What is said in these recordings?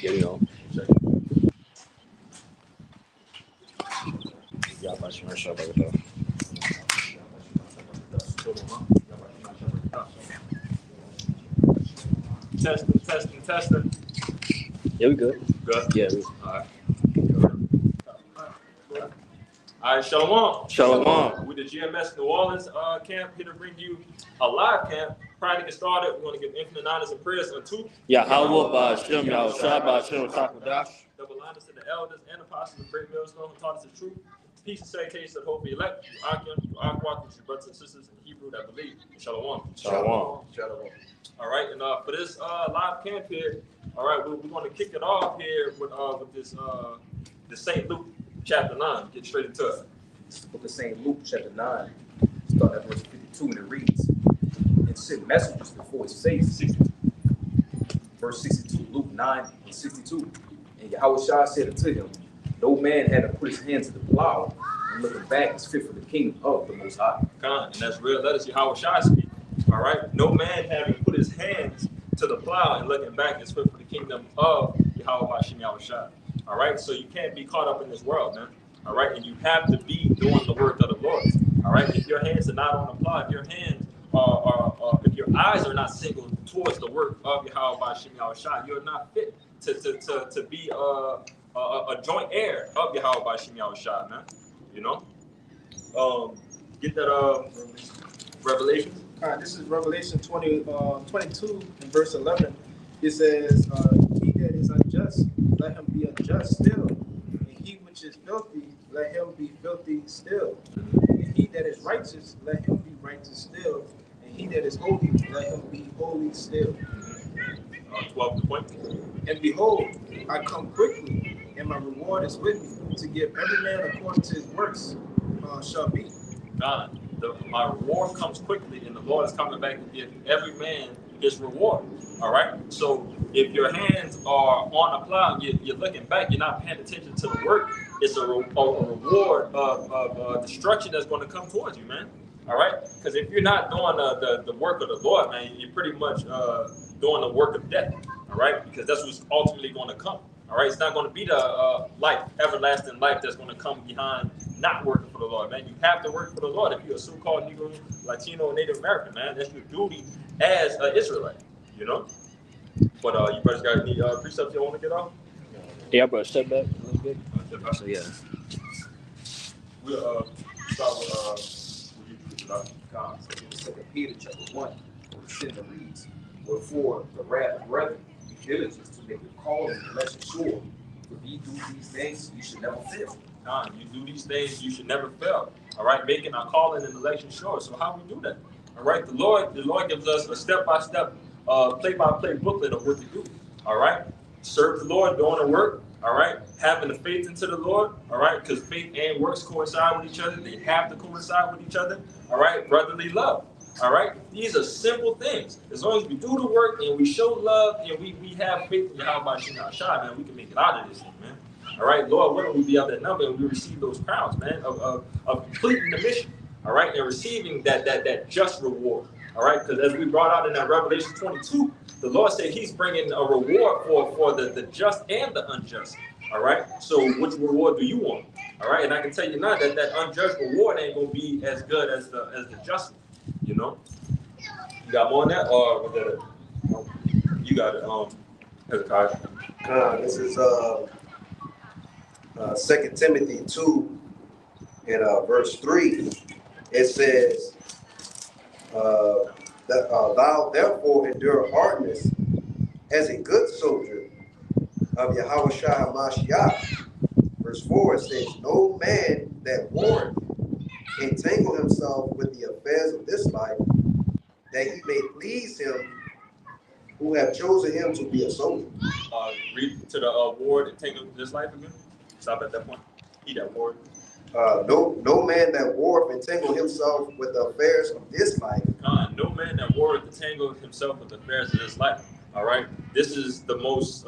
Yeah, we know. Testing. Yeah, we good. Good. Yeah. All right, Shalom. Shalom. We the GMS New Orleans camp here to bring you a live camp. Prior to get started, we're going to give infinite honors and prayers unto Yahweh Ba'Shem, Yahushua Ba'Shem, Takwadash. double honors to the elders and apostles of Great Millstone who taught us the truth. Peace and salutation of hope for elect. You Akim, with your brothers and sisters in Hebrew that believe. Shalom. Shalom. All right, and for this live camp here, all right, we're going to kick it off here with this the St. Luke chapter 9. Get straight into it. This is the book of St. Luke, chapter 9, starting at verse 52, and it reads, and sent messengers before his face. 62. Verse 62, Luke 9 and 62. And Yahushua said unto him, no man had to put his hands to the plow, and looking back is fit for the kingdom of the Most High. And that's real. Let us Yahushua speak. All right, no man having put his hands to the plow and looking back is fit for the kingdom of Yahweh Ba'Shem Yahushua. All right, so you can't be caught up in this world, man. All right, and you have to be doing the work of the Lord. All right, if your hands are not on the plow, if your hands if your eyes are not singled towards the work of Yahweh Ba'Shem Yahushua, you're not fit to be a joint heir of Yahweh Ba'Shem Yahushua, man. You know, get that Revelation. All right, this is Revelation 22 and verse 11. It says, he that is unjust, let him be unjust still. And he which is filthy, let him be filthy still. And he that is righteous, let him be righteous still. And he that is holy, let him be holy still. 12 point. And behold, I come quickly, and my reward is with me, to give every man according to his works shall be. God, my reward comes quickly, and the Lord is coming back to give every man his reward. All right. So if your hands are on a plow, you're looking back, you're not paying attention to the work. It's a reward of destruction that's going to come towards you, man. All right. Because if you're not doing the work of the Lord, man, you're pretty much doing the work of death. All right. Because that's what's ultimately going to come. All right. It's not going to be the everlasting life that's going to come behind not working for the Lord, man. You have to work for the Lord. If you're a so-called Negro, Latino, Native American, man, that's your duty as an Israelite, you know? But you brothers got any precepts you want to get off? Yeah, bro, step back a little bit. So, yeah. We'll start with God. So in 2 Peter chapter 1, verse 10 reads, wherefore the wrath of brethren, be diligent to make your calling and election sure. If ye do these things, you should never fail. You do these things, you should never fail. All right, making our calling and election sure. So how we do that? All right, the Lord gives us a step-by-step, play-by-play booklet of what to do. All right, serve the Lord, doing the work. All right, having the faith into the Lord. All right, because faith and works coincide with each other. They have to coincide with each other. All right, brotherly love. All right, these are simple things. As long as we do the work and we show love and we have faith in Yahweh Ba'Shem Yahushua, man, we can make it out of this thing, man. All right, Lord, when we be out that number and we receive those crowns, man, of completing the mission, all right, and receiving that just reward, all right, because as we brought out in that Revelation 22, the Lord said He's bringing a reward for the just and the unjust, all right. So which reward do you want, all right? And I can tell you now that unjust reward ain't gonna be as good as the just, you know. You got more on that, or was that it? You got it, Hezekiah. This is 2 Timothy 2 and verse 3. It says, thou therefore endure hardness as a good soldier of Yahushua HaMashiach. Verse 4, it says, no man that warreth entangle himself with the affairs of this life, that he may please him who have chosen him to be a soldier. Read to the ward and tangle this life again. Stop at that point. He that ward. No man that warreth entangle himself with the affairs of this life. No man that warreth entangle himself with the affairs of this life. All right. This is the most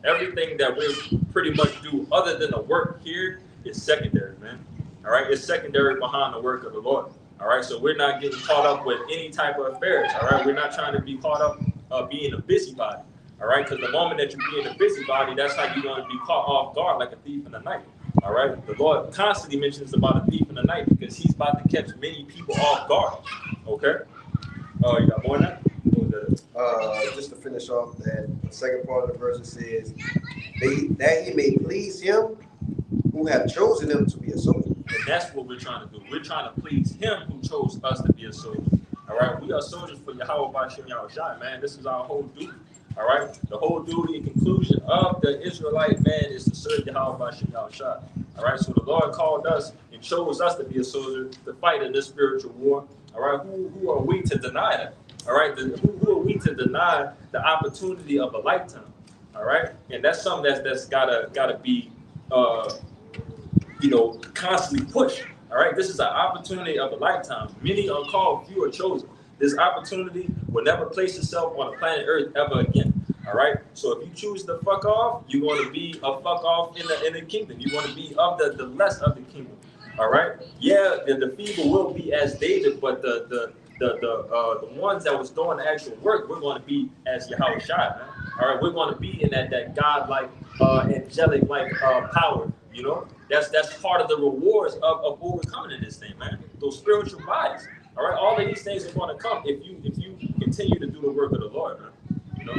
everything that we pretty much do other than the work here is secondary, man. All right. It's secondary behind the work of the Lord. All right. So we're not getting caught up with any type of affairs. All right. We're not trying to be caught up being a busybody. All right, because the moment that you be in a busybody, that's how you're going to be caught off guard like a thief in the night. All right, the Lord constantly mentions about a thief in the night because he's about to catch many people off guard. Okay, you got more than that? What was that? Just to finish off that second part of the verse, it says, that he may please him who have chosen him to be a soldier. And that's what we're trying to do. We're trying to please him who chose us to be a soldier. All right, we are soldiers for Yahweh B'Shem Yahushua, man. This is our whole duty. All right, the whole duty and conclusion of the Israelite man is to serve Yahweh B'Shem Yahushua. All right, so the Lord called us and chose us to be a soldier to fight in this spiritual war. All right, who are we to deny that? All right, who are we to deny the opportunity of a lifetime? All right, and that's something that's gotta be constantly pushed. All right, this is an opportunity of a lifetime. Many are called, few are chosen. This opportunity will never place itself on the planet Earth ever again. All right, so if you choose to fuck off, you're going to be a fuck off in the kingdom. You're going to be of the less of the kingdom. All right, yeah, the feeble will be as David, but the ones that was doing the actual work, we're going to be as Yahushua, man. All right, we're going to be in that God-like, angelic-like power. You know, that's part of the rewards of overcoming in this thing, man. Those spiritual bodies. All right, all of these things are going to come if you continue to do the work of the Lord, man. You know,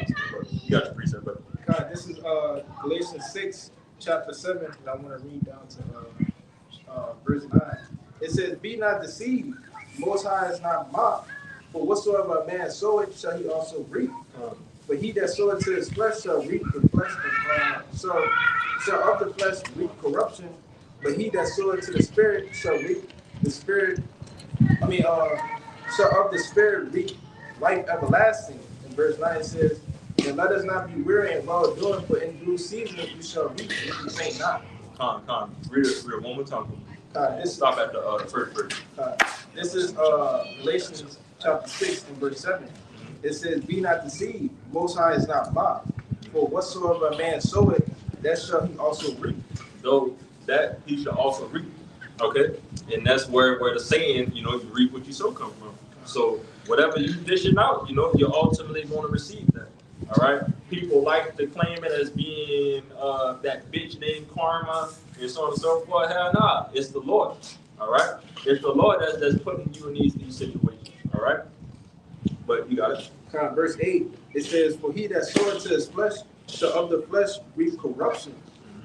you got your precept, brother. God, this is Galatians 6, chapter 7, and I want to read down to verse 9. It says, "Be not deceived, Most High is not mocked, for whatsoever a man soweth shall he also reap. But he that soweth to his flesh shall reap the flesh, shall of the flesh reap corruption, but he that soweth to the Spirit shall reap the Spirit, shall of the Spirit reap life everlasting." In verse 9 it says, "And let us not be weary in well doing, for in due season we shall reap if we faint not." Read it one more time. Stop at the first verse. This is Galatians chapter 6 and verse 7. It says, "Be not deceived, Most High is not mocked, for whatsoever a man soweth, that shall he also reap." Though that he shall also reap. Okay? And that's where the saying, you reap what you sow come from. So whatever you dishing out, you're ultimately going to receive that. All right? People like to claim it as being that bitch named karma and so on and so forth. Hell nah, it's the Lord. All right? It's the Lord that's putting you in these situations. All right? But you got it. Verse 8, it says, "For he that soweth to his flesh shall of the flesh reap corruption,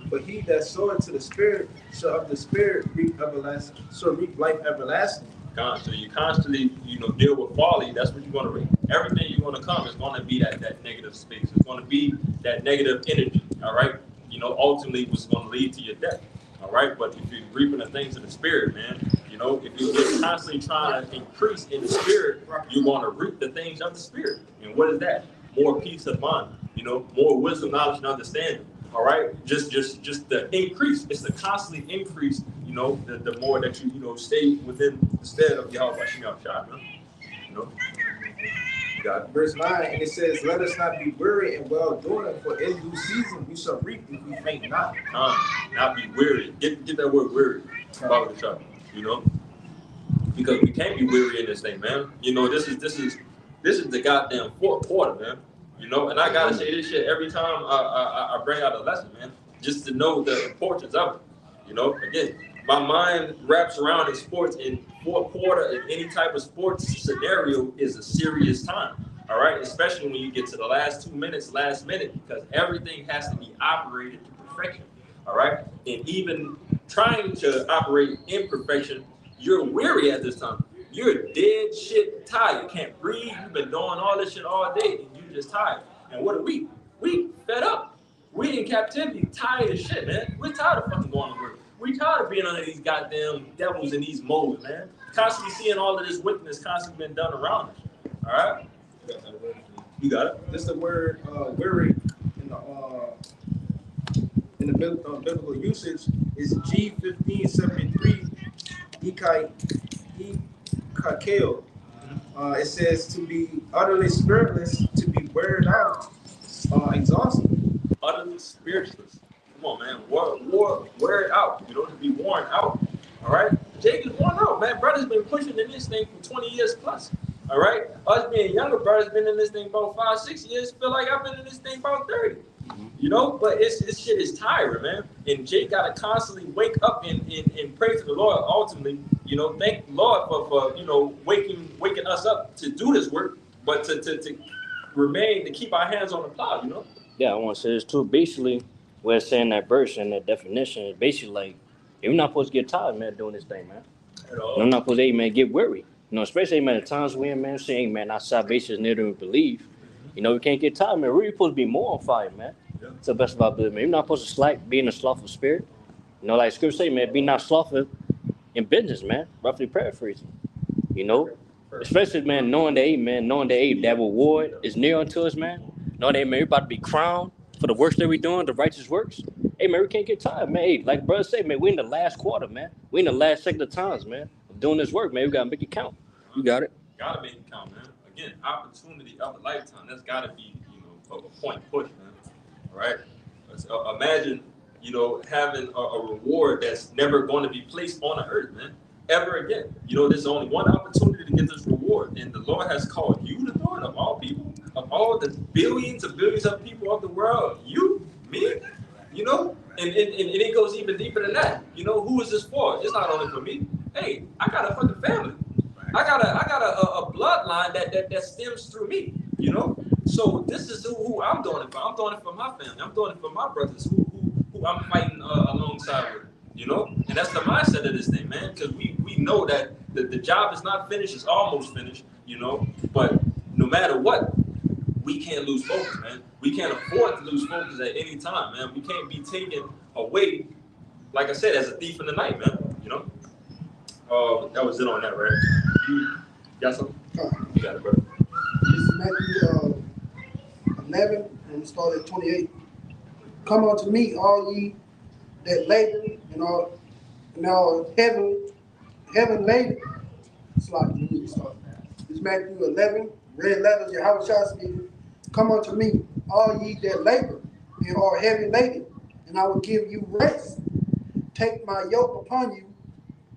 but he that soweth to the Spirit shall of the Spirit reap everlasting, shall reap life everlasting." So you constantly, deal with folly. That's what you're going to reap. Everything you're going to come is going to be that negative space. It's going to be that negative energy. All right. Ultimately, what's going to lead to your death. All right. But if you're reaping the things of the Spirit, man, if you're constantly trying to increase in the Spirit, you're going to reap the things of the Spirit. And what is that? More peace of mind. More wisdom, knowledge, and understanding. All right, just the increase. It's the constantly increase. The more that you stay within the stead of Yahweh B'Shem Yahushua. You got it. Verse 9, and it says, "Let us not be weary in well doing, for in due season we shall reap if we faint not." Not be weary. Get that word weary. Bible shop. Because we can't be weary in this thing, man. This is the goddamn fourth quarter, man. And I gotta say this shit every time I bring out a lesson, man, just to know the importance of it. Again, my mind wraps around in sports, in fourth quarter, in any type of sports scenario is a serious time. All right, especially when you get to the last 2 minutes, last minute, because everything has to be operated to perfection. All right, and even trying to operate in perfection, you're weary at this time. You're dead shit tired. You can't breathe. You've been doing all this shit all day, and you're just tired. And what are we? We fed up. We in captivity, tired as shit, man. We're tired of fucking going to work. We tired of being under these goddamn devils in these molds, man. Constantly seeing all of this wickedness constantly been done around us. All right? You got it. This is the word weary in the biblical usage is G1573 Ikakeo. It says to be utterly spiritless, to be wearied out, exhausted. Utterly spiritless. Come on, man. Wear it out. To be worn out. All right? Jake is worn out, man. Brother's been pushing in this thing for 20 years plus. All right, us being younger brothers, been in this thing about 5-6 years. Feel like I've been in this thing about 30. You know, but this shit is tiring, man. And Jay gotta constantly wake up and pray to the Lord. Ultimately, you know, thank the Lord for you know waking us up to do this work, but to remain to keep our hands on the plow. You know. Yeah, I want to say this too. Basically, what it's saying that verse and that definition is basically like, you're not supposed to get tired, man, doing this thing, man. At all. You're not supposed to, hey, man, get weary. You know, especially, hey, man, the times we're in, man, saying, hey, man, our salvation is near to believe. You know, we can't get tired, man. We're really supposed to be more on fire, man. Yeah. It's the best of our ability, man. You're not supposed to slack, be in a slothful spirit. You know, like Scripture say, man, be not slothful in business, man. Roughly paraphrasing. You know, especially, man, knowing that, hey, man, that reward is near unto us, man. Knowing that, hey, man, we're about to be crowned for the works that we're doing, the righteous works. Hey, man, we can't get tired, man. Hey, like brother say, man, we're in the last quarter, man. We're in the last second of times, man, of doing this work, man. We got to make it count. You got it. Gotta make it count, man. Again, opportunity of a lifetime. That's gotta be, you know, a point push, man. All right. Imagine, you know, having a reward that's never going to be placed on the earth, man, ever again. You know, there's only one opportunity to get this reward, and the Lord has called you to do it. Of all people, of all the billions of people of the world, you, me, you know, and it goes even deeper than that. You know, who is this for? It's not only for me. Hey, I got a fucking family. I got a bloodline that stems through me, you know. So this is who I'm doing it for. I'm doing it for my family. I'm doing it for my brothers who I'm fighting alongside with, you know. And that's the mindset of this thing, man. Because we know that the job is not finished; it's almost finished, you know. But no matter what, we can't lose focus, man. We can't afford to lose focus at any time, man. We can't be taken away, like I said, as a thief in the night, man. You know. That was it on that, right? You got something? You got it, brother. This is Matthew 11, and start at 28. Come unto me, all ye that labor and all heaven laden. It's like you need to start. It's Matthew 11, red letters, Yahweh speaking. Come unto me, all ye that labor and are heavy laden, and I will give you rest. Take my yoke upon you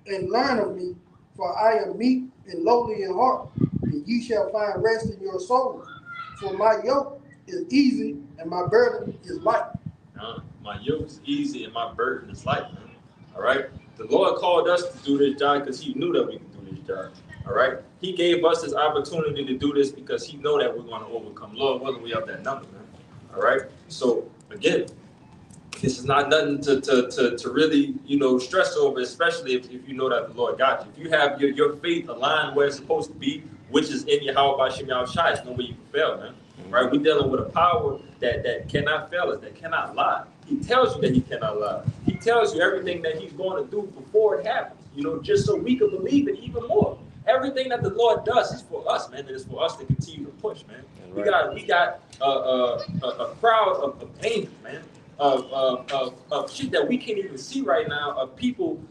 and learn of me, for I am meek and lowly in heart, and ye shall find rest in your souls. For my yoke is easy and my burden is light. My yoke is easy and my burden is light, man. All right? The Lord called us to do this job because he knew that we could do this job. All right? He gave us this opportunity to do this because he know that we're going to overcome. Lord willing, we have that number, man. All right? So, again, this is not nothing to really, you know, stress over, especially if you know that the Lord got you. If you have your faith aligned where it's supposed to be, which is in Yahweh Shem Yahushai, there's no way you can fail, man. Right? We're dealing with a power that cannot fail us, that cannot lie. He tells you that he cannot lie. He tells you everything that he's going to do before it happens, you know, just so we can believe it even more. Everything that the Lord does is for us, man, and it's for us to continue to push, man. Right. We got a crowd of angels, man. Of shit that we can't even see right now, of people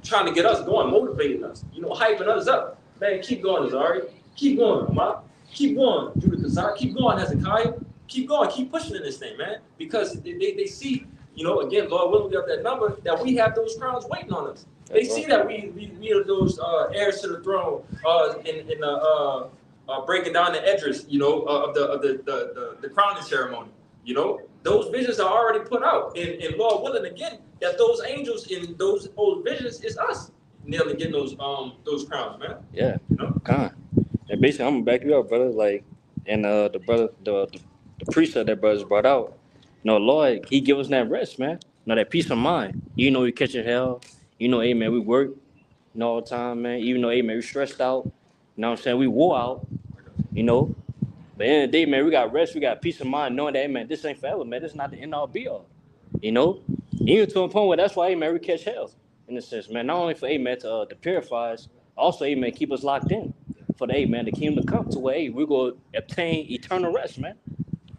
trying to get us going, motivating us, you know, hyping us up. Man, keep going, Azari. Keep going, Ahmad. Keep going, Judah Kazar. Keep going, Hezekiah. Keep going. Keep pushing in this thing, man. Because they see, you know, again, Lord willing, we have that number, that we have those crowns waiting on us. They see that we are those heirs to the throne in breaking down the edges, you know, of the crowning ceremony. You know, those visions are already put out, and Lord willing, again, that those angels in those old visions is us nearly getting those crowns, man. Yeah, you know. Con. And basically, I'm gonna back you up, brother. Like, and the precept that brothers brought out. You know, Lord, he give us that rest, man. You know, that peace of mind. You know, we catching hell. You know, hey man, we work, you know, all the time, man. Even though, hey man, we stressed out. You know what I'm saying? We wore out. You know. But at the end of the day, man, we got rest, we got peace of mind, knowing that, hey, man, this ain't forever, man. This is not the end all be all. You know? Even to a point where that's why, hey, man, we catch hell, in a sense, man. Not only for, hey, man, to purify us, also, hey, man, keep us locked in. For the, hey, man, the kingdom to come to where, hey, we're going to obtain eternal rest, man.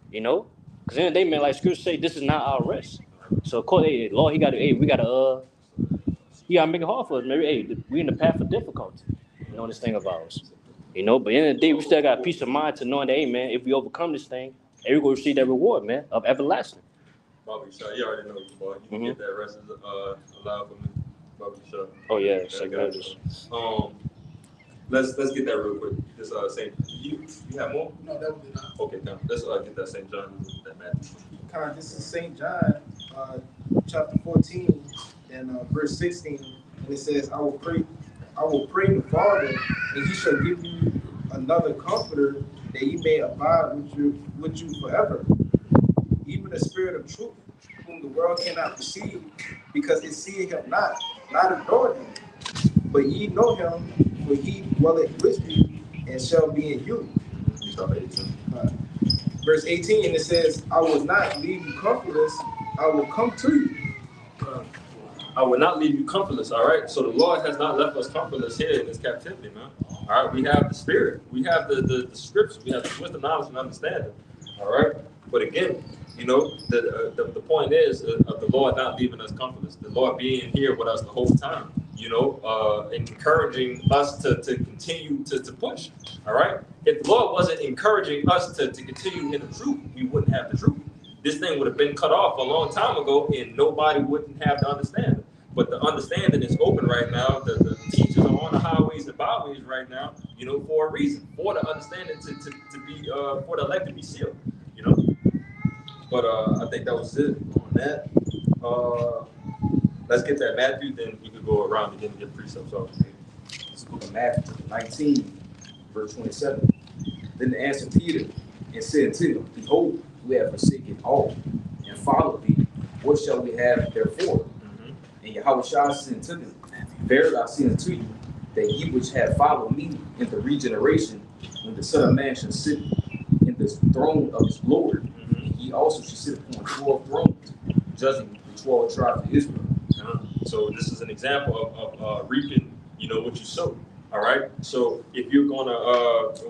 You know? Because at the end of the day, man, like Scripture say, this is not our rest. So, of course, hey, Lord, he got to, hey, we got to, he got to make it hard for us, man. Hey, we in the path of difficulty, you know, this thing of ours. You know, but at the end of the day, we still got peace of mind to knowing that, hey, man, if we overcome this thing, hey, we're going to receive that reward, man, of everlasting. Bobby Shaw, you already know, boy. You can get that rest allowed for me. Bobby Shaw. Oh, yeah, second notice. Let's get that real quick. This Saint, you have more? No, that was it. Okay, now let's get that Saint John, that Matthew. Con, this is St. John, chapter 14 and verse 16, and it says, I will pray the Father, and he shall give you another comforter, that he may abide with you forever. Even the Spirit of truth, whom the world cannot receive, because it seeth him not adore him. But ye know him, for he dwelleth with you, and shall be in you. Verse 18, it says, I will not leave you comfortless, I will come to you. I will not leave you comfortless, all right? So the Lord has not left us comfortless here in this captivity, man. All right, we have the Spirit. We have the scriptures. We have the wisdom, knowledge, and understanding, all right? But again, you know, the point is of the Lord not leaving us comfortless. The Lord being here with us the whole time, you know, encouraging us to continue to push, all right? If the Lord wasn't encouraging us to continue in the truth, we wouldn't have the truth. This thing would have been cut off a long time ago and nobody wouldn't have the understanding. But the understanding is open right now. The teachers are on the highways and byways right now, you know, for a reason, for the understanding to be, for the elect to be sealed, you know. But I think that was it on that. Let's get that Matthew, then we could go around again and get precepts off. This book of Matthew 19, verse 27. Then answered Peter and said to him, Behold, we have forsaken all and followed thee. What shall we have therefore? And Yahushua said unto them, Verily I say unto you, that ye which have followed me in the regeneration, when the Son of Man shall sit in the throne of his glory, and he also shall sit upon 12 thrones, judging the 12 tribes of Israel. So this is an example of reaping, you know, what you sow. All right. So if you're gonna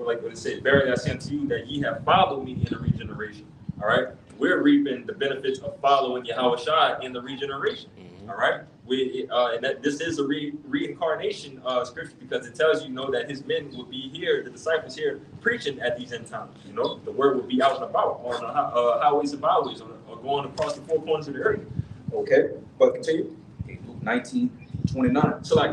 like what it said, verily I say unto you that ye have followed me in the regeneration. All right. We're reaping the benefits of following Yahushua in the regeneration. All right. And that this is a reincarnation scripture, because it tells you know that his men will be here, the disciples here preaching at these end times. You know, the word will be out and about on the highways and byways, or going across the four corners of the earth. Okay, but continue. Okay, Luke 19:29. So like,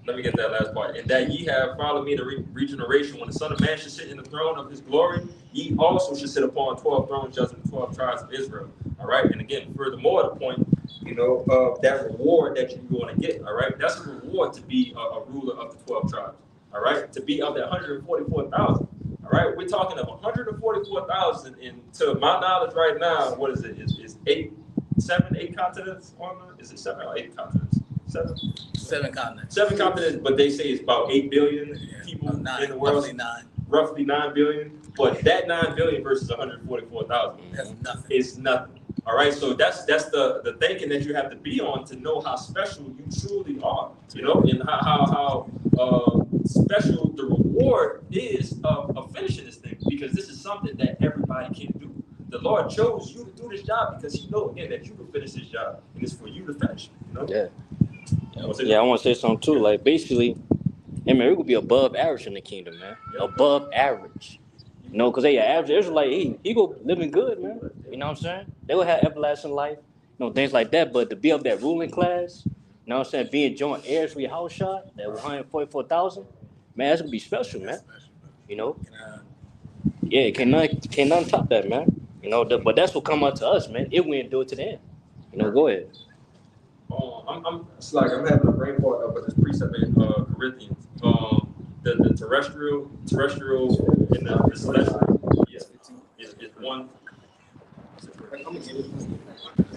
let me get that last part. And that ye have followed me in the regeneration, when the Son of Man should sit in the throne of his glory, ye also should sit upon 12 thrones, judging the 12 tribes of Israel. All right. And again, furthermore, the point, you know, that reward that you're going to get. All right. That's a reward to be a ruler of the 12 tribes. All right. To be of the 144,000. All right. We're talking of 144,000. And to my knowledge right now, what is it? Is 8 continents on the, is it 7 or 8 continents? 7 continents. 7 continents, but they say it's about 8 billion people in the world. Roughly 9 billion. But that 9 billion versus 144,000. That's nothing. It's nothing. All right. So that's the thinking that you have to be on to know how special you truly are. You know, and how special the reward is of finishing this thing, because this is something that everybody can do. The Lord chose you to do this job because He knows again that you can finish this job, and it's for you to finish. You know. Yeah. Yeah, I want to say something too. Like basically, hey man, we could be above average in the kingdom, man. Yeah. Above average. You know, because they average Israelite, he go living good, man. You know what I'm saying? They will have everlasting life, you know, things like that. But to be of that ruling class, you know what I'm saying, being joint heirs with Yahushua, that 144,000, man, that's gonna be special, man. You know? Yeah, can't nothing top that, man. You know, but that's what come up to us, man. If we didn't do it to them. You know, go ahead. It's like I'm having a brain fart about this precept in Corinthians. The terrestrial and the celestial. Yeah, it's one.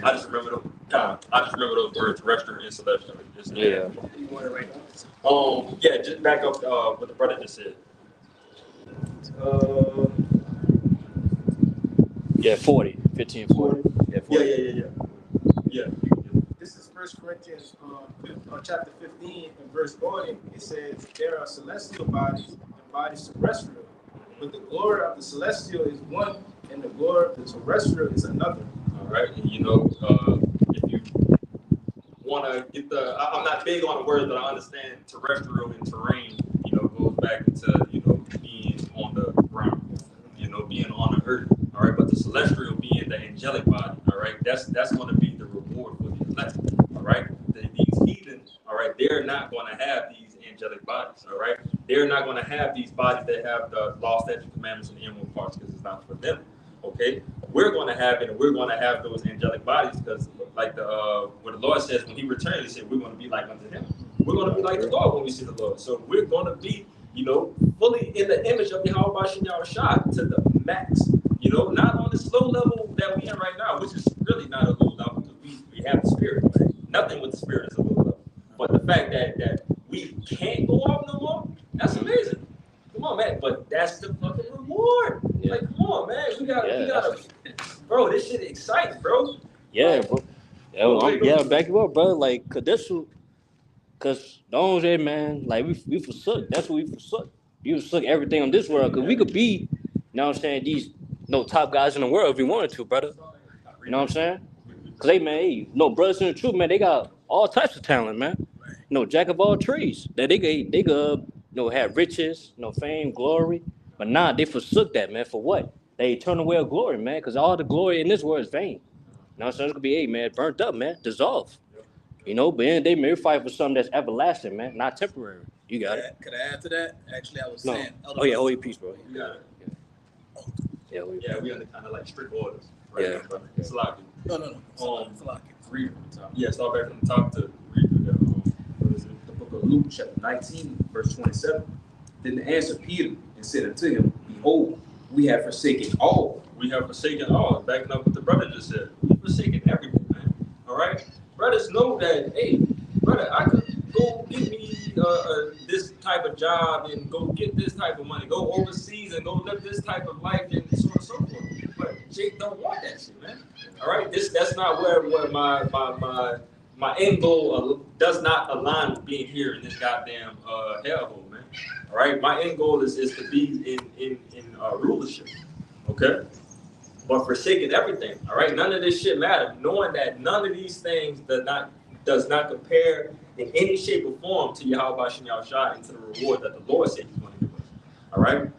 I just remember those words, terrestrial and celestial. Yeah. Yeah, just back up what the brother just said. Yeah, 40. 1540. Yeah. This is 1 Corinthians chapter 15 and verse 40. It says, there are celestial bodies and bodies terrestrial, but the glory of the celestial is one, and the glory of the terrestrial is another. All right, and you know, if you want to get I'm not big on the words, but I understand terrestrial and terrain, you know, goes back into, you know, being on the ground, you know, being on the earth. All right, but the celestial being the angelic body. All right, that's going to be the reward for the elect. All right, these heathens. All right, they're not going to have these angelic angelic bodies. All right, they're not going to have these bodies that have the law, statute, commandments, and inward parts because it's not for them. Okay, we're going to have it, and we're going to have those angelic bodies because, like what the Lord says when He returns, He said we're going to be like unto Him. We're going to be like the Lord when we see the Lord. So we're going to be, fully in the image of Yahweh Bashem Yahushua to the max. Not on this low level that we in right now, which is really not a low level because we have the Spirit. Right? Nothing with the Spirit is a low level. But the fact that we can't go off no more, that's amazing. Come on, man. But that's the fucking reward. Yeah. Like, come on, man. We gotta, bro. This shit exciting, bro. Yeah, like, bro. Yeah, back you up, bro. Like, cause the only way, man, like we forsook. That's what we forsook. We forsook everything on this world. Cause we could be, what I'm saying, these top guys in the world if we wanted to, brother. You know what I'm saying? Cause brothers in the truth, man, they got all types of talent, man. Jack of all trades. That they could have riches, fame, glory. But nah, they forsook that, man. For what? They eternal way of glory, man. Cause all the glory in this world is vain. Now it's gonna be, man, burnt up, man, dissolved. But then they may fight for something that's everlasting, man, not temporary. You got it. Could I add to that? Actually, I was No. saying. Oh yeah, holy peace, bro. You got it. Yeah, We under kind of like strict orders. Right? Yeah. But it's a lot. No. It's a lot. Read from the top. Yeah, start back from the top to read through that. What is it? The book of Luke, chapter 19, verse 27. Then answered Peter and said unto him, Behold, we have forsaken all. We have forsaken all. Backing up what the brother just said. We've forsaken everything, man. All right? Brothers know that, hey, brother, I could go get me this type of job and go get this type of money, go overseas and go live this type of life and so on and so forth. But Jake don't want that shit, man. All right? That's not where my end goal does not align with being here in this goddamn hellhole, man. All right? My end goal is to be in rulership. Okay? But forsaking everything, all right? None of this shit matters. Knowing that none of these things does not compare in any shape or form to Yahweh Bashem Yahushua and to the reward that the Lord said He's going to give us. All right?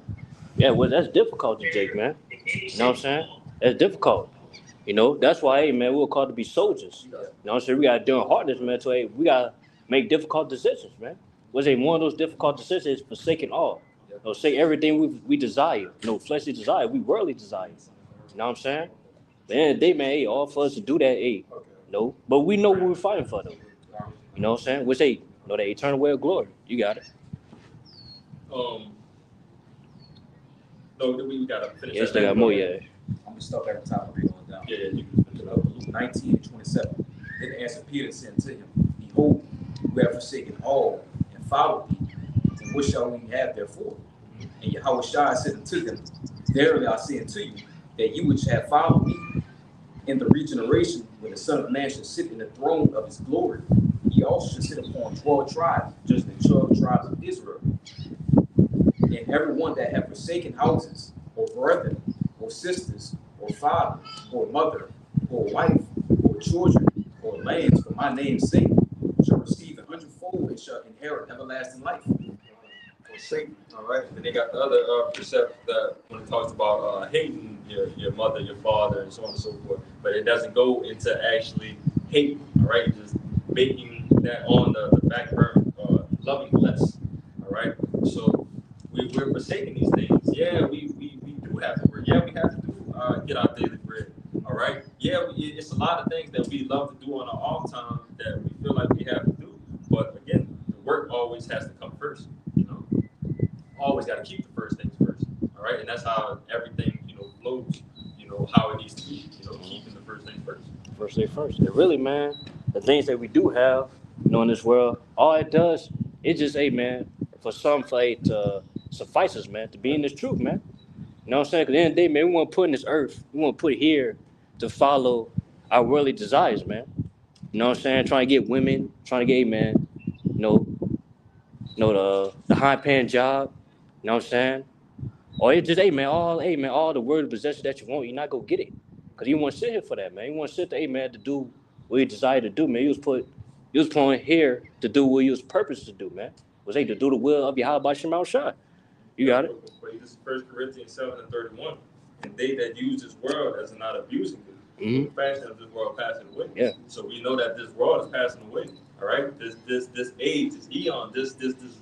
Yeah, well, that's difficult to Jake, man. You know what I'm saying? That's difficult. That's why, hey, man, we're called to be soldiers. You know what I'm saying? We got to deal in hardness, man. So, hey, we got to make difficult decisions, man. One of those difficult decisions is forsaking all. Say everything we desire. Fleshly desire, we worldly desire. You know what I'm saying? At the end of the day, man, hey, all for us to do that, hey, no. But we know what we're fighting for, though. You know what I'm saying? Which, hey, the eternal way of glory. You got it. No, we got to finish. Yes, they got more, yeah. I'm going to start back at the top and read on down. Yeah, you can finish it up. Luke 19 and 27. Then answered Peter and said unto him, Behold, we have forsaken all and followed thee. And what shall we have therefore? And Yahushua said unto them, Verily I say unto you, that you which have followed me in the regeneration, when the Son of Man shall sit in the throne of his glory, he also shall sit upon 12 tribes, judging the 12 tribes of Israel. And everyone that have forsaken houses, or brethren, or sisters, or father, or mother, or wife, or children, or lands for my name's sake, shall receive 100-fold and shall inherit everlasting life. Satan, all right. Then they got the other precept that when it talks about hating your mother, your father, and so on and so forth, but it doesn't go into actually hate, all right? Just making that on the back burner, loving less, all right? So we're forsaking these things. Yeah, we do have to work. Yeah, we have to do get our daily bread, all right? Yeah, it's a lot of things that we love to do on our off time that we feel like we have to do, but again, the work always has to come first. Always got to keep the first things first, all right? And that's how everything, flows, how it needs to be, keeping the first things first. First thing first. And really, man, the things that we do have, in this world, all it does, it just, hey, man, for it to suffice us, man, to be in this truth, man. You know what I'm saying? Because at the end of the day, man, we want to put in this earth, we want to put here to follow our worldly desires, man. You know what I'm saying? Trying to get women, trying to get, hey, man, the high-paying job. You know what I'm saying? Or it's just, hey man, all the worldly possessions that you want, you're not gonna get it. Because you want to sit here for that, man. You want to sit there, hey man, to do what you desire to do, man. You was put here to do what you was purposed to do, man. Was to do the will of Yahweh Bashem Yahushua. You got it? But this is 1 Corinthians 7:31. And they that use this world as not abusing it, Mhm. The fashion of this world passing away. Yeah. So we know that this world is passing away. All right. This age, this eon, this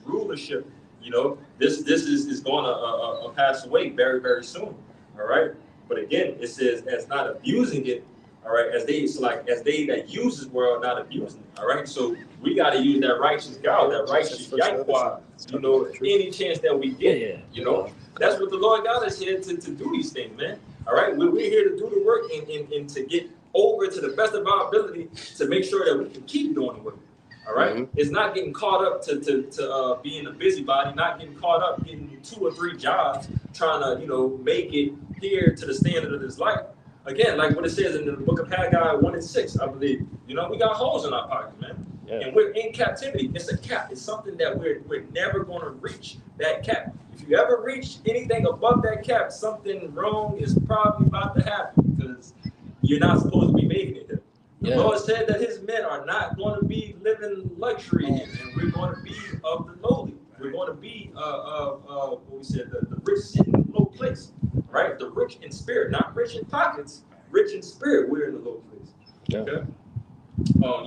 rulership. You know, this is going to pass away very, very soon. All right. But again, it says as not abusing it. All right, as they that use this world, not abusing it. All right, so we got to use that righteous God, that righteous Yahweh, you know, any chance that we get. Yeah. You know, that's what the Lord got us here to do these things, man. All right, we're here to do the work and to get over to the best of our ability to make sure that we can keep doing the work. All right, it's not getting caught up to being a busybody, not getting caught up getting 2 or 3 jobs, trying to, you know, make it here to the standard of this life. Again, like what it says in the book of Haggai 1:6, I believe. You know, we got holes in our pockets, man. Yeah. And we're in captivity. It's a cap. It's something that we're never going to reach that cap. If you ever reach anything above that cap, something wrong is probably about to happen because you're not supposed to be making it here. The Lord said that his men are not going to be living luxury here, and we're going to be of the lowly. We're going to be what we said, the rich sitting in a low place. Right? The rich in spirit, not rich in pockets, rich in spirit, we're in the low place. Yeah. Okay?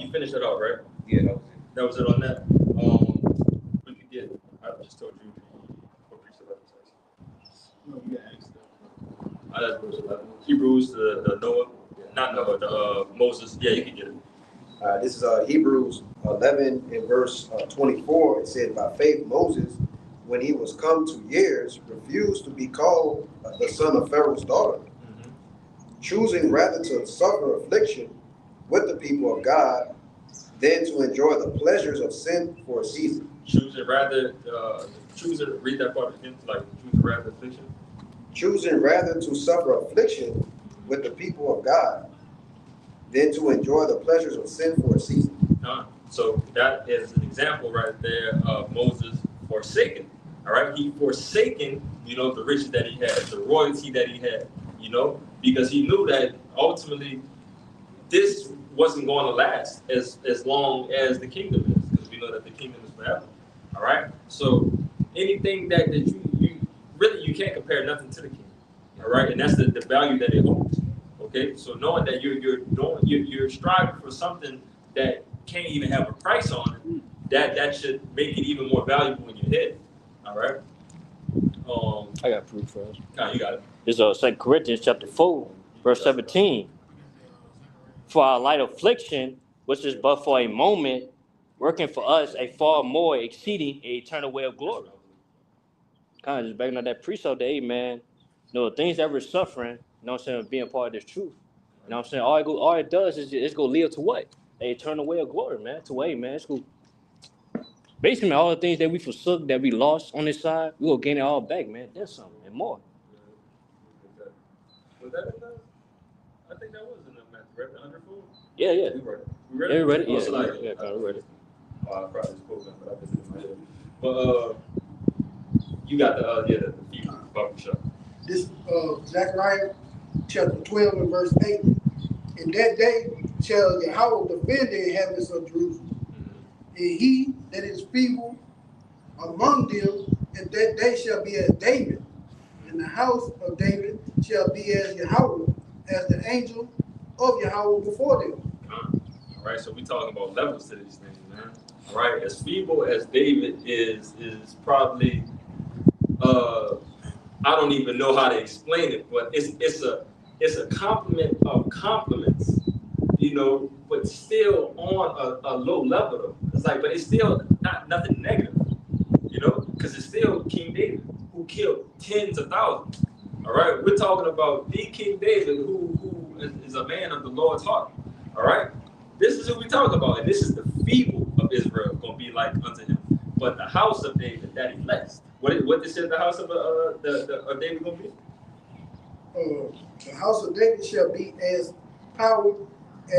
You finished it off, right? Yeah, That was it on that. We could get, I just told you what verse 11 says. No, you gotta ask them. That's verse 11. Hebrews, the Noah, not Noah, the Moses. Yeah, you can get it. This is Hebrews 11 in verse 24. It said, by faith Moses, when he was come to years, refused to be called the son of Pharaoh's daughter, choosing rather to suffer affliction with the people of God than to enjoy the pleasures of sin for a season. Choosing rather, read that part again, like choosing rather affliction. Choosing rather to suffer affliction with the people of God than to enjoy the pleasures of sin for a season. So that is an example right there of Moses forsaken. All right, he forsaken, you know, the riches that he had, the royalty that he had, you know, because he knew that ultimately this wasn't going to last as long as the kingdom is, because we know that the kingdom is forever. All right, so anything that you really, you can't compare nothing to the kingdom. All right, and that's the value that it holds. Okay, so knowing that you're striving for something that can't even have a price on it, that should make it even more valuable in your head. All right. I got proof for us. Nah, you got it. It's 2 Corinthians chapter 4, verse 17. For our light affliction, which is but for a moment, working for us a far more exceeding a eternal way of glory. Kind of just backing up that precept, hey man, you know, the things that we're suffering, you know what I'm saying, being part of this truth. You know what I'm saying? All it does is it's gonna lead to what? An eternal way of glory, man. To way, man. It's cool. Basically, man, all the things that we forsook, that we lost on this side, we gonna gain it all back, man. There's something and more. Was that in the? I think that was in the Matthew, right? The 100-fold? Yeah. We read it. We read it? Yeah, we read it. Oh, so like, Yeah, we read it. I probably spoke them, but I just didn't hear it. But you got the feet buffer shop. This Zechariah chapter 12 and verse 8. In that day shall Yahweh defend the inhabitants of Jerusalem, and he that is feeble among them, and that day shall be as David, and the house of David shall be as Yahweh, as the angel of Yahweh before them. All right, so we talking about levels to these things, man. All right, as feeble as David is probably, I don't even know how to explain it, but it's a compliment of compliments, you know, but still on a low level though. It's like, but it's still not nothing negative, you know, because it's still King David who killed tens of thousands. All right, we're talking about the King David who is a man of the Lord's heart. All right, this is who we talk about, and this is the feeble of Israel gonna be like unto him. But the house of David that he blessed. What this is the house of David gonna be? The house of David shall be as power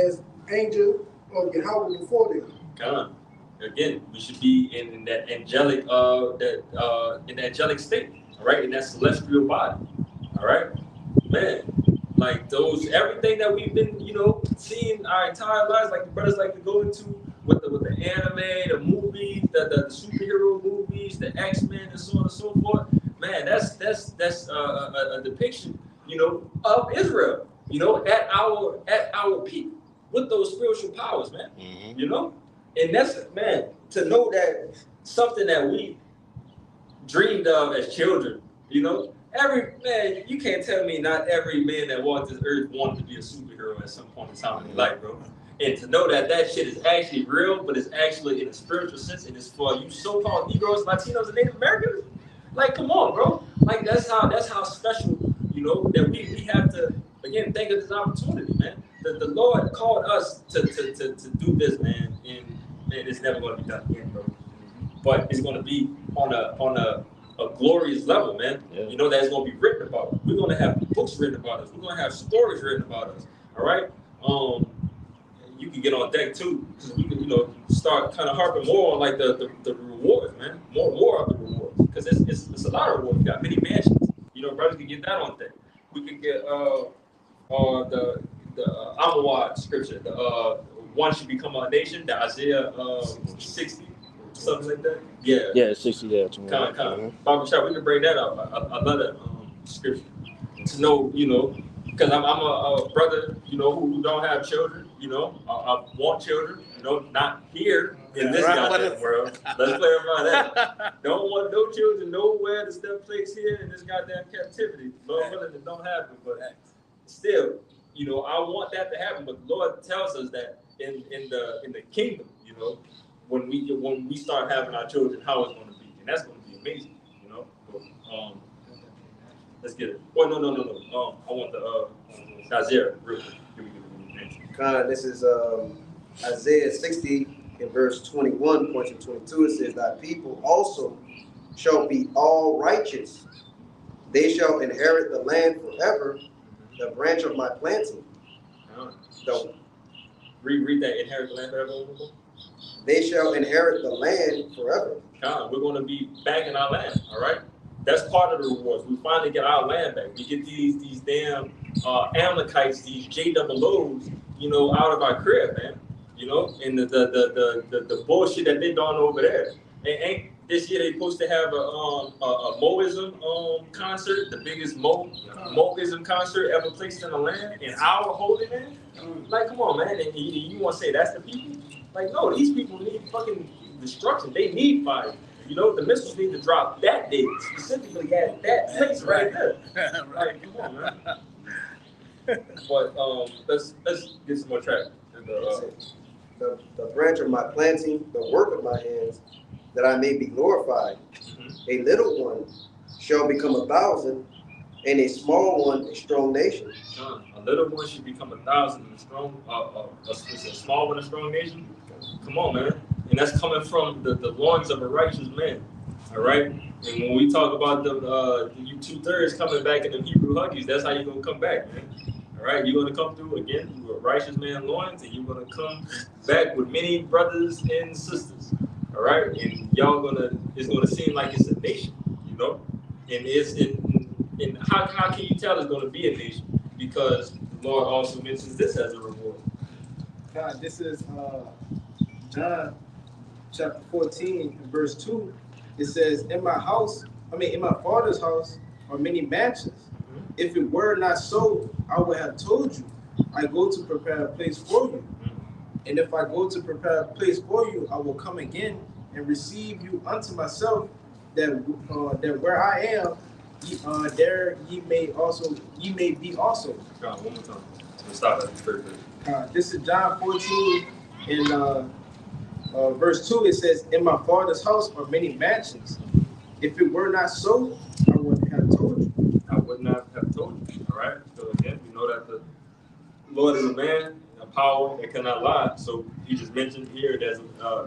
as angel of Yahweh before them. God. Again, we should be in that angelic in the angelic state, all right, in that celestial body. All right, man, like those everything that we've been, you know, seeing our entire lives, like the brothers like to go into with the anime, the movies, the superhero movies, the X-Men, and so on and so forth. Man, that's a depiction, you know, of Israel. you know, at our peak with those spiritual powers, man. Mm-hmm. You know, and that's, man, to know that something that we dreamed of as children, you know, you can't tell me not every man that walked this earth wanted to be a superhero at some point in time in their life, bro. And to know that that shit is actually real, but it's actually in a spiritual sense, and it's for you so-called Negroes, Latinos, and Native Americans. Like, come on, bro. Like, that's how special, you know, that we have to, again, think of this opportunity, man. The Lord called us to do this, man, and it's never going to be done again, bro. But it's going to be on a glorious level, man. Yeah. You know, that's going to be written about. We're going to have books written about us. We're going to have stories written about us. All right. You can get on deck too, because we can, you know, start kind of harping more on like the rewards, man. More of the rewards, because it's a lot of rewards. We got many mansions. You know, brothers can get that on deck. We can get the Amawad scripture. The one should become a nation. The Isaiah 60, something like that. Yeah. Yeah, 60. Yeah, Kind. Barbara Shop, we can bring that up. I love that scripture. To know, you know, because I'm a brother, you know, who don't have children. You know, I want children. You know, not here in this goddamn world. Let's clarify that. Don't want no children nowhere to step place here in this goddamn captivity. Lord willing, it don't happen, but still, you know, I want that to happen. But the Lord tells us that in the kingdom, you know, when we start having our children, how it's going to be, and that's going to be amazing, you know. So, let's get it. Oh no. I want the Isaiah real quick. Here we go. This is Isaiah 60 in verse 21, points to 22. It says, "Thy people also shall be all righteous. They shall inherit the land forever, the branch of my planting." So, read that, inherit the land forever. they shall inherit the land forever. We're going to be back in our land, all right? That's part of the rewards. We finally get our land back. We get these damn Amalekites, these JOOs, you know, out of our crib, man. You know, and the bullshit that they done over there. And ain't this year they supposed to have a Moism concert, the biggest Moism concert ever placed in the land, in our holy land? Like, come on, man. And you want to say that's the people? Like, no, these people need fucking destruction. They need fire. You know, the missiles need to drop that day, specifically at that place right there. Like, come on, man. But let's get some more track. The branch of my planting, the work of my hands, that I may be glorified. A little one shall become 1,000, and a small one a strong nation. A little one should become 1,000, and a small one a strong nation. Come on, man. And that's coming from the loins of a righteous man. All right? And when we talk about you 2/3 coming back in the Hebrew Huggies, that's how you're going to come back, man. All right? You're going to come through again with a righteous man loins, and you're going to come back with many brothers and sisters. All right? And it's going to seem like it's a nation, you know? And how can you tell it's going to be a nation? Because the Lord also mentions this as a reward. God, this is John chapter 14, verse 2. It says, in my Father's house are many mansions. Mm-hmm. If it were not so, I would have told you, I go to prepare a place for you. Mm-hmm. And if I go to prepare a place for you, I will come again and receive you unto myself, that where I am, there ye may be also. God, one more time. Let's stop at the third verse. This is John 14 in verse 2. It says, in my Father's house are many mansions. If it were not so, I would have told you. I would not have told you. All right. So again, we know that the Lord is a man, a power that cannot lie. So he just mentioned here there's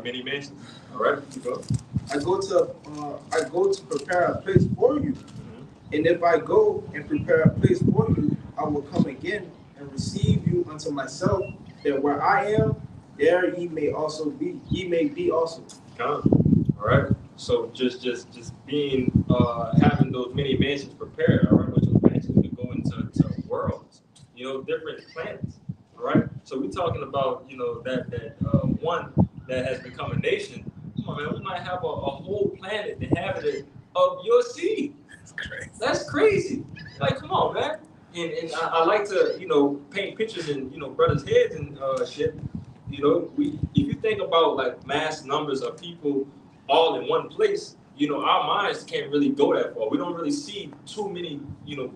many mansions. All right. Keep going. I go to prepare a place for you. Mm-hmm. And if I go and prepare a place for you, I will come again and receive you unto myself, that where I am, there ye may be also. Come. All right. So just being having those many mansions prepared. All right. Which those mansions could go into worlds, you know, different planets. All right. So we're talking about, you know, that one that has become a nation. Come on, man. We might have a whole planet inhabited of your seed. That's crazy. Like, come on, man. And I like to, paint pictures in, brothers' heads and shit. If you think about like mass numbers of people all in one place, our minds can't really go that far. We don't really see too many,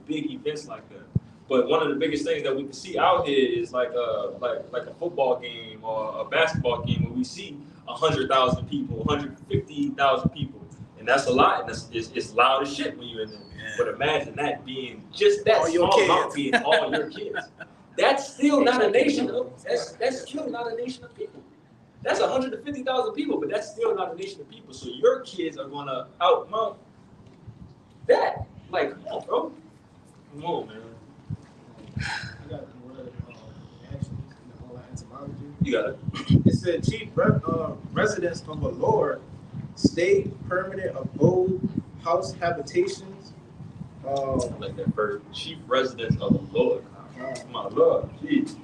big events like that. But one of the biggest things that we can see out here is like a football game or a basketball game where we see 100,000 people, 150,000 people, and that's a lot. And it's loud as shit when you're in there. But imagine that being just that All your small amount kids. being all your kids. That's still not a nation. That's still not a nation of people. That's 150,000 people, but that's still not a nation of people. So your kids are gonna outmount that. Like, come on, bro. Come on, man. I got the word actions in the whole etymology. You got it. It said chief residence of a lord, state, permanent abode, house, habitations. Like that first chief residence of the Lord. My Lord, jeez.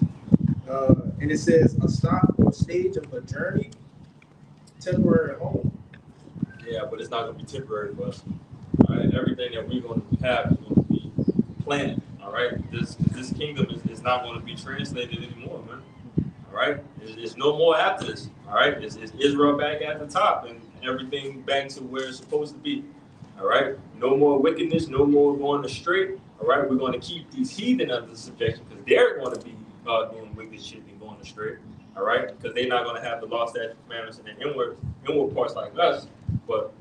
And it says a stop or stage of a journey, temporary home. Yeah, but it's not gonna be temporary for us. All right, everything that we're gonna have is gonna be planned. All right, this kingdom is not gonna be translated anymore, man. All right, there's no more after this. All right, it's Israel back at the top and everything back to where it's supposed to be. All right, no more wickedness, no more going astray. All right, we're going to keep these heathen under subjection because they're going to be doing wicked shit and going astray. All right, because they're not going to have the law, statutes, commandments, and the inward parts like us. But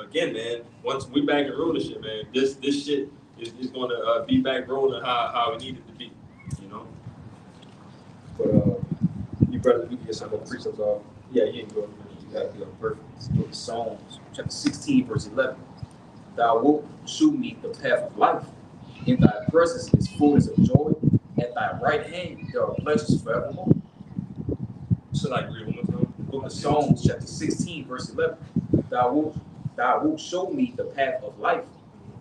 again, man, once we back in rulership, man, this shit is going to be back rolling how it needed to be. But you brothers, we can get some more precepts off. Yeah, you ain't going to. You got to be on perfect. Let's go to Psalms chapter 16, verse 11. Thou wilt shew me the path of life. In thy presence is fullness of joy. At thy right hand there are pleasures forevermore. So like read one more time. Book of Psalms chapter 16, verse 11. Thou wilt show me the path of life.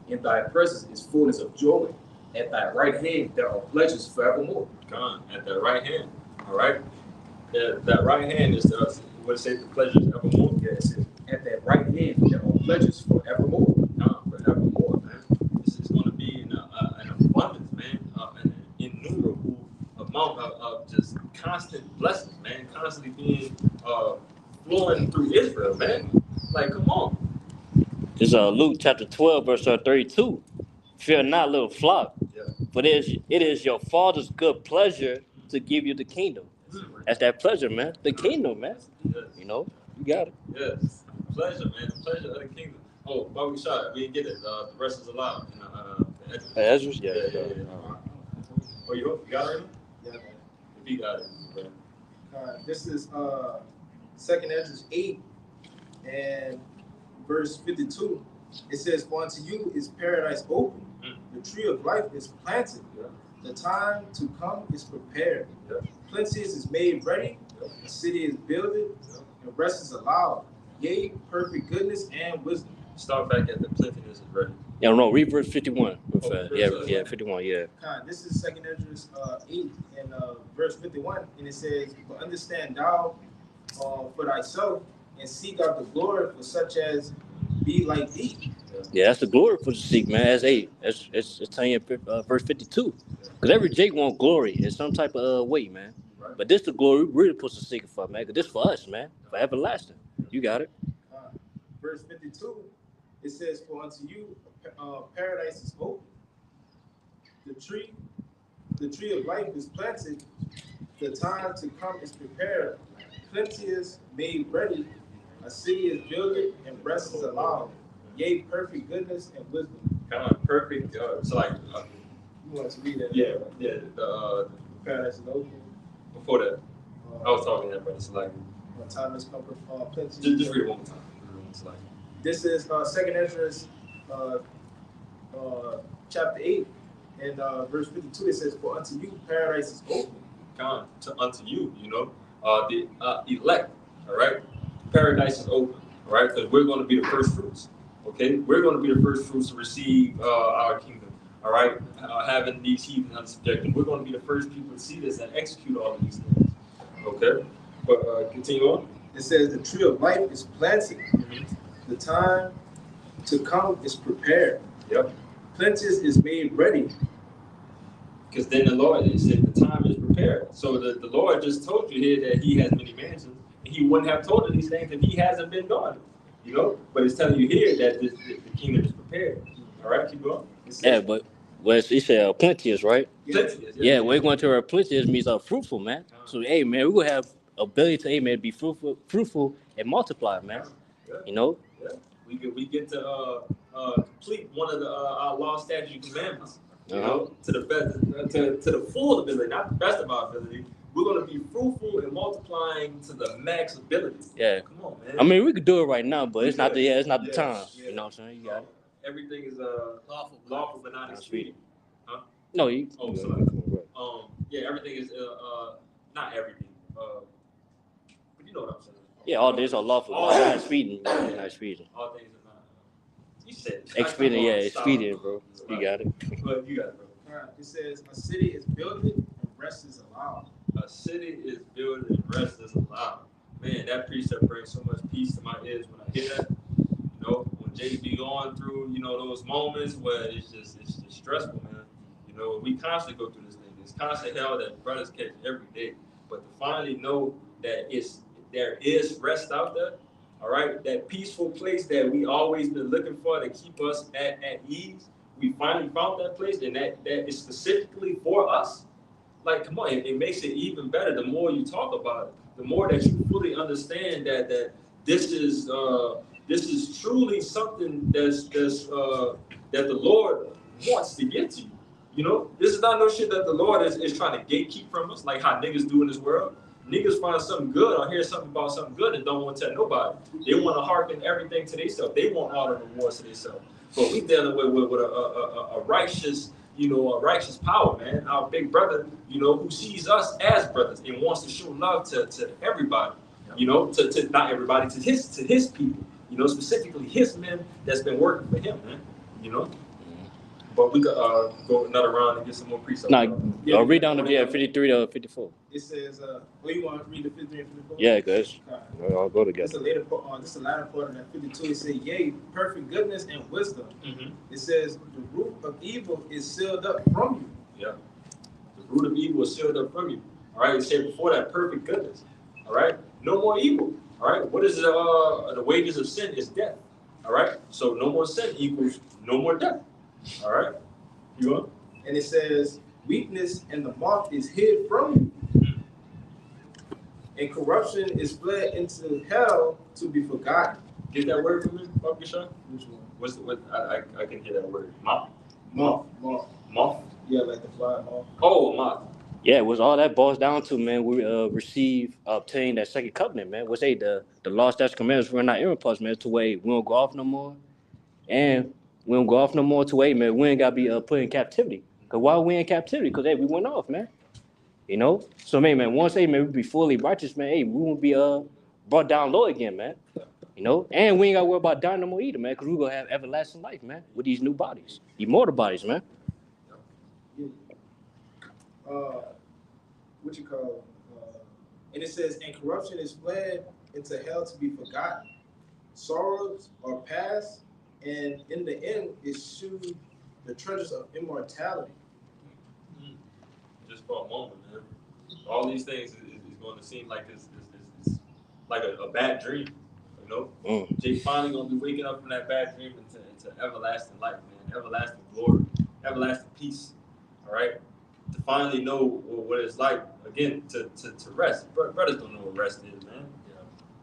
In thy presence is fullness of joy. At thy right hand there are pleasures forevermore. God, at that right hand. All right, that right hand is what it says, the pleasures evermore. Yeah, it says, at that right hand there are pleasures forevermore. Forevermore, man. This is going to be an abundance, man, an innumerable amount of just constant blessings, man, constantly being flowing through Israel, man. Like, come on. It's Luke chapter 12, verse 32. Fear not, little flock, for it is your Father's good pleasure to give you the kingdom. That's that pleasure, man. The kingdom, man. Yes. You got it. Yes. Pleasure, man. The pleasure of the kingdom. Oh, but we shot it. We didn't get it. The rest is allowed. Ezra? Yeah. Oh, you got it? Yeah. If you got it. This is 2nd Ezra 8 and verse 52. It says, for unto you is paradise open. The tree of life is planted. The time to come is prepared. Plenty is made ready. The city is builded. And rest is allowed. Yea, perfect goodness and wisdom. Start back at the plentiness is ready. Yeah, no, read verse 51. Oh, Yeah, 51, yeah. This is 2nd Ezra 8 and verse 51. And it says, but understand thou for thyself and seek out the glory for such as be like thee. Yeah, that's the glory for the seek, man. That's 8. It's telling you verse 52. Because every Jake want glory in some type of way, man. Right. But this the glory we really supposed to seek it for, man. Because this for us, man. For everlasting. You got it. Verse 52, it says, for unto you paradise is open. The tree of life is planted. The time to come is prepared. Plenty is made ready. A city is built and rest is allowed. Yea, perfect goodness and wisdom. Kind of perfect. So like, You want to read that? yeah. Paradise is open. Before that, I was talking to that, but it's like, Time has come. Plenty. just read it one more time. It's like, This is 2nd Ezra chapter 8 and verse 52. It says, for unto you paradise is open. kind to unto you, the elect. All right, paradise is open. All right, because we're going to be the first fruits. Okay, we're going to be the first fruits to receive our kingdom. All right, having these heathen under subjection, we're going to be the first people to see this and execute all of these things. Okay, but continue on. It says the tree of life is planted. The time to come is prepared. Yep. Plenty is made ready. Because then the Lord said the time is prepared. So the Lord just told you here that He has many mansions, and He wouldn't have told you these things if He hasn't been doing it. You know, but it's telling you here that the kingdom is prepared. All right, keep going. Yeah, but he said plenteous, right? Plenteous, Yeah, we're going to our plenteous means fruitful, man. So hey, man, we're gonna have ability to be fruitful and multiply, man. Yeah. You know. Yeah. We get to complete one of the our law, statute, commandments. You know, to the best, to the full ability, not the best of our ability. We're gonna be fruitful and multiplying to the max ability. Yeah. Come on, man. I mean, we could do it right now, but it's not the Yeah. time. Yeah. You know what I'm saying? You got it. Everything is lawful but not expedient. Huh? No, you. Oh, sorry. Yeah, everything is not everything. But you know what I'm saying. Yeah, all this are lawful, but not expedient. Not expedient. All things are not. You said it. Expedient, yeah, expedient, bro. You got it. But you got it, bro. All right. It says a city is builded and rest is allowed. A city is built and rest is allowed. Man, that precept brings so much peace to my ears when I hear that. You know, when Jay be going through, you know, those moments where it's just stressful, man. You know, we constantly go through this thing. It's constant hell that brothers catch every day. But to finally know that there is rest out there, all right, that peaceful place that we always been looking for to keep us at ease. We finally found that place, and that is specifically for us. Like, come on, it makes it even better. The more you talk about it, the more that you fully understand that this is truly something that the Lord wants to get to you. You know, this is not no shit that the Lord is trying to gatekeep from us, like how niggas do in this world. Niggas find something good or hear something about something good and don't want to tell nobody. They want to hearken everything to themselves. They want all the rewards to themselves. But we dealing with a righteous, you know, a righteous power, man. Our big brother, you know, who sees us as brothers and wants to show love to everybody, you know, to not everybody, to his people, you know, specifically his men that's been working for him, man, you know. But we could go another round and get some more precepts. No, read down to 53 to 54. It says, you want to read the 53 and 54? Yeah, guys. I'll go This together. is the latter part of that 52. It says, yea, perfect goodness and wisdom. Mm-hmm. It says, the root of evil is sealed up from you. Yeah. The root of evil is sealed up from you. All right. It said before that, perfect goodness. All right. No more evil. All right. What is the wages of sin is death. All right. So no more sin equals no more death. All right. You on? And it says, weakness and the moth is hid from you. And corruption is fled into hell to be forgotten. Get that word from me, Dr. Sean? Which one? What's what? I can hear that word. Moth. Moth. Yeah, like the fly moth. Oh, moth. Yeah, it was all that boils down to, man. We obtain that second covenant, man. What's the law, statutes, commandments? We're not irreplaceable, man. To where we don't go off no more, and we don't go off no more. To where, man, we ain't gotta be put in captivity. Cause why we in captivity? Cause hey, we went off, man. You know. So man, once we be fully righteous, man. Hey, we won't be brought down low again, man. You know, and we ain't gotta worry about dying no more either, man. Cause we gonna have everlasting life, man, with these new bodies, immortal bodies, man. What you call and it says, and corruption is fled into hell to be forgotten. Sorrows are past, and in the end is shewed the treasures of immortality. Just for a moment, man. All these things is going to seem like it's like a bad dream, you know? Jay finally going to be waking up from that bad dream into everlasting life, man. Everlasting glory, everlasting peace, all right? To finally know what it's like, again, to rest. Brothers don't know what rest is, man. Yeah.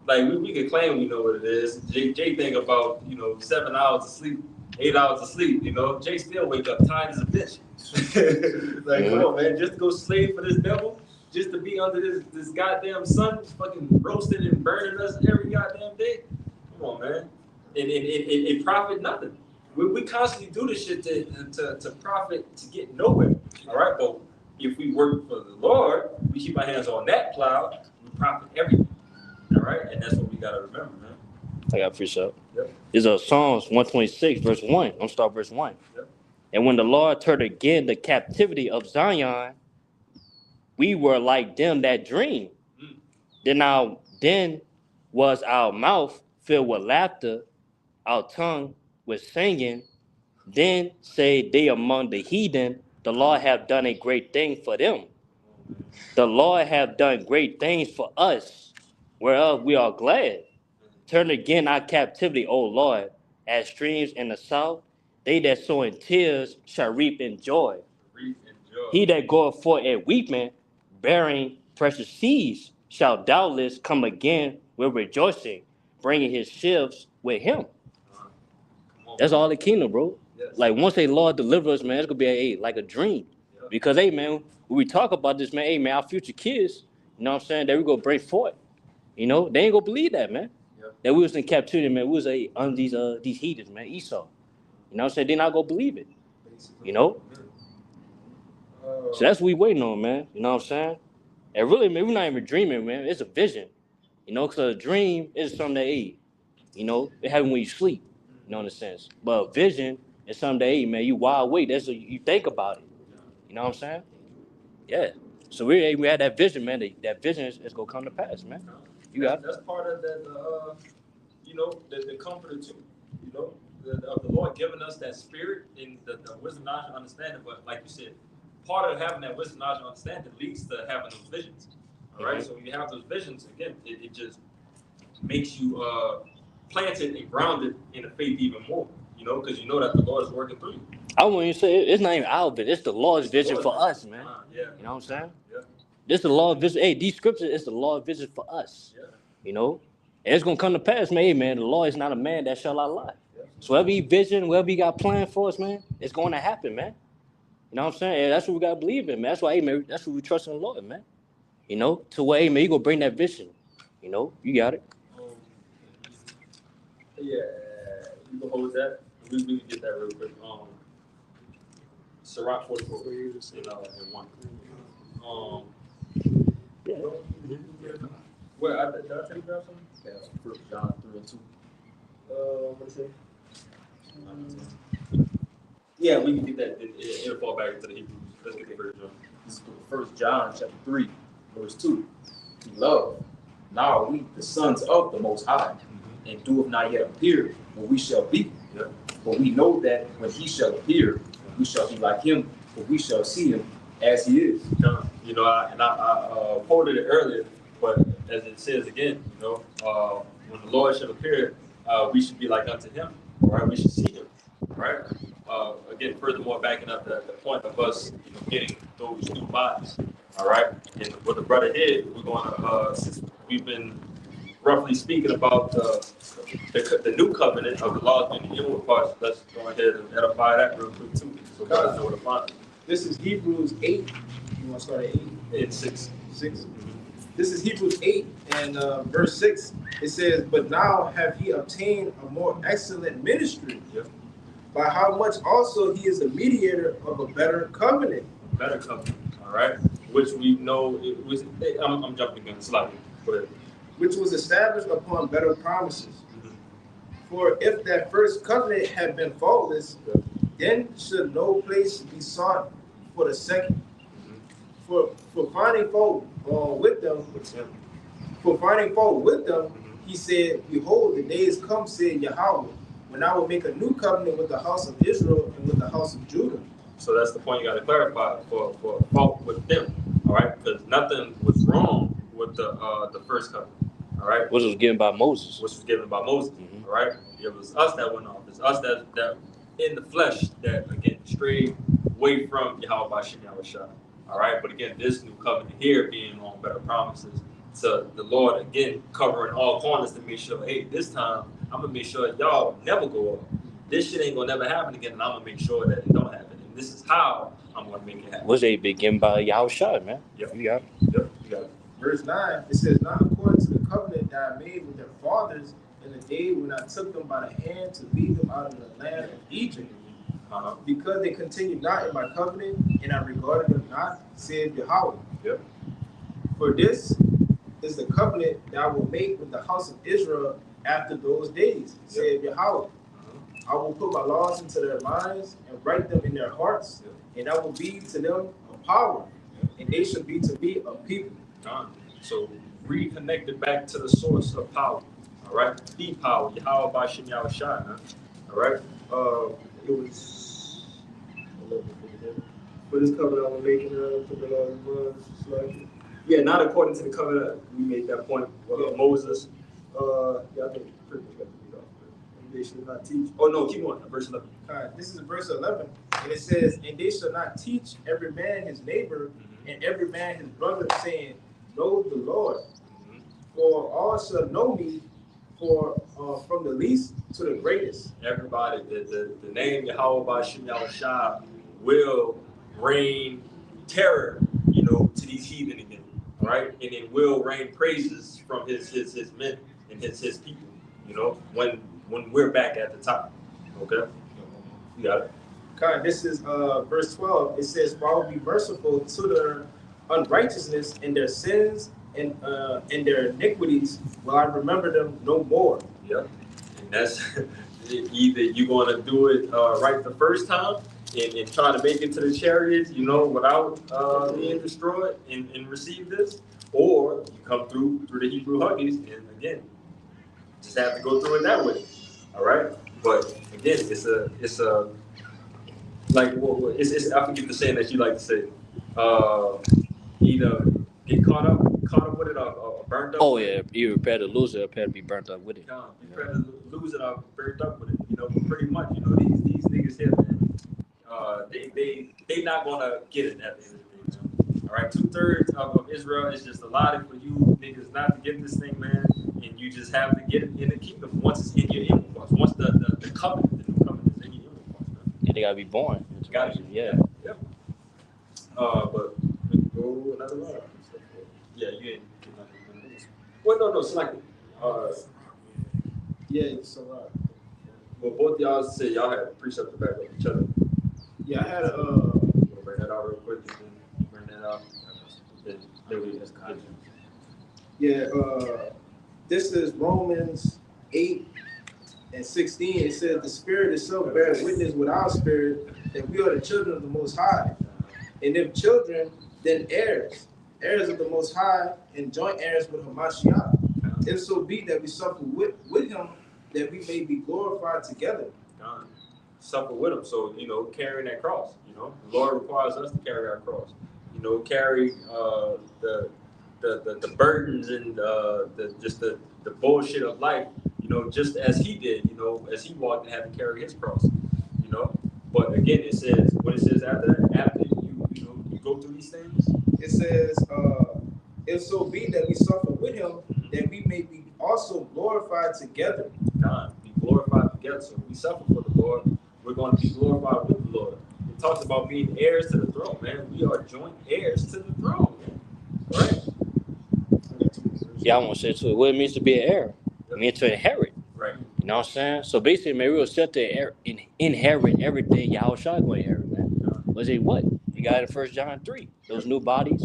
Like, we can claim we know what it is. Jay think about, 7 hours of sleep, 8 hours of sleep, Jay still wake up tired as a bitch. Like, come on, man, just to go slave for this devil, just to be under this goddamn sun, fucking roasting and burning us every goddamn day. Come on, man. It profit nothing. We constantly do this shit to profit, to get nowhere. All right, but if we work for the Lord, we keep our hands on that plow, we profit everything. All right, and that's what we gotta remember, man. I got precept. Yep. It's Psalms 126, verse 1. I'm gonna start verse 1. Yep. And when the Lord turned again the captivity of Zion, we were like them that dream. Then was our mouth filled with laughter, our tongue with singing. Then say they among the heathen, the Lord have done a great thing for them. The Lord have done great things for us, whereof we are glad. Turn again our captivity, O Lord, as streams in the south. They that sow in tears shall reap in joy. Reap and joy. He that goeth forth at weeping, bearing precious seeds, shall doubtless come again with rejoicing, bringing his sheaves with him. Come on, That's man. all the kingdom, bro. Yes. Like once a Lord deliver us, man, it's gonna be like a dream. Yeah. Because hey, man, when we talk about this, man, hey, man, our future kids, you know what I'm saying, that we gonna bring forth. You know, they ain't gonna believe that, man. Yeah. That we was in captivity, man. We was under these heathens, man, Esau. You know what I'm saying? They not gonna believe it. You know? So that's what we waiting on, man. You know what I'm saying? And really, man, we're not even dreaming, man. It's a vision. You know, because a dream is something that, hey, you know, it happens when you sleep. You know, in a sense. But a vision is something that, hey, man, you wide awake. That's what you think about it. You know what I'm saying? Yeah. So we had that vision, man. That vision is gonna come to pass, man. You got it. That's part of that, you know, the comforter too. You know, the Lord giving us that spirit and the wisdom, knowledge, and understanding. But like you said, part of having that wisdom, knowledge, and understanding leads to having those visions. All right. So when you have those visions, again, it just makes you planted and grounded in the faith even more. You know, because you know that the Lord is working through you. I wouldn't even say it's not even our vision. It's the Lord's vision Lord's for vision. us, man. Yeah. You know what I'm saying? Yeah. This is the Lord's vision. Hey, these scriptures is the Lord's vision for us. Yeah. You know? And it's gonna come to pass, man. Hey, man, the Lord is not a man that shall not lie. Yeah. So whatever he vision, whatever he got planned for us, man, it's going to happen, man. You know what I'm saying? And that's what we gotta believe in, man. That's why, hey, man, that's what we trust in the Lord, man. You know, to where, hey, man, you gonna bring that vision. You know, you got it. Yeah, you can hold that. We can get that real quick. Sirach 44, you know, in 1. Where did I tell you grab something? Yeah, 1 John 3 and 2. What is it? Yeah, we can get that. It'll fall back into the Hebrews. Let's get the verse, John. This is 1 John chapter 3, verse 2. Beloved, now are we the sons of the Most High, and doeth not yet appear what we shall be. Yeah. But we know that when he shall appear, we shall be like him, for we shall see him as he is. You know, I quoted it earlier, but as it says again, you know, when the Lord shall appear, we should be like unto him, right? We should see him, right? Again, furthermore, backing up the point of us, you know, getting those new bodies, all right? And what the brother did, we're going to, since we've been roughly speaking about the new covenant of the laws being the inward parts, let's go ahead and edify that real quick too, so guys know what to find. This is Hebrews 8. You want to start at 8? It's 6. 6. This is Hebrews 8 and verse 6. It says, but now have he obtained a more excellent ministry, Yep. by how much also he is a mediator of a better covenant. Better covenant, all right? Which we know it was. I'm jumping again slightly, but Which was established upon better promises. For if that first covenant had been faultless, then should no place be sought for the second. For finding fault with them, he said, behold, the days come, said Yahweh, when I will make a new covenant with the house of Israel and with the house of Judah. so that's the point you got to clarify for fault with them, all right? Because nothing was wrong with the first covenant, all right? Which was given by Moses. Which was given by Moses, all right? It was us that went off. It's us that in the flesh that again strayed away from Yahweh by Shem Yahushua. All right, but again, this new covenant here being on better promises. So the Lord again covering all corners to make sure, hey, this time I'm gonna make sure y'all never go up. This shit ain't gonna never happen again, and I'm gonna make sure that it don't happen. And this is how I'm gonna make it happen. Was they begin by Yahushua, man? Yep. You got it. Yep, you got it. Verse 9, it says, not according to the covenant that I made with their fathers in the day when I took them by the hand to lead them out of the land of Egypt. Because they continued not in my covenant, and I regarded them not, said Yahweh. Yep. For this is the covenant that I will make with the house of Israel after those days, said Yahweh. I will put my laws into their minds and write them in their hearts, and I will be to them a power, and they shall be to me a people. So reconnected back to the source of power. All right, the power, Yahweh by Shem Yahushua. All right, it was For this covenant, I'm making to the Lord was like, Yeah, not according to the covenant. We made that point. Yeah. Moses. yeah, I think pretty much got to read off. And they should not teach. Oh no, keep on. Verse 11. All right, this is verse 11, and it says, "And they shall not teach every man his neighbor and every man his brother, saying, Know the Lord, for all shall know me, for from the least to the greatest." Everybody, the name Yahweh Bashim Yahushua will rain terror, to these heathen again, right? And it will rain praises from his men and his people, when we're back at the top. Okay, you got it. Okay, this is verse 12. It says, "For I will be merciful to their unrighteousness and their sins and their iniquities, will I remember them no more." Yep, and that's either you're going to do it right the first time and try to make it to the chariots, without being destroyed and receive this, or you come through the Hebrew Huggies and again, just have to go through it that way. All right, but again, it's a like it's I forget the saying that you like to say. Either get caught up with it or burnt up. Oh yeah, you prepare to lose it, or prepare to be burnt up with it. You prepare to lose it or burnt up with it. Pretty much. These niggas here, man. They not gonna get it at the end of the day, man. All right, 2/3 of Israel is just allotted for you niggas not to get this thing, man. And you just have to get it in the kingdom once it's in your inward parts. Once the covenant, the new covenant is in your inward parts, man. And they gotta be born. Got it. Yeah. Yep. But go another round. Yeah, you ain't. Well, no, it's like. Yeah, it's a lot. Well, both y'all said y'all had precept to back up each other. Yeah, I had a. We'll bring that out real quick. Bring that out. Then we just kind of. Yeah, this is Romans 8:16. It says, "The Spirit itself bears witness with our spirit that we are the children of the Most High. And if children, then heirs, heirs of the Most High, and joint heirs with Hamashiach. If so be that we suffer with him, that we may be glorified together." Suffer with him. So, carrying that cross, the Lord requires us to carry our cross. Carry the burdens and the bullshit of life, just as he did, as he walked and had to carry his cross, But again, it says, what it says after you go through these things. It says, "If so be that we suffer with him, that we may be also glorified together." God, be glorified together. So if we suffer for the Lord, we're going to be glorified with the Lord. It talks about being heirs to the throne, man. We are joint heirs to the throne, man. Right? Yeah, I want to say too. What it means to be an heir. It means to inherit. Right. You know what I'm saying? So basically, man, we will set to inherit everything Yahushua going to inherit, man. Was it what? You got it in 1 John 3. Those new bodies.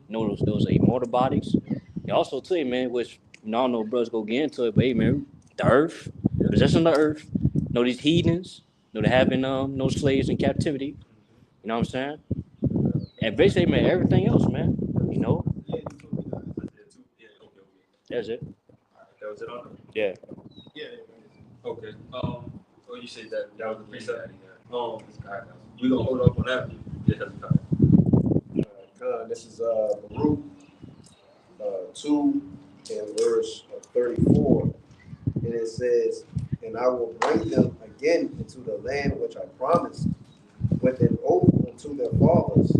Those immortal bodies. And also too, man, which I don't know brothers go get into it, but hey, man, the earth, possessing the earth. These heathens. They're having no slaves in captivity. You know what I'm saying? And basically, man, everything else, man. That's it. That was it on them? Yeah. Yeah. Okay. You said that was the precept. You gonna hold up on that? Yeah, This is Baruch 2 and verse 34, and it says, "And I will bring them again into the land which I promised with an oath unto their fathers,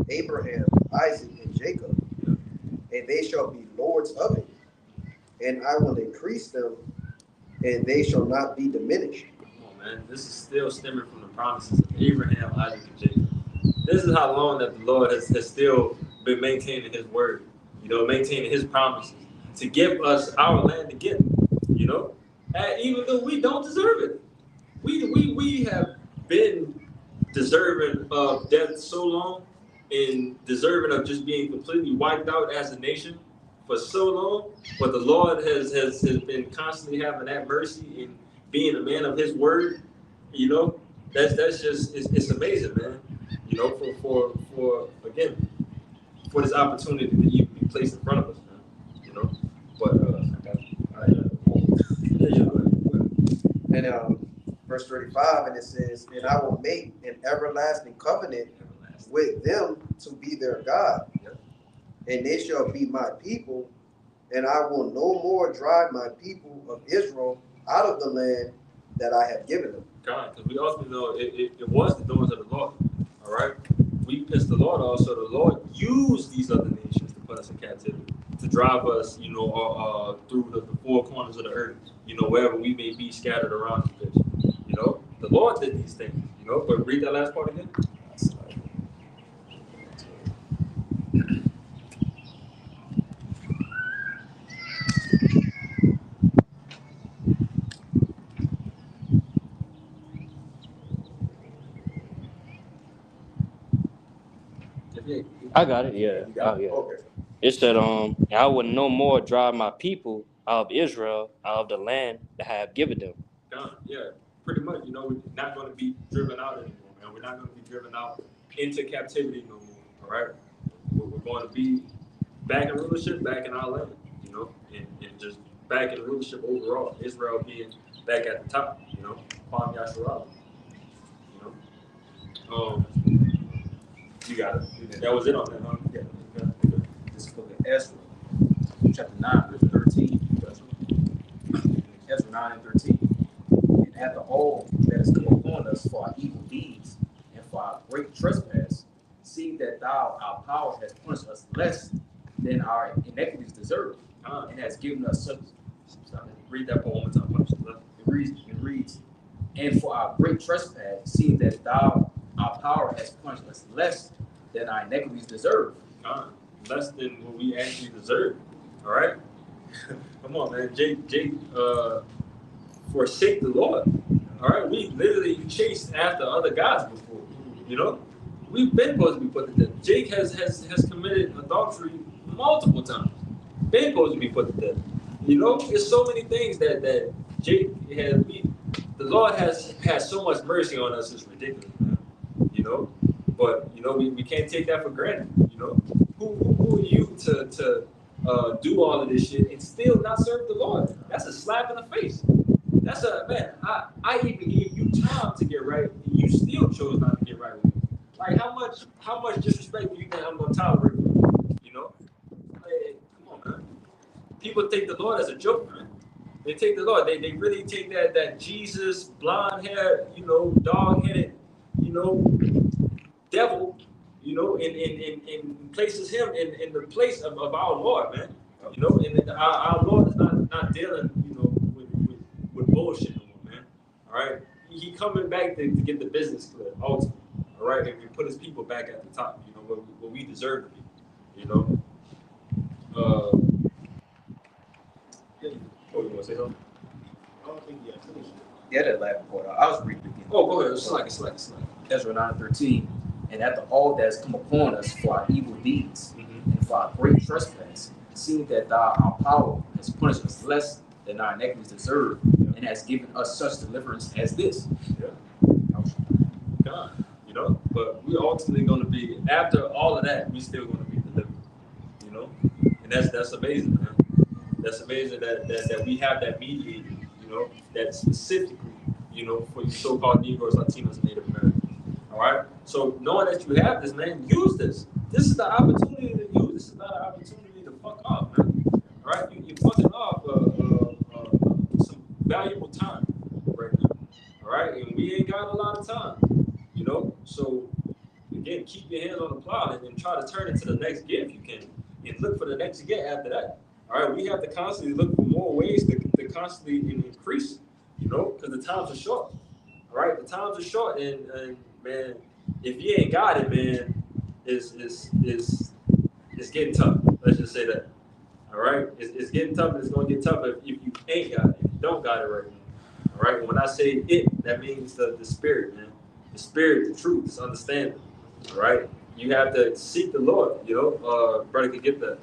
Abraham, Isaac, and Jacob, and they shall be lords of it. And I will increase them, and they shall not be diminished." Come on, man. This is still stemming from the promises of Abraham, Isaac, and Jacob. This is how long that the Lord has still been maintaining his word, maintaining his promises to give us our land again, and even though we don't deserve it. We have been deserving of death so long and deserving of just being completely wiped out as a nation for so long, but the Lord has been constantly having that mercy and being a man of his word, that's just it's amazing, man. For again, for this opportunity that you be placed in front of us, man. But And verse 35, and it says, "And I will make an everlasting covenant with them to be their God, and they shall be my people, and I will no more drive my people of Israel out of the land that I have given them. God, because we also know it was the doings of the Lord. All right, we pissed the Lord off, so the Lord used these other nations to put us in captivity, to drive us, through the four corners of the earth, wherever we may be scattered around the place. The Lord did these things. But read that last part again. I got it. Yeah. You got Oh yeah. Okay. It said, I will no more drive my people out of Israel, out of the land that I have given them. God, yeah, pretty much. We're not going to be driven out anymore, man. We're not going to be driven out into captivity no more. All right, we're going to be back in rulership, back in our land. And just back in rulership overall. Israel being back at the top. Kwame Yasharala. You got it. That was it on that, huh? Yeah. This book of Ezra, chapter 9, verse 13. Ezra 9 and 13. And after all that has come upon us for our evil deeds and for our great trespass, seeing that thou, our power, has punished us less than our iniquities deserve, and has given us such. Read that part one more time. It reads, and for our great trespass, seeing that thou, our power, has punished us less than our iniquities deserve. Less than what we actually deserve. All right? Come on, man. Jake, forsake the Lord. All right? We literally chased after other gods before. We've been supposed to be put to death. Jake has committed adultery multiple times. Been supposed to be put to death. There's so many things that Jake has. The Lord has so much mercy on us. It's ridiculous, man. But we can't take that for granted. Who are you to do all of this shit and still not serve the Lord? That's a slap in the face. That's I even gave you time to get right, and you still chose not to get right with me. Like how much disrespect do you think I'm gonna tolerate? Hey, come on, man. People take the Lord as a joke, man. They take the Lord. They really take that Jesus, blonde hair, dog-headed, devil, and places him in the place of our Lord, man. And our Lord is not dealing, with bullshit no more, man. All right, he coming back to get the business clear, ultimately. All right, and we put his people back at the top, where we deserve to be. You want to say something? I don't think you have finished. Yeah, that last part. I was reading it again. Oh, go ahead. It's like. Ezra 9:13. And after all that has come upon us for our evil deeds and for our great trespass, seeing that thou, our power, has punished us less than our iniquities deserve, and has given us such deliverance as this. God, but we're ultimately going to be, after all of that, we still going to be delivered, and that's amazing, man. That's amazing that we have that mediator, that specifically, for you so-called Negroes, Latinos, and Native Americans. All right. So knowing that you have this, man, use this. This is the opportunity to use. This is not an opportunity to fuck off, man. All right. You're fucking off some valuable time right now. All right. And we ain't got a lot of time, So again, keep your hands on the plow and try to turn it to the next gear if you can, and look for the next gear after that. All right. We have to constantly look for more ways to constantly increase, because the times are short. All right. The times are short, and man, if you ain't got it, man, it's getting tough. Let's just say that. All right, it's getting tough, and it's gonna get tougher if you ain't got it, if you don't got it right now. All right, and when I say it, that means the spirit, man, the spirit, the truth, this understanding. All right, you have to seek the Lord. Brother can get that.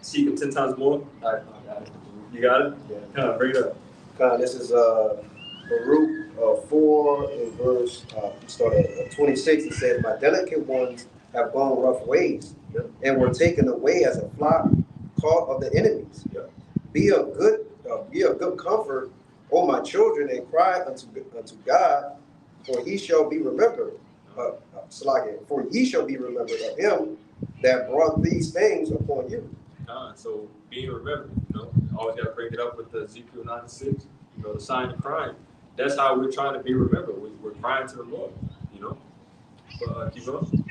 Seek Him 10 times more. I got it. You got it. Yeah. Bring it up. This is Baruch 4 in verse, start at 26. It says, my delicate ones have gone rough ways, and were taken away as a flock caught of the enemies. Be of good comfort, O my children, and cry unto God, for he shall be remembered. Salakia, for ye shall be remembered of him that brought these things upon you. So being remembered, always got to break it up with the Ezekiel 96, the sign of crying. That's how we're trying to be remembered. We're crying to the Lord, But keep going.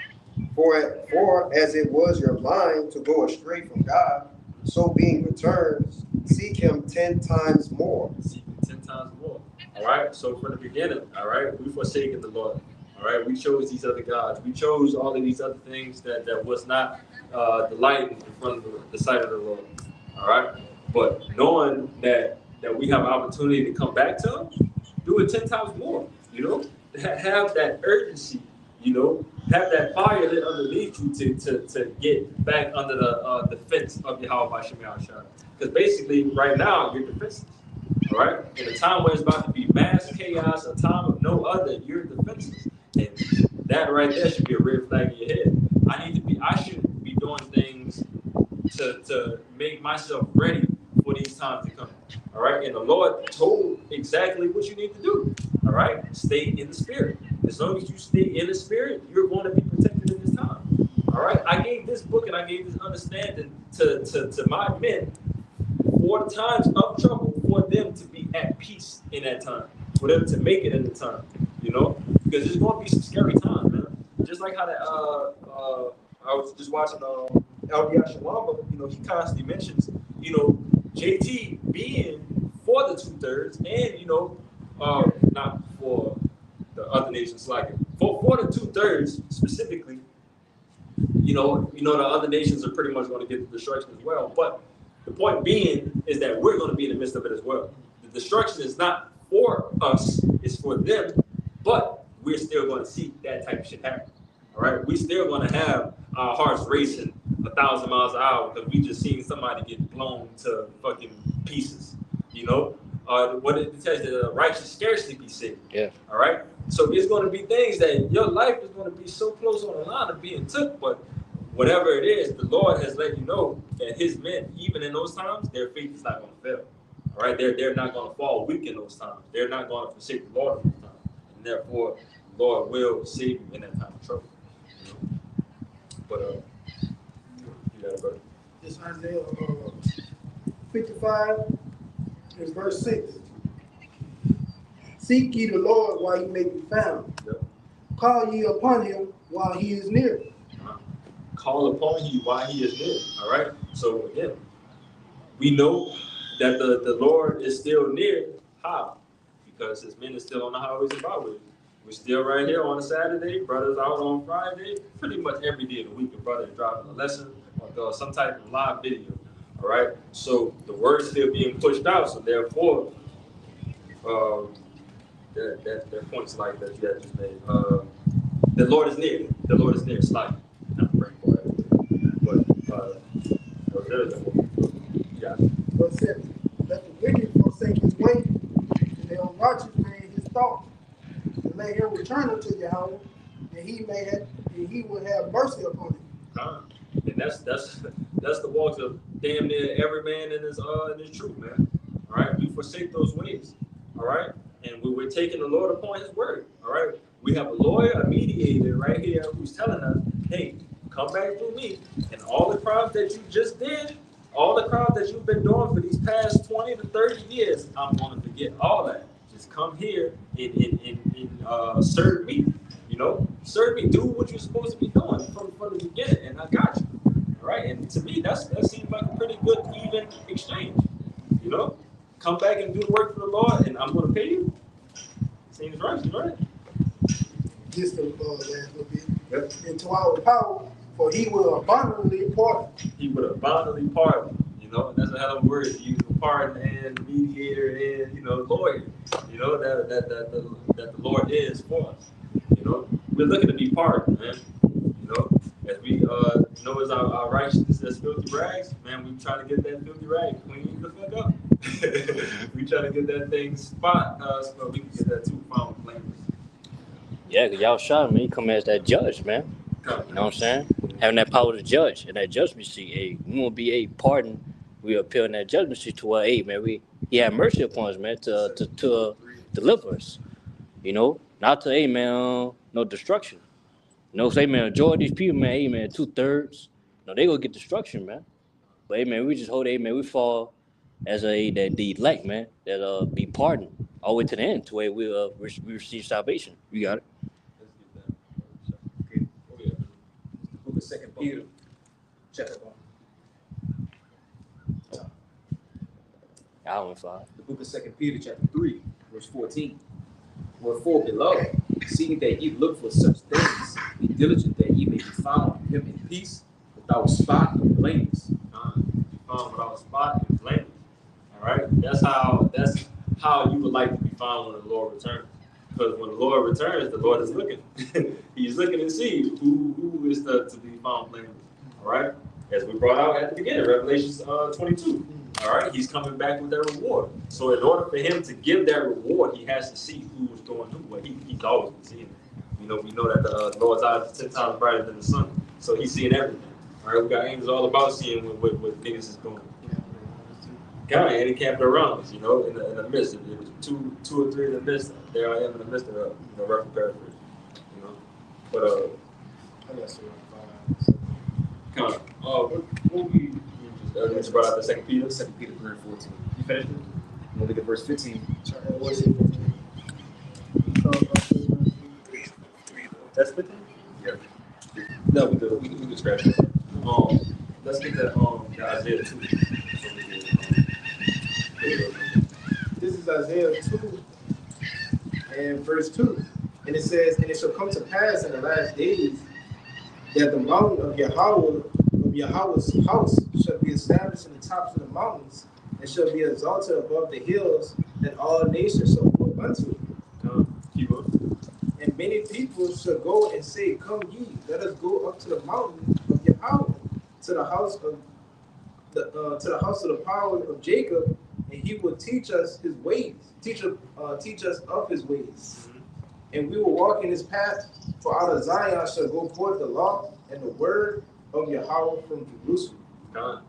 For as it was your mind to go astray from God, so being returned, seek him 10 times more. Seek him 10 times more. All right. So from the beginning, all right, we forsaken the Lord. All right. We chose these other gods. We chose all of these other things that was not delighting in front of the sight of the Lord. All right. But knowing that we have an opportunity to come back to him, do it 10 times more. Have that urgency. Have that fire lit underneath you to get back under the defense of Yahweh Shemel Shah. Because basically, right now, you're defenseless. All right? In a time where it's about to be mass chaos, a time of no other, you're defenseless. And that right there should be a red flag in your head. I should be doing things to make myself ready for these times to come. All right? And the Lord told exactly what you need to do. All right? Stay in the spirit. As long as you stay in the spirit, you're going to be protected in this time. All right? I gave this book and I gave this understanding to my men for the times of trouble, for them to be at peace in that time, for them to make it in the time, because there's going to be some scary times, man. Just like how that, I was just watching LBI Shalom, he constantly mentions, JT being for the 2/3 and, not for the other nations like it. For the 2/3 specifically, the other nations are pretty much going to get the destruction as well. But the point being is that we're going to be in the midst of it as well. The destruction is not for us, it's for them, but we're still going to see that type of shit happen. All right? We still going to have our hearts racing 1,000 miles an hour because we just seen somebody get blown to fucking pieces, what it says that the righteous scarcely be saved. Yeah. All right. So it's going to be things that your life is going to be so close on the line of being took, but whatever it is, the Lord has let you know that His men, even in those times, their faith is not going to fail. All right. They're not going to fall weak in those times. They're not going to forsake the Lord in those times, and therefore, the Lord will save you in that time of trouble. But you got it, brother. It's Isaiah 55 and verse 6. Seek ye the Lord while he may be found. Yep. Call ye upon him while he is near. Call upon you while he is near. All right. So again, we know that the Lord is still near. How? Because his men are still on the highways and byways. We're still right here on a Saturday. Brothers out on Friday. Pretty much every day of the week, a brother is driving a lesson or some type of live video. All right. So the word's still being pushed out. So therefore, that points like that you had just made. The Lord is near. The Lord is near. Slightly. Not very quiet. But yeah. Verse 7. Let the wicked forsake his way, and the unrighteous man his thought. And let him return unto Yahweh, and he will have mercy upon him. And that's the walks of damn near every man in his truth, man. All right, we forsake those ways. All right, and we're taking the Lord upon His word. All right, we have a lawyer, a mediator right here who's telling us, hey, come back through me, and all the crimes that you just did, all the crimes that you've been doing for these past 20 to 30 years, I'm going to forget all that. Just come here and serve me. Serve me. Do what you're supposed to be doing from the beginning, and I got you. All right, and to me, that seems like a pretty good, even exchange. Come back and do the work for the Lord, and I'm going to pay you. Seems right, right? Just the last little bit. Yep. Into our power, for he will abundantly pardon. He will abundantly pardon. And that's a hell of a word to use for pardon and mediator and lawyer. That the Lord is for us. We're looking to be pardoned, man. As we know as our righteousness as filthy rags, man, we try to get that filthy rag clean the fuck up. We try to get that thing spot so we can get that too found blameless. Yeah, because y'all shot him, he come as that judge, man. You know what I'm saying? Having that power to judge and that judgment seat, we won't be a pardon. We appeal in that judgment seat to where, man, he had mercy upon us, man, to deliver us. Not to, man, no destruction. No, say man, majority of these people, man, hey man, 2/3. No, they gonna get destruction, man. But hey man, we just hold, hey man, we fall as that the elect, man, that be pardoned all the way to the end, to where we receive salvation. You got it. Let's get that. Okay. Okay. The book of 2 Peter, chapter 1. I went 5. The book of 2 Peter, chapter 3, verse 14. Wherefore, beloved, seeing that ye look for such things, be diligent that ye may be found him in peace, without spot or blameless. Be found without spot and blameless. All right, that's how you would like to be found when the Lord returns. Because when the Lord returns, the Lord is looking. He's looking to see who is to be found blameless. All right, as we brought out at the beginning, Revelation 22. All right, he's coming back with that reward. So in order for him to give that reward, he has to see who is going who. Well, he's always been seeing it. We know that the Lord's eyes are 10 times brighter than the sun. So he's seeing everything. All right, we got angels all about seeing what niggas is going. God, and he camped around us, in the midst. If it was two or three in the midst, there I am in the midst of rough paraphrase, But I got some. kind of, what we just brought out the 2 Peter. 2 Peter 3 and 14. You finished it? I'm going to look at verse 15. That's 15? Yeah. No, we could scratch it. Let's get that Isaiah 2. This is Isaiah 2 and verse 2. And it says, and it shall come to pass in the last days that the mountain of Yahweh's house shall be established in the tops of the mountains, and shall be exalted above the hills, that all nations shall flow unto it. Keep up. And many people shall go and say, Come ye, let us go up to the mountain of Yahweh, to the house of the power of Jacob, and he will teach us his ways, teach us of his ways. And we will walk in his path, for out of Zion shall go forth the law and the word of Yahweh from Jerusalem.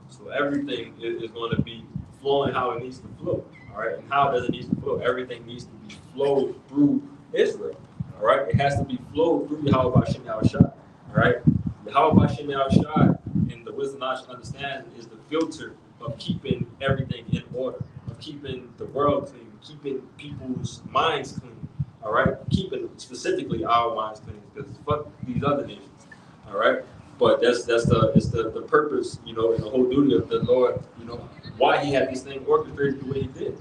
So everything is going to be flowing how it needs to flow. All right. And how does it need to flow? Everything needs to be flowed through Israel. All right. It has to be flowed through Yahweh Bashem Yahushua. All right. Yahweh Bashem Yahushua, and the wisdom I should understand, is the filter of keeping everything in order, of keeping the world clean, keeping people's minds clean. All right, keeping specifically our minds clean, because fuck these other nations. All right, but it's the purpose, and the whole duty of the Lord, why he had these things orchestrated the way he did,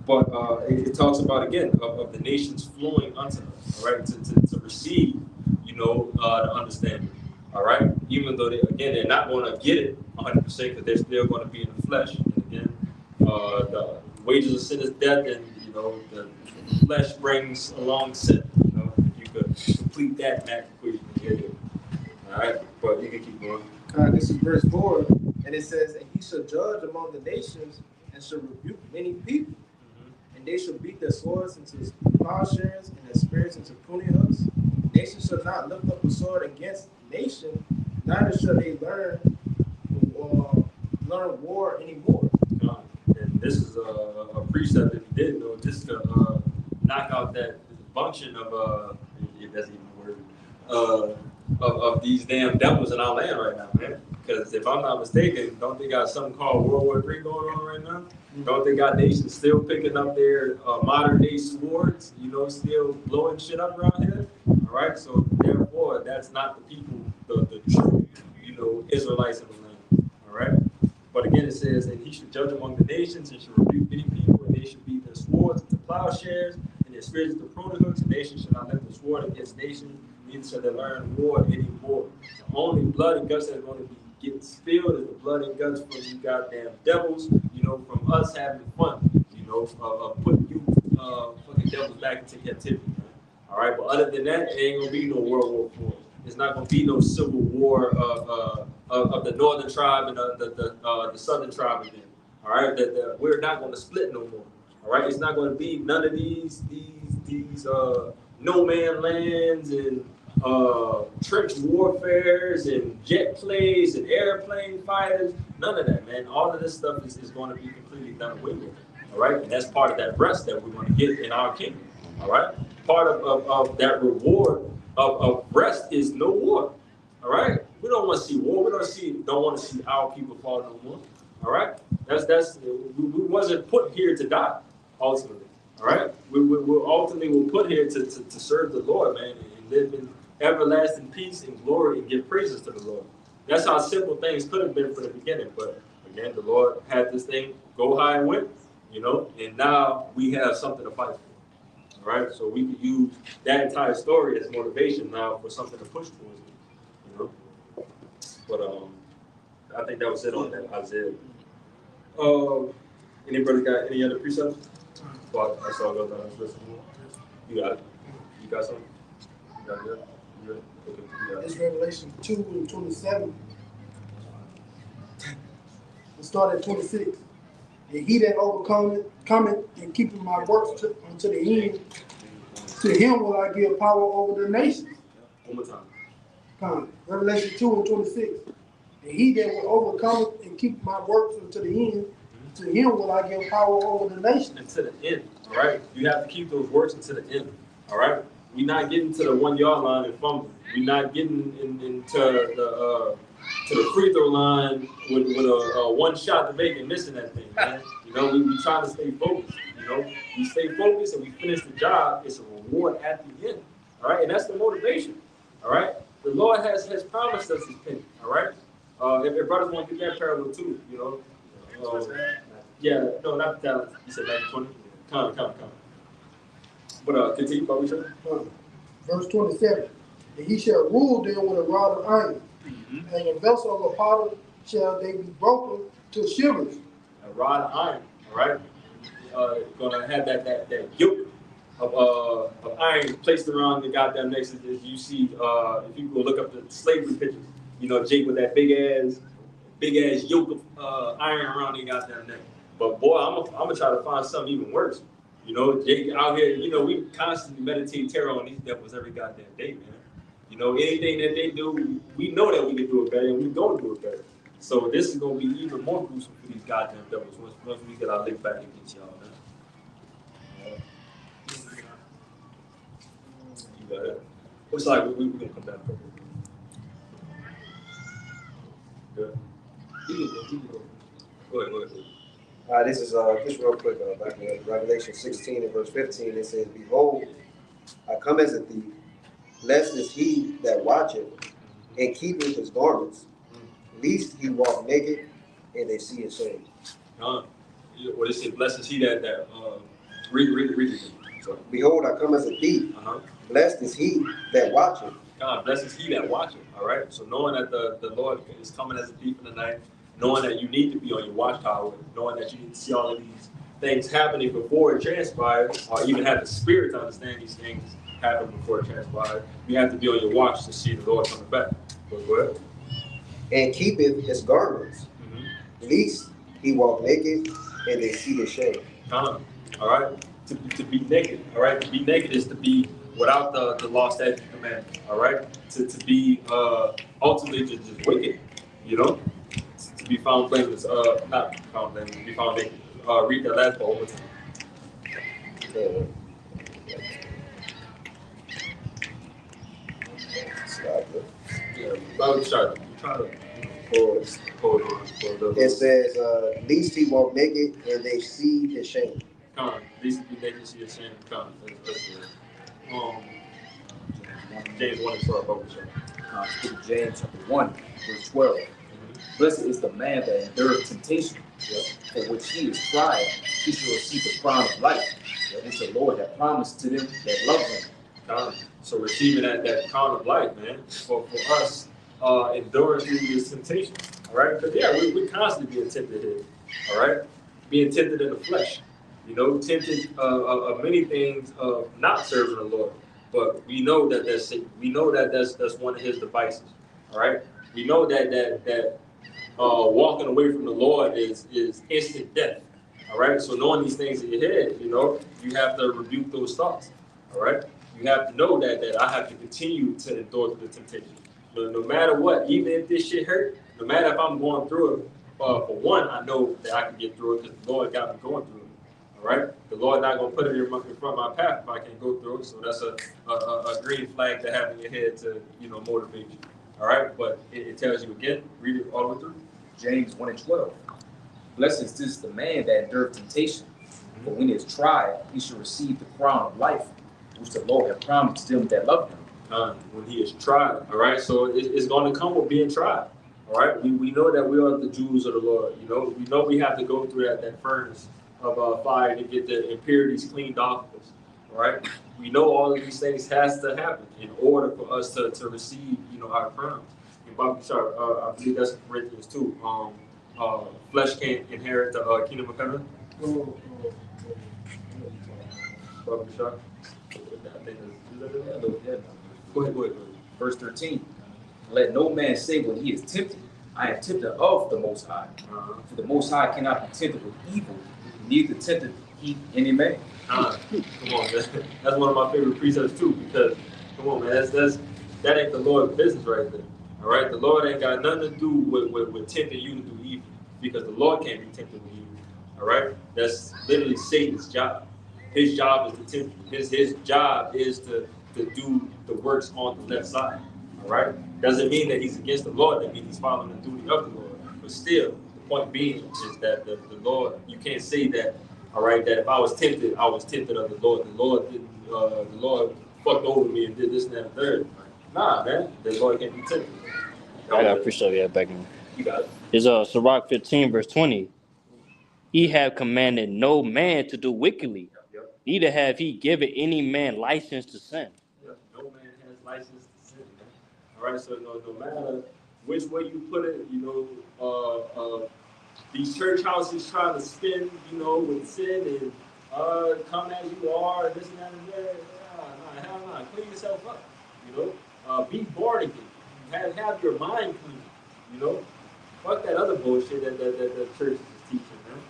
But it talks about again of the nations flowing unto us, all right, to receive, the understanding. All right, even though they're not going to get it 100% because they're still going to be in the flesh. And again, the wages of sin is death, and the flesh brings along sin. If you could complete that math equation, you're good. All right, but you can keep going. This is verse 4, and it says, And he shall judge among the nations, and shall rebuke many people, and they shall beat their swords into plowshares, and their spears into pruning hooks. Nation shall not lift up a sword against nation, neither shall they learn war anymore. And this is a precept, if you didn't know, just to knock out that function of if that's even a word, of these damn devils in our land right now, man. Because if I'm not mistaken, don't they got something called World War III going on right now? Don't they got nations still picking up their modern day swords, still blowing shit up around here? All right, so therefore, that's not the people, the true, Israelites in the land. All right, but again, it says, and he should judge among the nations, and should rebuke many people, and they should beat their swords into plowshares, and their spears into pruning hooks. And nations shall not lift the sword against nation, neither shall they learn war anymore. The only blood and guts that are going to be getting spilled is the blood and guts from you goddamn devils, from us having fun, of putting you fucking devils back into captivity. Right? All right, but other than that, it ain't gonna be no World War IV. It's not gonna be no civil war of the northern tribe and the southern tribe again. All right, we're not gonna split no more. All right, it's not gonna be none of these no man lands and trench warfares and jet planes and airplane fighters. None of that, man. All of this stuff is going to be completely done away with. All right, and that's part of that rest that we're going to get in our kingdom. All right, part of that reward of rest is no war. All right, we don't want to see war. We don't want to see our people fall no more. All right, we wasn't put here to die ultimately. All right, we ultimately were put here to serve the Lord, man, and live in everlasting peace and glory and give praises to the Lord. That's how simple things could have been from the beginning. But again, the Lord had this thing go high and win, and now we have something to fight for. All right, so we can use that entire story as motivation now for something to push towards. But I think that was it on that Isaiah. Anybody got any other precepts? Well, I saw those. You got it. You got something? You got it? You good? Okay. You got it. It's Revelation 2 and 27. It started at 26. And he that overcometh and keepeth my works unto the end, to him will I give power over the nations. One more time. Revelation 2 and 26. And he that will overcome and keep my works unto the end, to him will I give power over the nation. Until the end, all right? You have to keep those works until the end, all right? We're not getting to the 1 yard line and fumbling. We're not getting into the free throw line with a one shot to make and missing that thing, man. We try to stay focused. We stay focused and we finish the job. It's a reward at the end, all right? And that's the motivation, all right? The Lord has promised us His penny, all right? If brothers want to get that parallel too, no, not the talent. You said 20. Come. But continue, Bobby. Verse 27. And he shall rule them with a rod of iron, and a vessel of a potter shall they be broken to shivers. A rod of iron, all right? Gonna have that yoke of iron placed around the goddamn neck. As you see, if you go look up the slavery pictures, Jake with that big ass yoke of iron around his goddamn neck. But boy, I'm gonna try to find something even worse. Jake out here, we constantly meditate terror on these devils every goddamn day, man. Anything that they do, we know that we can do it better, and we're gonna do it better. So this is gonna be even more gruesome for these goddamn devils once we get our lick back against y'all, man. You got it. Looks like we're gonna come back. Good. Go ahead. This is just real quick, back in Revelation 16 and verse 15, it says, Behold, I come as a thief. Blessed is he that watcheth and keepeth his garments, lest he walk naked and they see his shame. What it says, blessed is he that read it. So, Behold, I come as a thief. Blessed is he that watcheth. God, blessed is he that watcheth. All right. So knowing that the Lord is coming as a thief in the night, knowing that you need to be on your watchtower, knowing that you need to see all of these things happening before it transpires, or even have the spirit to understand these things happen before it transpires, you have to be on your watch to see the Lord coming back. Go ahead. And keepeth his garments, lest he walk naked and they see his shame. All right. To be naked. All right. To be naked is to be without the law, statute, commandment. All right. To be ultimately just wicked. To be found blameless. Not found blameless. To be found naked. Read that last part one more time. It says, least he walk naked and they see his shame. Least he be naked and see his shame. James 1 and 12. James chapter 1, verse 12. Blessed is the man that endureth temptation, for which he is tried. He shall receive the crown of life, which the Lord hath promised to them that love him. So receiving that crown of life, man, for us enduring through this temptation, all right? Because we constantly being tempted here, all right? Being tempted in the flesh, tempted of many things of not serving the Lord. But we know that that's Satan. We know that that's one of his devices, all right? We know that walking away from the Lord is instant death, all right? So knowing these things in your head, you have to rebuke those thoughts, all right? You have to know that I have to continue to endure through the temptation. No matter what, even if this shit hurt, no matter if I'm going through it, for one, I know that I can get through it because the Lord got me going through it, All right, the Lord not gonna put it in front of my path if I can't go through it. So that's a green flag to have in your head to motivate you. All right, but it tells you again. Read it all the way through. James 1:12. Blessed is this the man that endureth temptation, for when he is tried, he shall receive the crown of life, which the Lord hath promised them that love him. When he is tried, all right. So it's going to come with being tried. All right, we know that we are the Jews of the Lord. We know we have to go through that furnace of fire to get the impurities cleaned off of us. All right, we know all of these things has to happen in order for us to receive our crowns. In Bible chart, I believe that's Corinthians 2. Flesh can't inherit the kingdom of heaven. Bible chart. Go ahead. Verse 13. Let no man say when he is tempted, I am tempted of the Most High. For the Most High cannot be tempted with evil, neither tempted he any man. Come on, man. That's one of my favorite precepts too, because come on, man, that ain't the Lord's business right there. All right, the Lord ain't got nothing to do with tempting you to do evil, because the Lord can't be tempted with evil. All right, that's literally Satan's job. His job is to tempt you. His job is to do the works on the left side. All right, doesn't mean that he's against the Lord. That means he's following the duty of the Lord. But still, the point being is that the Lord, you can't say that. All right, that if I was tempted of the Lord. The Lord didn't. The Lord fucked over me and did this and that and third. Nah, man, the Lord can't be tempted. I got appreciate that back in. You got it. It's Sirach 15 verse 20. He have commanded no man to do wickedly, neither have he given any man license to sin. Yeah, no man has license to sin, man. All right, so no matter which way you put it, these church houses trying to spin, with sin and come as you are, this and that and that. Nah, hell nah. Clean yourself up, be born again. Have your mind clean, Fuck that other bullshit that the church is teaching, man.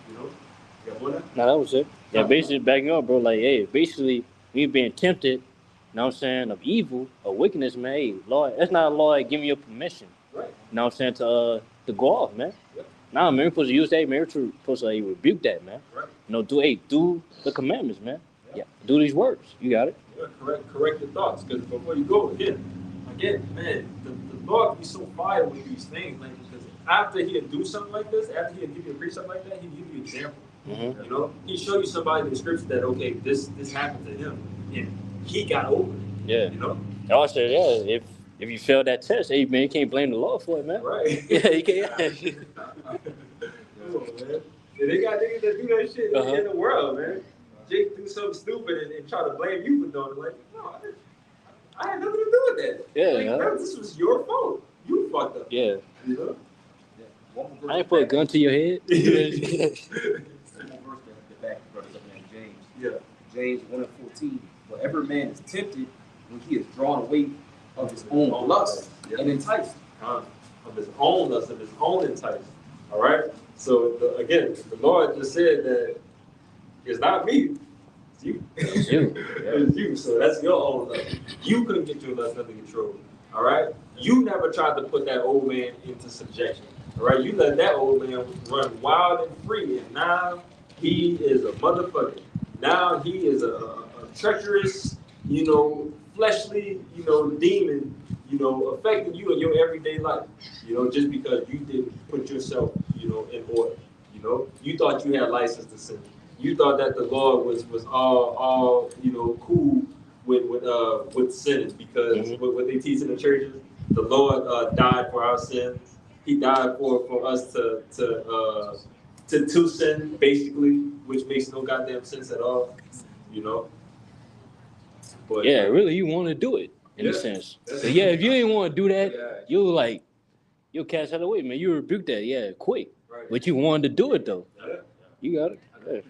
You got more than that? No, that was it. Yeah, basically backing up, bro. Like, hey, basically, we being tempted, you know what I'm saying, of evil, of wickedness, man. Hey, Lord, that's not a Lord giving you permission. Right. You know what I'm saying, to go off, man. Yep. Nah, man, we're supposed to use that, man. We're supposed to rebuke that, man. Right. Do the commandments, man. Yeah. Do these works. You got it. Yeah, correct your thoughts. Because before you go, again, man, the Lord be so fired with these things, man, because after he'll do something like this, after he'll give you a precept like that, he'll give you an example. Mm-hmm. He show you somebody in the scripture that, okay, this happened to him, and he got over it. Yeah. I said, yeah, if you fail that test, hey, man, you can't blame the Lord for it, man. Right. Yeah, you can't. Come on, man. And they got niggas that do that shit in the world, man. Jake do something stupid and try to blame you for doing it. Like, no, I had nothing to do with that. Yeah, bro, this was your fault. You fucked up. Yeah. I ain't put put a gun to your head. One more verse that back brothers up in James. Yeah. James 1:14. Whatever man is tempted when he is drawn away of his own lust and enticed. Of his own lust, of his own enticement. All right? So, again, the Lord just said that it's not me. It's you. It's you. It's you. So that's your own lust. You couldn't get your lust under control. All right? You never tried to put that old man into subjection. All right? You let that old man run wild and free, and now he is a motherfucker. Now he is a treacherous, fleshly, demon, affecting you in your everyday life, just because you didn't put yourself, in order. You thought you had license to sin. You thought that the Lord was all cool with sinning because what they teach in the churches, the Lord died for our sins. He died for us to sin, basically, which makes no goddamn sense at all, But, yeah, really, you want to do it in a sense. So, yeah, if you ain't want to do that, you'll cast that away, man. You rebuke that, quick. Right. But you wanted to do it though. Yeah. You got it. Yeah.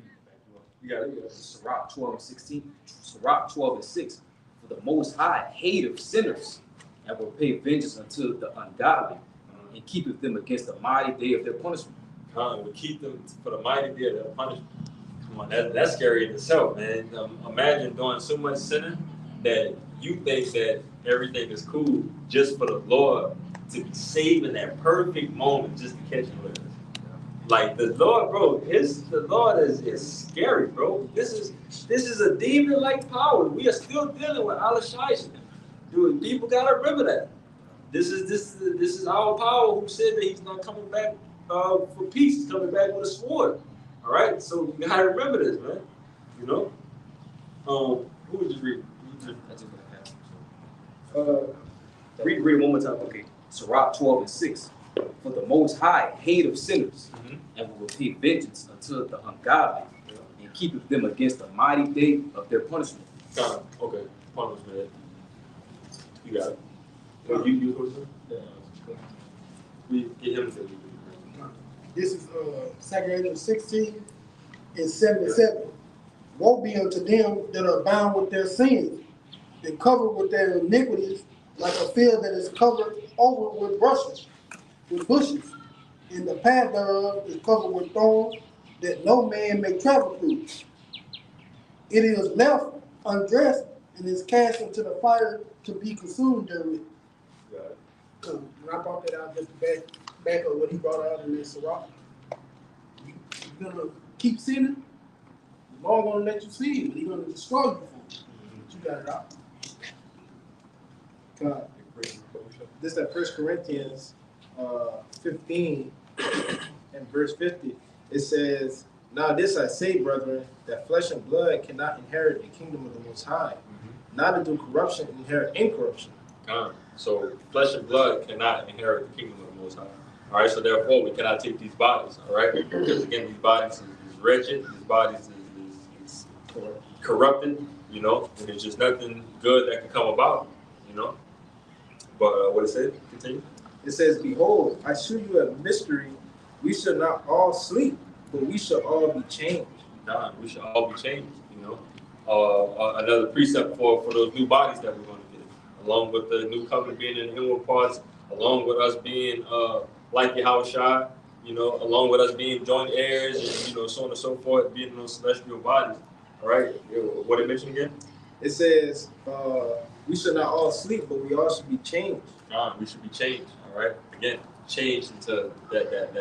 You got it. Sirach 12:16. Sirach 12:6. For the Most High hateth sinners, and will pay vengeance unto the ungodly, and keepeth them against the mighty day of their punishment. We keep them for the mighty day of their punishment. Come on, that's scary in itself, man. Imagine doing so much sinning that you think that everything is cool just for the Lord to be saving that perfect moment just to catch you with it. Like the Lord, bro, the Lord is scary, bro. This is a demon-like power. We are still dealing with Alashai. Dude, people gotta remember that. This is our power who said that he's not coming back for peace. He's coming back with a sword. All right, so you gotta remember this, man. You know. Who would you read? Read one more time. Okay. Sirach 12 and 6. For the Most High hate of sinners, and will repay vengeance unto the ungodly, and keepeth them against the mighty day of their punishment. Okay, punishment. You got it. Well, you go to we get him to This is 2 Corinthians 16 and 77. Woe be unto them that are bound with their sins, and covered with their iniquities, like a field that is covered over with bushes, and the path thereof is covered with thorns, that no man may travel through. It is left undressed and is cast into the fire to be consumed therewith. When I brought that out, just to back up what he brought out in this Sirach, you're gonna keep sinning, the Lord gonna let you sin, but he's gonna destroy you for it. But you got it out. God. This is at 1 Corinthians 15 and verse 50. It says, now this I say, brethren, that flesh and blood cannot inherit the kingdom of the Most High. Neither do corruption inherit incorruption. So flesh and blood cannot inherit the kingdom of the Most High. All right, so therefore we cannot take these bodies. All right, because again, these bodies is wretched. These bodies is corrupted. You know, and there's just nothing good that can come about. You know. But what it said? Continue. It says, behold, I shew you a mystery. We shall not all sleep, but we shall all be changed. We should all be changed. You know, another precept for those new bodies that we're going to get, along with the new covenant being in the inward parts, along with us being like Yahushua, you know, along with us being joint heirs, and you know, so on and so forth, being in those celestial bodies. All right, what it mentioned again? It says, we should not all sleep, but we all should be changed. We should be changed. All right, again, changed into that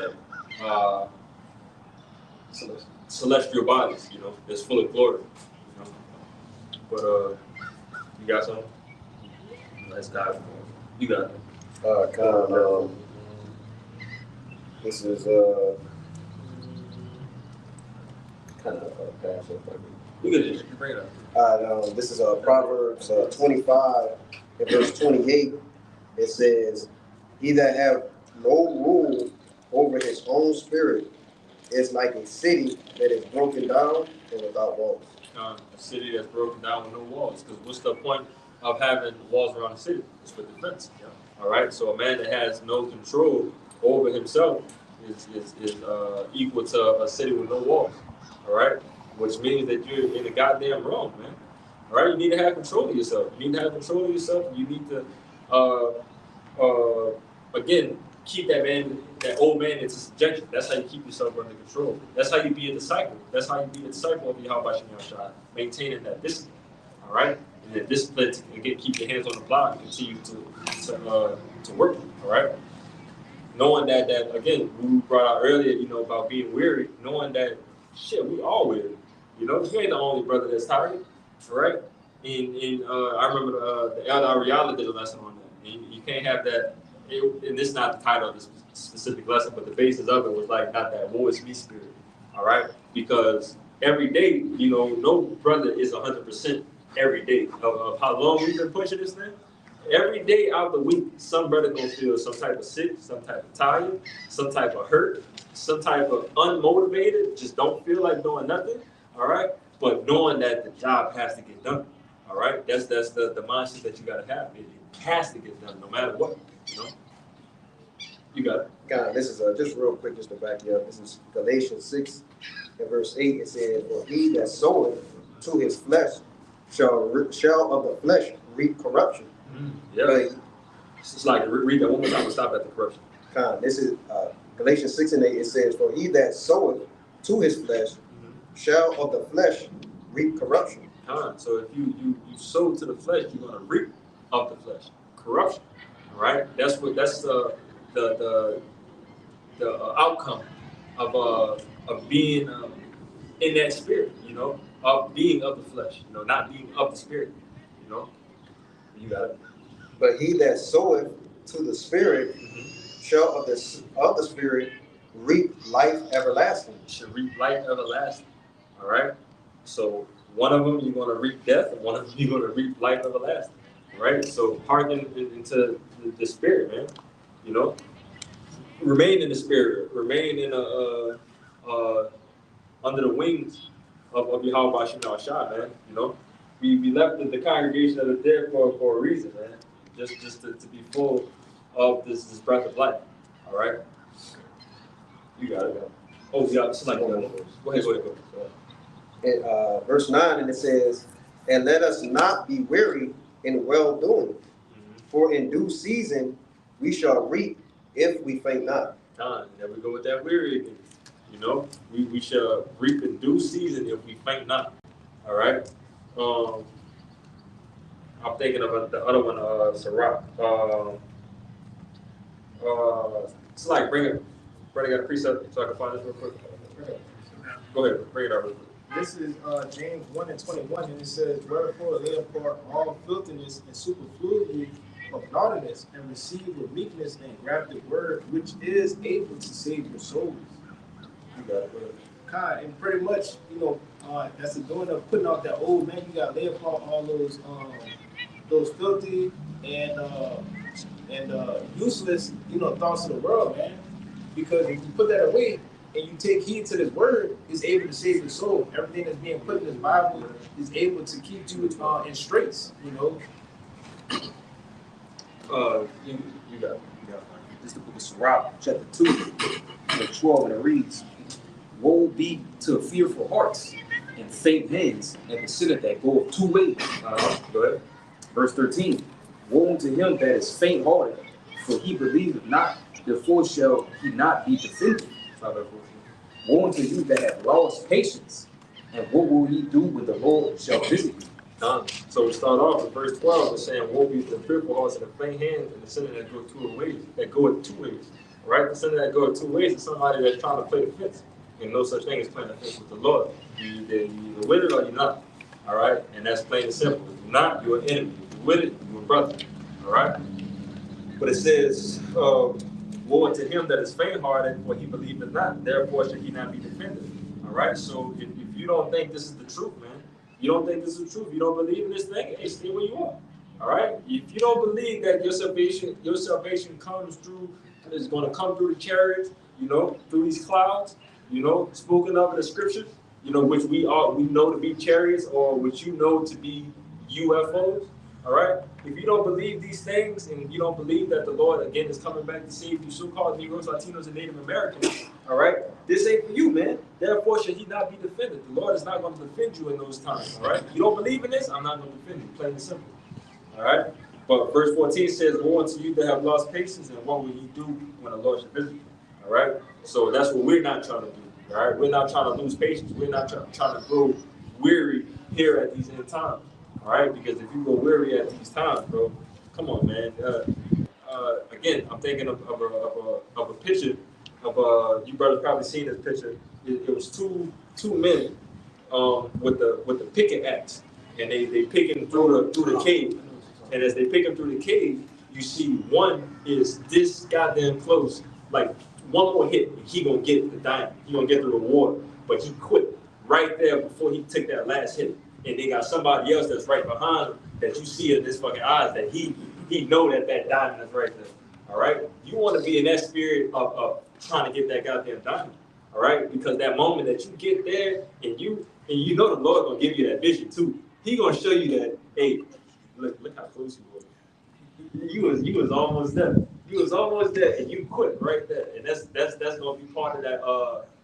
celestial bodies, you know, that's full of glory. You know, but you got something? Let's dive. You got it. This is kind of passing. You can just bring it up. This is Proverbs 25 and verse 28. It says, he that have no rule over his own spirit is like a city that is broken down and without walls. A city that's broken down with no walls. Because what's the point of having walls around the city? It's for defense. Yeah. All right. So a man that has no control over himself is equal to a city with no walls. All right. Which means that you're in the goddamn wrong, man. All right. You need to have control of yourself. You need to have control of yourself. You need to, again, keep that old man into subjection. That's how you keep yourself under control. That's how you be a disciple. That's how you be a disciple of Yahweh Shai, maintaining that discipline. All right, and then discipline to again keep your hands on the plow and continue to work. All right, knowing that again we brought out earlier, you know, about being weary. Knowing that shit, we all weary. You know, you ain't the only brother that's tired. All right, and I remember the Elder Ariala did a lesson on that. And you can't have that. And this is not the title of this specific lesson, but the basis of it was like not that woe is me spirit, all right? Because every day, you know, no brother is 100% every day of how long we've been pushing this thing. Every day out the week, some brother gonna feel some type of sick, some type of tired, some type of hurt, some type of unmotivated, just don't feel like doing nothing, all right? But knowing that the job has to get done, all right? That's the mindset that you gotta have. It has to get done no matter what. You know? You got it. God, this is just real quick, just to back you up. This is Galatians 6 and verse 8. It says, for he that soweth to his flesh shall of the flesh reap corruption. Yeah. It's like, read that one more time and stop at the corruption. God, this is Galatians 6 and 8. It says, for he that soweth to his flesh shall of the flesh reap corruption. So if you sow to the flesh, you're going to reap of the flesh corruption. All right, that's the outcome of being in that spirit, you know, of being of the flesh, you know, not being of the spirit, you know. You got it. But he that soweth to the Spirit shall of the Spirit reap life everlasting. You should reap life everlasting. All right. So one of them you're going to reap death, and one of them you're going to reap life everlasting. All right. So hearken into the spirit, man. You know, remain in the spirit. Remain in under the wings of Yahweh Shema Shah, man. You know, we left the congregation of the dead for a reason, man. Just to be full of this breath of life. All right. You got it. Oh, yeah. Somebody go ahead. In verse 9, and it says, and let us not be weary in well doing, for in due season we shall reap if we faint not. There we go with that weary again. You know, we shall reap in due season if we faint not. All right. I'm thinking about the other one, Sirach. It's like bring it. Brother got a precept so I can find this real quick. Go ahead, bring it up real quick. This is James 1:21, and it says, wherefore lay apart all filthiness and superfluity of naughtiness, and receive with meekness and grafted word, which is able to save your souls. You got it, brother. God, and pretty much, you know, that's the doing of putting off that old man. You got to lay apart all those filthy and useless, you know, thoughts of the world, man. Because if you put that away and you take heed to this word, it's able to save your soul. Everything that's being put in this Bible is able to keep you in straits, you know. You got it. This is the book of Sirach, chapter 2, verse 12, and it reads, woe be to fearful hearts and faint hands, and consider that goeth two ways. Go ahead. Verse 13, woe unto him that is faint-hearted, for he believeth not, therefore shall he not be defended. Woe unto you that have lost patience, and what will he do when the Lord shall visit you? So we start off with verse 12 and saying, woe be to the fearful hearts and the faint hands, and the sinner that goeth two ways. Right? The sinner that goeth two ways is somebody that's trying to play the fence. And no such thing as playing the fence with the Lord. You're either with it or you're not. All right? And that's plain and simple. If you're not, you're an enemy. If you're with it, you're a brother. All right? But it says, woe unto him that is faint-hearted, for he believeth not, therefore shall he not be defended. All right? So if you don't think this is the truth, man, you don't think this is the truth, you don't believe in this thing, hey, stay where you are. All right? If you don't believe that your salvation comes through, is going to come through the chariots, you know, through these clouds, you know, spoken of in the scriptures, you know, which we know to be chariots, or which you know to be UFOs. All right. If you don't believe these things, and you don't believe that the Lord again is coming back to save you, so-called Negroes, Latinos, and Native Americans, all right, this ain't for you, man. Therefore, should he not be defended? The Lord is not going to defend you in those times. All right. You don't believe in this? I'm not going to defend you. Plain and simple. All right. But verse 14 says, "Woe unto you that have lost patience, and what will ye do when the Lord shall visit you?" All right. So that's what we're not trying to do. All right. We're not trying to lose patience. We're not trying to grow weary here at these end times. All right, because if you go weary at these times, bro, come on, man. Again, I'm thinking of a picture of you brothers probably seen this picture. It was two men with the picking axe, and they picking through the cave. And as they pick him through the cave, you see one is this goddamn close, like one more hit, and he gonna get the diamond. He gonna get the reward, but he quit right there before he took that last hit. And they got somebody else that's right behind him that you see in his fucking eyes that he know that diamond is right there. All right, you want to be in that spirit of trying to get that goddamn diamond. All right, because that moment that you get there and you know the Lord gonna give you that vision too. He gonna show you that, hey, look how close you were. You was almost there. You was almost there, and you quit right there. And that's gonna be part of that.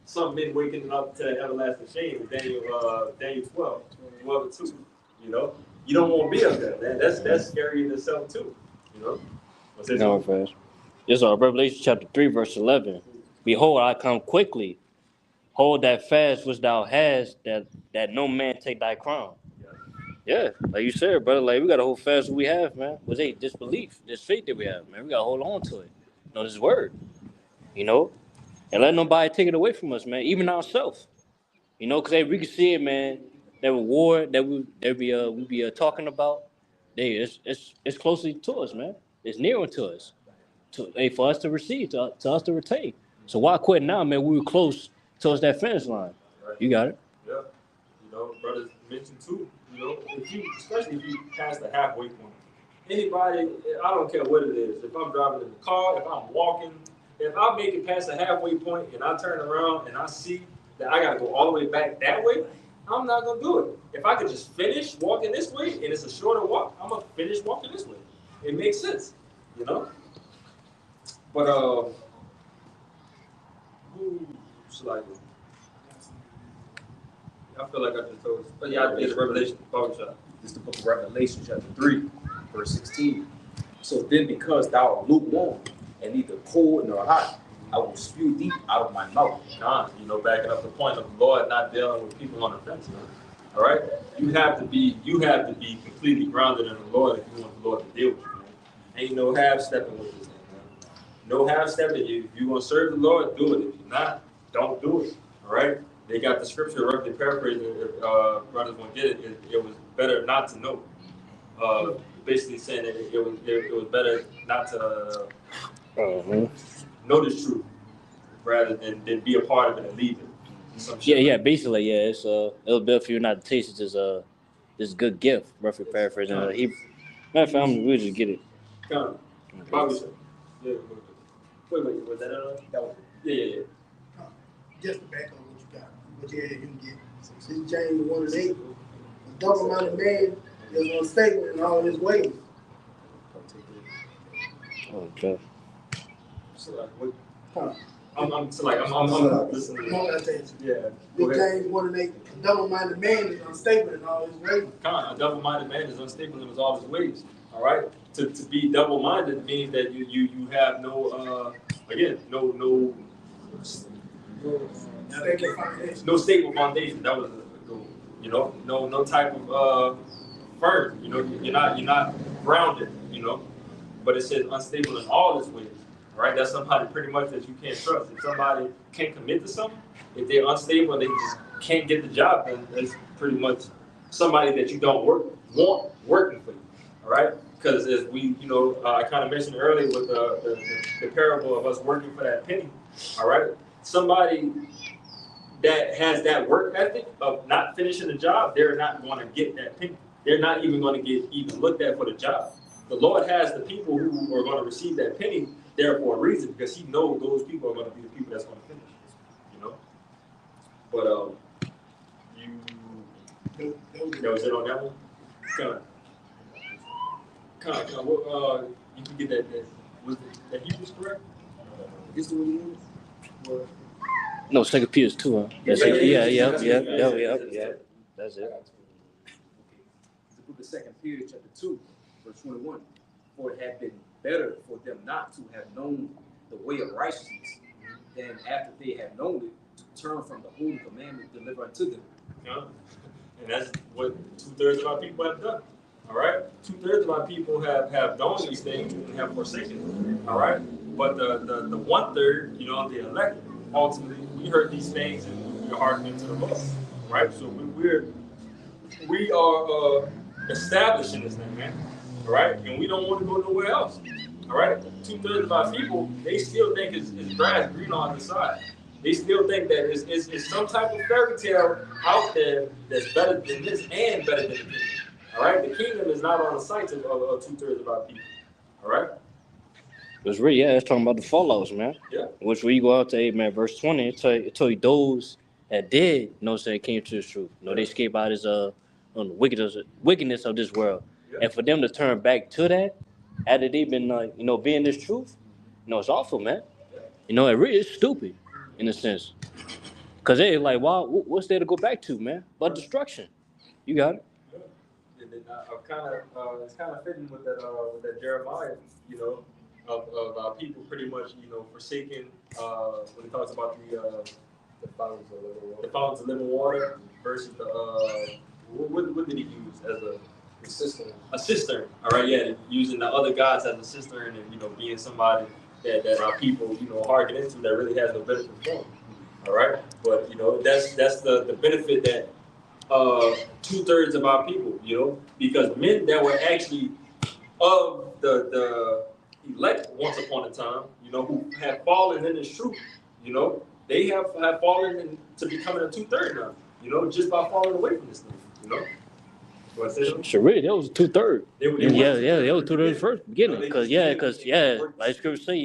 Some men waking up to that everlasting shame. Daniel 12:2. You know, you don't want to be up there, man. That's scary in itself too. You know. No, fast. This is Revelation chapter 3, verse 11. Behold, I come quickly. Hold that fast which thou hast, that no man take thy crown. Yeah, like you said, brother, like we gotta hold fast what we have, man. Was this belief, this faith that we have, man. We gotta hold on to it. You know, this word. You know? and let nobody take it away from us, man. Even ourselves, you know, because we can see it, man. That reward that we be talking about, it's closely to us, man. It's nearer to us, for us to receive, to us to retain. So why quit now, man? We were close towards that finish line. Right. You got it. Yeah. You know, brothers mentioned too, you know, especially if you pass the halfway point. Anybody, I don't care what it is. If I'm driving in the car, if I'm walking, if I make it past the halfway point and I turn around and I see that I gotta go all the way back that way, I'm not gonna do it. If I could just finish walking this way and it's a shorter walk, I'm gonna finish walking this way. It makes sense, you know? But who should I do? I feel like I just told. Oh yeah, I did Revelation. Barbershop. This is the book of Revelation, chapter 3, verse 16. So then, because thou art lukewarm and neither cold nor hot, I will spew thee out of my mouth. You know, backing up the point of the Lord not dealing with people on the fence, man. All right, you have to be completely grounded in the Lord if you want the Lord to deal with you, man. Ain't no half stepping with this thing, man. No half stepping. If you want to serve the Lord, do it. If you're not, don't do it. All right. They got the scripture roughly paraphrasing. If brothers want to get it, it was better not to know. Basically saying that it was better not to know this truth rather than be a part of it and leave it. Yeah. Basically, yeah. It's it'll better for you not to taste this good gift. Roughly paraphrasing. Matter of fact, we'll just get it. Come on. Bobby said. Yeah. Wait, was that it? That was Yeah. Just to back on what you got, what you can get. So this James 1:8, a double-minded man is unstable in all his ways. Okay. So like, what? Huh. I'm listening. You know what I tell you? Yeah. Go This ahead. James 1:8, a double-minded man is unstable in all his ways. A double-minded man is unstable in all his ways. All right. To be double-minded means that you have no no stable foundation. That was no type of firm. You know, you're not grounded. You know, but it says unstable in all his ways. All right, that's somebody pretty much that you can't trust. If somebody can't commit to something, if they're unstable and they just can't get the job done, that's pretty much somebody that you don't want working for you. All right, because as we, I kind of mentioned earlier with the parable of us working for that penny. All right, somebody that has that work ethic of not finishing the job, they're not going to get that penny. They're not even going to get even looked at for the job. The Lord has the people who are going to receive that penny there for a reason, because He knows those people are going to be the people that's going to finish. You know. But that was it on that one. You can get that. Was that Hebrews correct? Is the one you No, 2 Peter 2, huh? Yeah. That's it. Yeah. It's That's it. the book of 2 Peter, chapter 2, verse 21. For it had been better for them not to have known the way of righteousness than after they had known it, to turn from the holy commandment delivered unto them. Yeah. And that's what 2/3 of our people have done. All right? 2/3 of our people have done these things and have forsaken them. All right? But the 1/3, the elect, ultimately, we heard these things and we hearkened into the Lord. Right? So we are established in this thing, man. All right? And we don't want to go nowhere else. All right? 2/3 of our people, they still think it's grass green on the side. They still think that it's some type of fairy tale out there that's better than this and better than the kingdom. All right? The kingdom is not on the sights of 2/3 of our people. All right? It's really, it's talking about the fallouts, man. Yeah. Which when you go out to verse 20, it tell you those that did came to the truth. They escape out of on the wickedness of this world. Yeah. And for them to turn back to that, after they've been being this truth, it's awful, man. It really is stupid in a sense. Cause they like, wow, what's there to go back to, man? But destruction. You got it. It's kind of fitting with that Jeremiah, of our people pretty much, forsaking when it talks about the fountains of living water versus what did he use as a cistern? A cistern. All right, yeah, using the other gods as a cistern and being somebody that our people, hearken into that really has no benefit for them. All right, but that's the benefit that 2/3 of our people, because men that were actually of the elect once upon a time, who have fallen in this truth, they have fallen into becoming a 2/3 now, just by falling away from this thing. But Sure, really, that was 2/3. they were Yeah, that was 2/3 first beginning. They Cause just didn't like scripture say,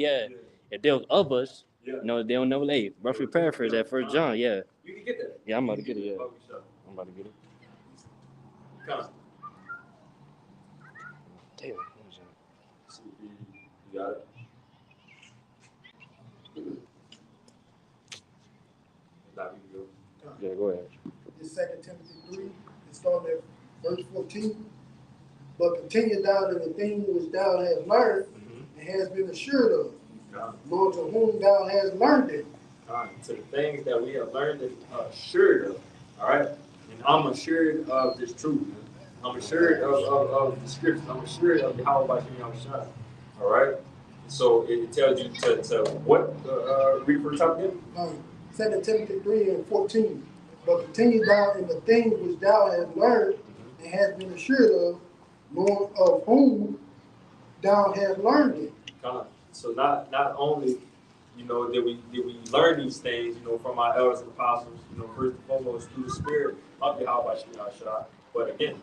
if they was of us, Yeah. they don't never lay. Roughly paraphrase that First John, yeah. You can get that. Yeah, I'm about to get it, yeah. I'm about to get it. Come. Damn, what was that? See, you got it. Now you can go. Yeah, go ahead. This 2 Timothy 3, it starts at verse 14. But continue thou in the thing which thou hast learned and hast been assured of, knowing to whom thou hast learned it. To the things that we have learned and assured of. All right? And I'm assured of this truth. I'm assured of the scriptures. I'm assured of the Yahweh Shai. All right? So it tells you to what? Read for the top again? 2 Timothy 3 and 14. But continue thou in the things which thou hast learned and hast been assured of, knowing of whom thou hast learned it. So not only did we learn these things from our elders and apostles first and foremost through the spirit of Yahweh Shai, but again.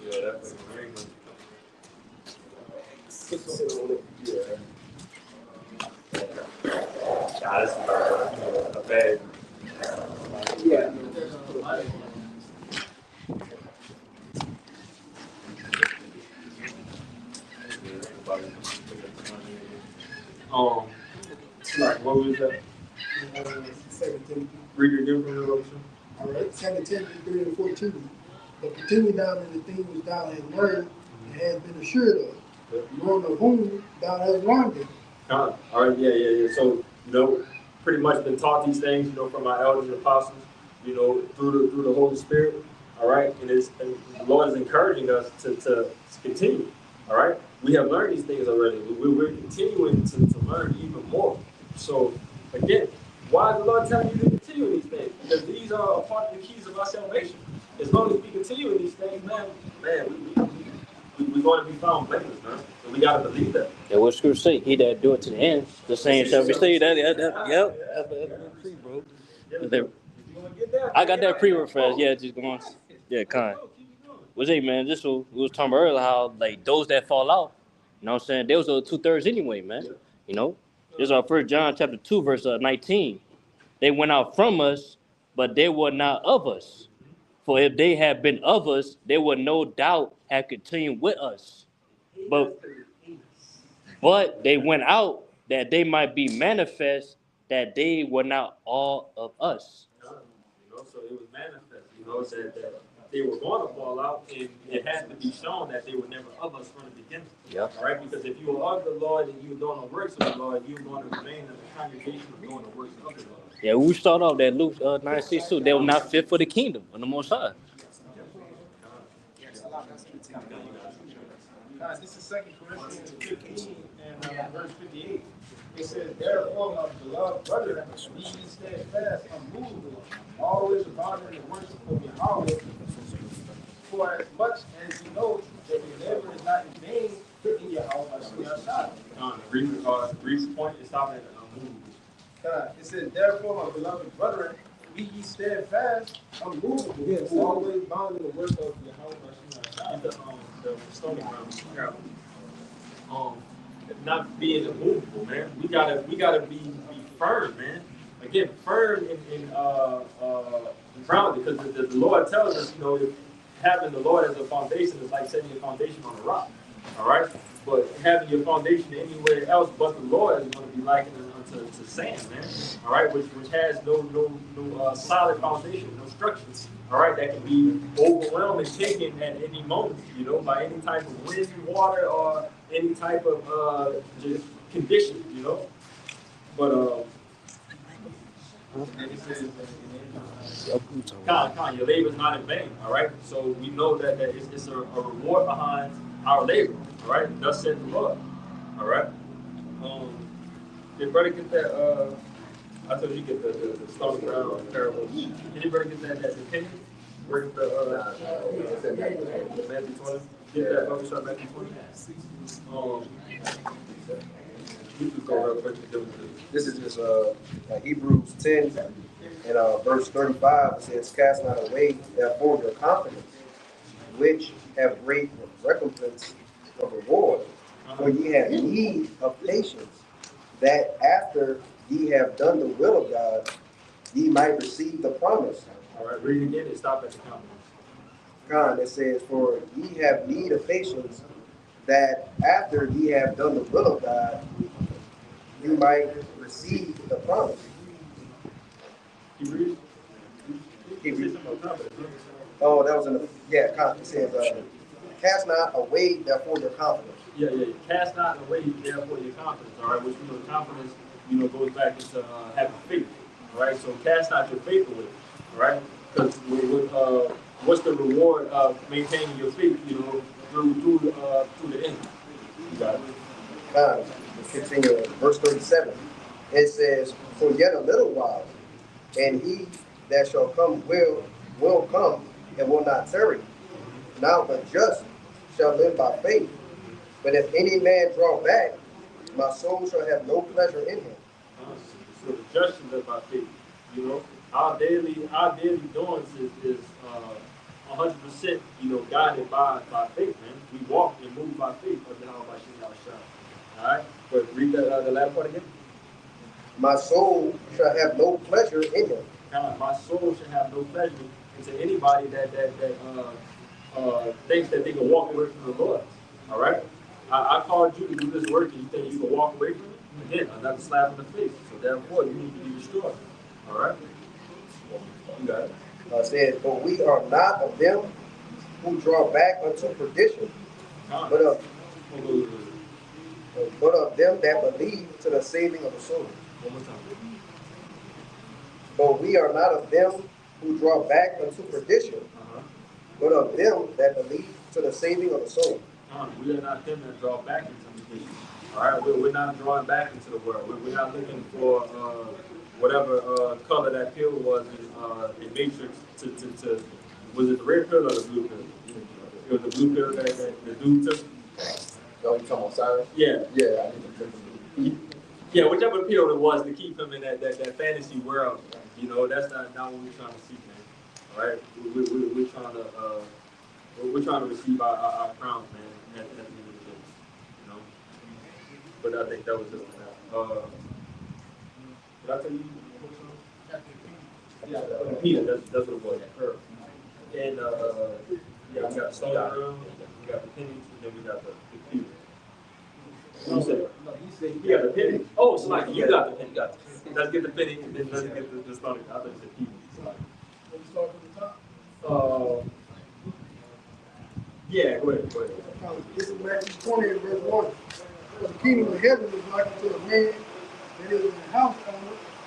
Yeah, that's very good. That's a bad. Yeah. Like, what was that? 2 Timothy. Read it again from the Revelation. All right, 2 Timothy 3 and 14. But continue thou in the things which thou hast learned and hast been assured of, knowing of whom thou hast learned it. All right, yeah. So, pretty much been taught these things, from our elders and apostles, through the Holy Spirit. All right, and the Lord is encouraging us to continue. All right, we have learned these things already. We're continuing to learn even more. So, again, why is the Lord telling you to continue in these things? Because these are a part of the keys of our salvation. As long as we continue in these things, man, we're going to be found blameless, man. And we got to believe that. Yeah, what scripture say? He that do it to the end, the same shall receive that. Yep. That's free, bro. I got that pre-real fast. Yeah, just going. Yeah, kind. Was it, man? This was, we was talking earlier how like those that fall out, what I'm saying? They was 2/3 anyway, man. This is our 1 John chapter 2, verse 19. They went out from us, but they were not of us. For if they had been of us, they would no doubt have continued with us. But they went out that they might be manifest that they were not all of us. So it was manifest, that they were going to fall out, and it had to be shown that they were never of us from the beginning. Yep. All right, because if you were of the Lord and you were doing the works of the Lord, you were going to remain in the congregation of doing the works of the Lord. Yeah, we start off that Luke 9:6 they were not fit for the kingdom of the Most High. This is 2 Corinthians 15 and verse 58. It says, therefore, my beloved brethren, be ye steadfast, unmovable, always abounding in the worship of Yahweh. For as much as you know that your labor is not in vain in Yahweh. Read point is stopping at unmovable. It says, therefore, my beloved brethren, be ye steadfast, unmovable, always bound in the work of Yahweh. The stony ground. Not being immovable, man. We gotta be firm, man. Again, firm in grounded, because the Lord tells us, having the Lord as a foundation is like setting your foundation on a rock. All right, but having your foundation anywhere else but the Lord is going to be likened unto sand, man. All right, which has no solid foundation, no structures. All right, that can be overwhelmed and taken at any moment, by any type of wind, water, or any type of just condition, But And then it says, Con, your labor is not in vain. All right. So we know that it's a reward behind our labor. All right. Thus said the Lord. All right. Um, did brother get that? I told you get the stone ground parable. Did anybody get that opinion? Bring the Matthew 20. Get that brother shot Matthew 20. You can go real quick and do it. This is just Hebrews 10 and verse 35. It says, "Cast not away therefore your confidence, which have great recompense of reward. For ye have need of patience, that after ye have done the will of God, ye might receive the promise." All right, read it again and stop at the comment. God, it says, "For ye have need of patience, that after ye have done the will of God, you might receive the promise." Keep reading. Keep reading. Oh, that was in the, it says, "Cast not away therefore your confidence." Yeah. Cast not away therefore your confidence. All right, which we know confidence, goes back into having faith. All right, so cast not your faith away. All right, because what's the reward of maintaining your faith? Through the end. You got it. Continue, verse 37. It says, "For yet a little while, and he that shall come will come and will not tarry. Now the just shall live by faith. But if any man draw back, my soul shall have no pleasure in him." So the just should live by faith. Our daily doings is 100% guided by faith, man. We walk and move by faith. All right, but read the last part again. My soul shall have no pleasure in him. My soul should have no pleasure into anybody that thinks that they can walk away from the Lord. All right, I called you to do this work, and you think you can walk away from it? Again, another slap in the face. So therefore, you need to be destroyed. All right, you got it. Says, "But we are not of them who draw back unto perdition, but of them that believe to the saving of the soul." One more time. "But we are not of them who draw back unto perdition, but of them that believe to the saving of the soul." We are not them that draw back into the vision. All right, we're not drawing back into the world. We're not looking for whatever color that pill was in Matrix to was it the red pill or the blue pill? It was the blue pill that the dude took. Oh, you talking about Cyrus? Yeah. Yeah, Yeah, whichever pill it was to keep him in that fantasy world. That's not what we're trying to see, man. All right, we're trying to receive our crowns, man. At the end of the day, But I think that was just did I tell you? Yeah, Peter. That's what it was. Her. And yeah, we got Stone Room, we got the pennies, and then we got the Peter. You said you got the penny. Oh, so like you got the penny. Let's get the penny, and then let's get the Stone. I thought you said Peter. Yeah, go ahead. This is Matthew 20 and verse 1. For the kingdom of heaven is like unto a man that is a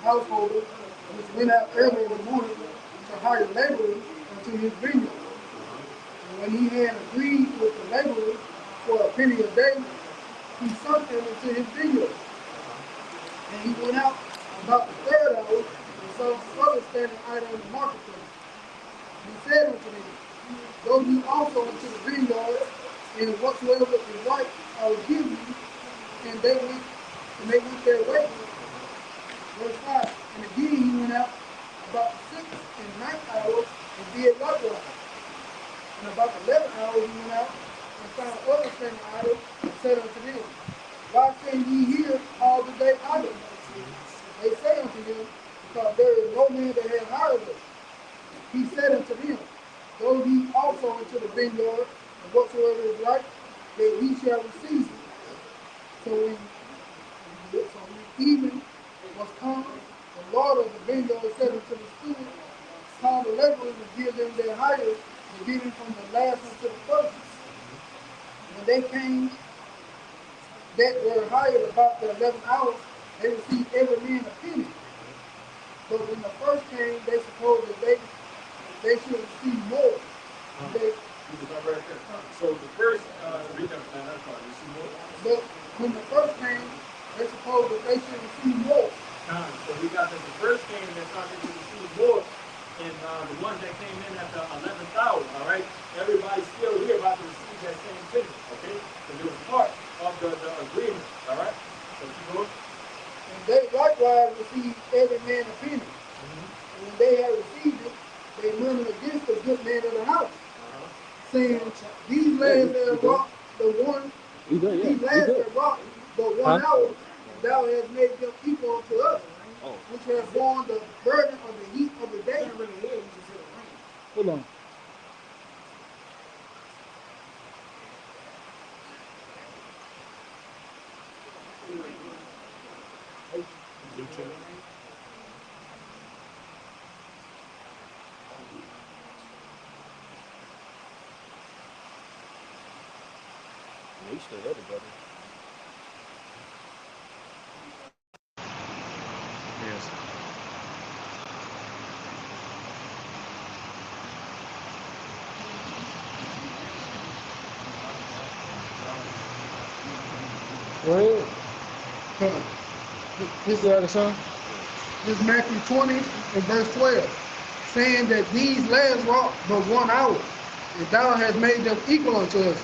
householder, which went out early in the morning to hire laborers unto his vineyard. And when he had agreed with the laborers for a penny a day, he sent them into his vineyard. And he went out about the third hour and saw others standing idle in the marketplace. And he said unto them, "Go ye also into the vineyard, and whatsoever is right I will give you." And they went their way. Verse 5. And again he went out about the 6th and 9th hour and did likewise. And about the 11th hour he went out and found others standing idle and said unto them, "Why stand ye here all the day idle?" They say unto him, "Because there is no man that hath hired us." He said unto them, "Go ye also into the vineyard, and whatsoever is right, that ye shall receive." So when evening was come, the Lord of the vineyard said unto the steward, "Call the laborers and give them their hire, beginning from the last unto the first." When they came that were hired about the 11th hour, they received every man a penny. But when the first came, they supposed that they should receive more. They, So the first, read that part. You see more? but when the first came, they supposed that they should receive more. So we got that the first came that started to receive more, and the ones that came in at the 11th hour, all right? Everybody's still here about to receive that same thing, okay? Because it was part of the agreement, all right? So keep going. And they likewise received every man a penny. And when they had received it, they murmured against the good man of the house, saying, these lads that wrought the one, You good? Yeah, these you lads good. that wrought but 1 Huh? hour, and thou hast made them equal unto us, Oh, which have borne the burden of the heat of the day. hold on. You still had it, brother. Yes. Go ahead. This is the other son. This is Matthew 20 and verse 12, saying that these lads wrought but 1 hour, and thou hast made them equal unto us,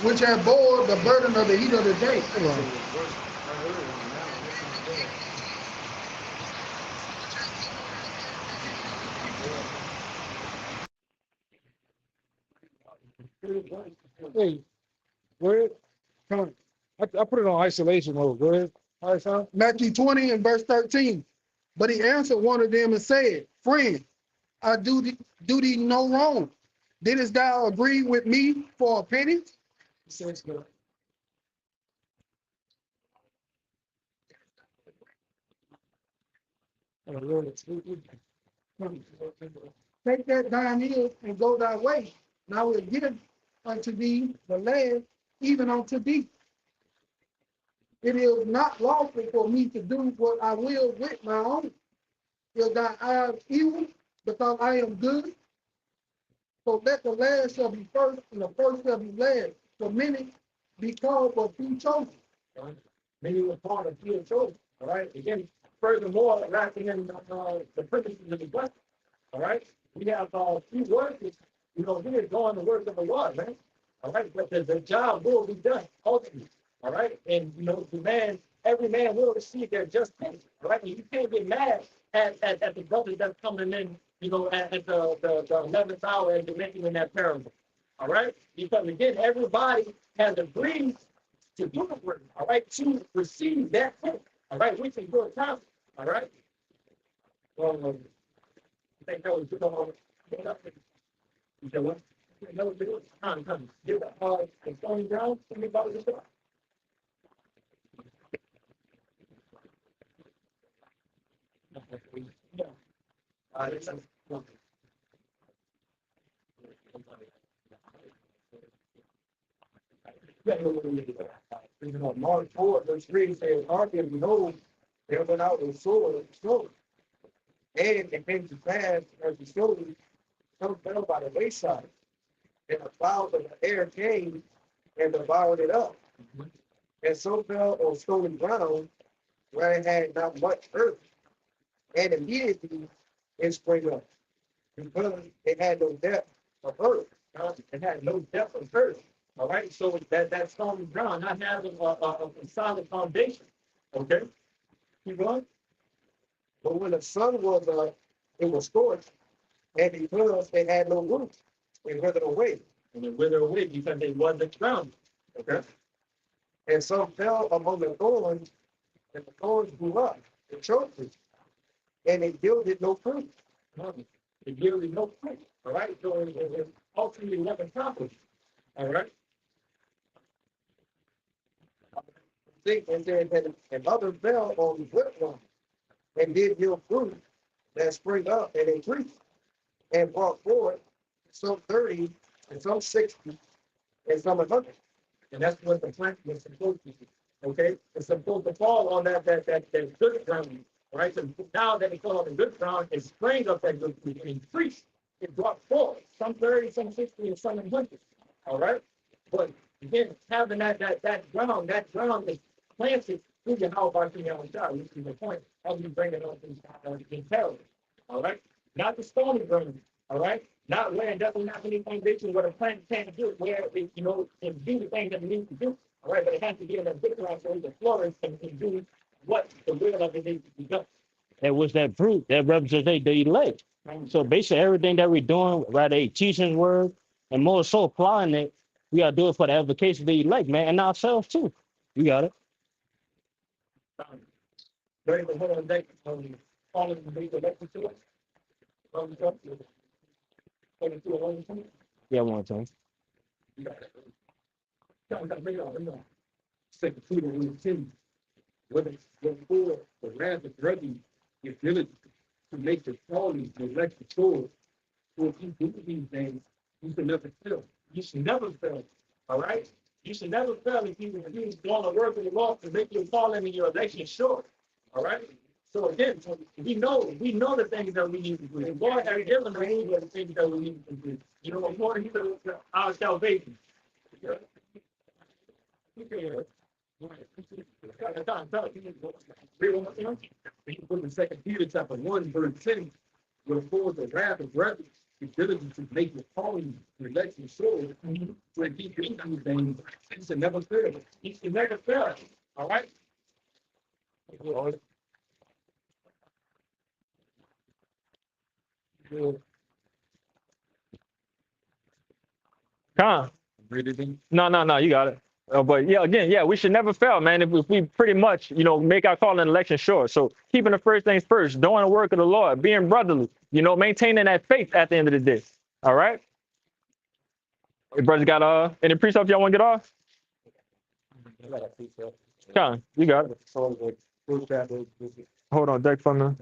which have bore the burden of the heat of the day. Hey, go ahead. Come on. I put it on isolation mode. Go ahead. All right, son. Matthew 20 and verse 13. But he answered one of them and said, Friend, I do thee no wrong. Didst thou agree with me for a penny? Says go. Take that thine is and go thy way. And I will give unto thee the land, even unto thee. It is not lawful for me to do what I will with my own. Is thy eye evil, because I am good? So let the last shall be first, and the first shall be last. For many be called, but few chosen. Many were part of few children. All right. Again, furthermore, wrapping in the purposes of the blessing. All right. We have few workers, here doing the work of the Lord, man. All right. But the job will be done ultimately. All right. And every man will receive their just pay. All right. And you can't get mad at the brothers that's coming in, at the 11th hour and they're making in that parable. All right. Because again, everybody has agreed to do the work, all right, to receive that pay. All right, which is good time. All right. Well, I think that was good. You know what? That was good. Time coming. Give the Tony Brown. Anybody just yeah. It's Mark 4, verse 3 says, hearken, behold, there went out a sword, and it came to pass as the sword, some fell by the wayside, and the fowls of the air came and devoured it up. And so fell on stony ground where it had not much earth, and immediately it sprang up, because it had no depth of earth. It had no depth of earth. All right, so that stony ground not having a solid foundation. Okay, keep going. But when the sun was it was scorched, and because it had no root, it withered away. And it withered away because it wasn't grounded. Okay. And some fell among the thorns, and the thorns grew up and choked it, and it yielded no fruit. It yielded no fruit. All right, so it ultimately never accomplished. All right. And then and others fell on the good one and did yield fruit that spring up and increased and brought forth some 30 and some 60 and some 100. And that's what the plant was supposed to be. Okay, it's supposed to fall on that good ground. All right, so now that it's all in good ground, it springs up that good fruit and increase. It brought forth some 30, some 60, and some 100. All right, but again, having that ground is planted through your house by the shot, which is the point of you bringing up these terrorists. All right, not the stony ground. All right, not where it doesn't have any foundation where the plant can't do it, where it, it do the things that it needs to do. All right, but it has to be in a good ground so it can flourish and can do what the will of it needs to be done. And was that fruit that represents the elect. So basically everything that we're doing, right, a teaching word, and more so applying it, we gotta do it for the application of the elect, man, and ourselves too. You got it. Very good. Hold on, Dave. All of the elected to us. Yeah, one time. You got it. Bring it on, bring it on. Second Peter 1:10. Whether for the wrath of brethren is diligent to make the calling the election sure. So if you do these things, you should never fail. You should never fail. All right? You should never fail if you want to work with the Lord to make your calling and your election sure. All right? So again, we know the things that we need to do. And God has given us the things that we need to do. According to our salvation. You put in Second Peter chapter 1, verse 10, wherefore the wrath of brethren is diligent to make the calling the election sure. So if he doing these things, he should never fail. He should never fail. All right? Con. No, you got it. But yeah, again, yeah, we should never fail, man. If we pretty much, make our call and election sure. So keeping the first things first, doing the work of the Lord, being brotherly, maintaining that faith at the end of the day. All right. Your brothers got any precepts y'all want to get off? Con, you got it. Hold on, deck for me.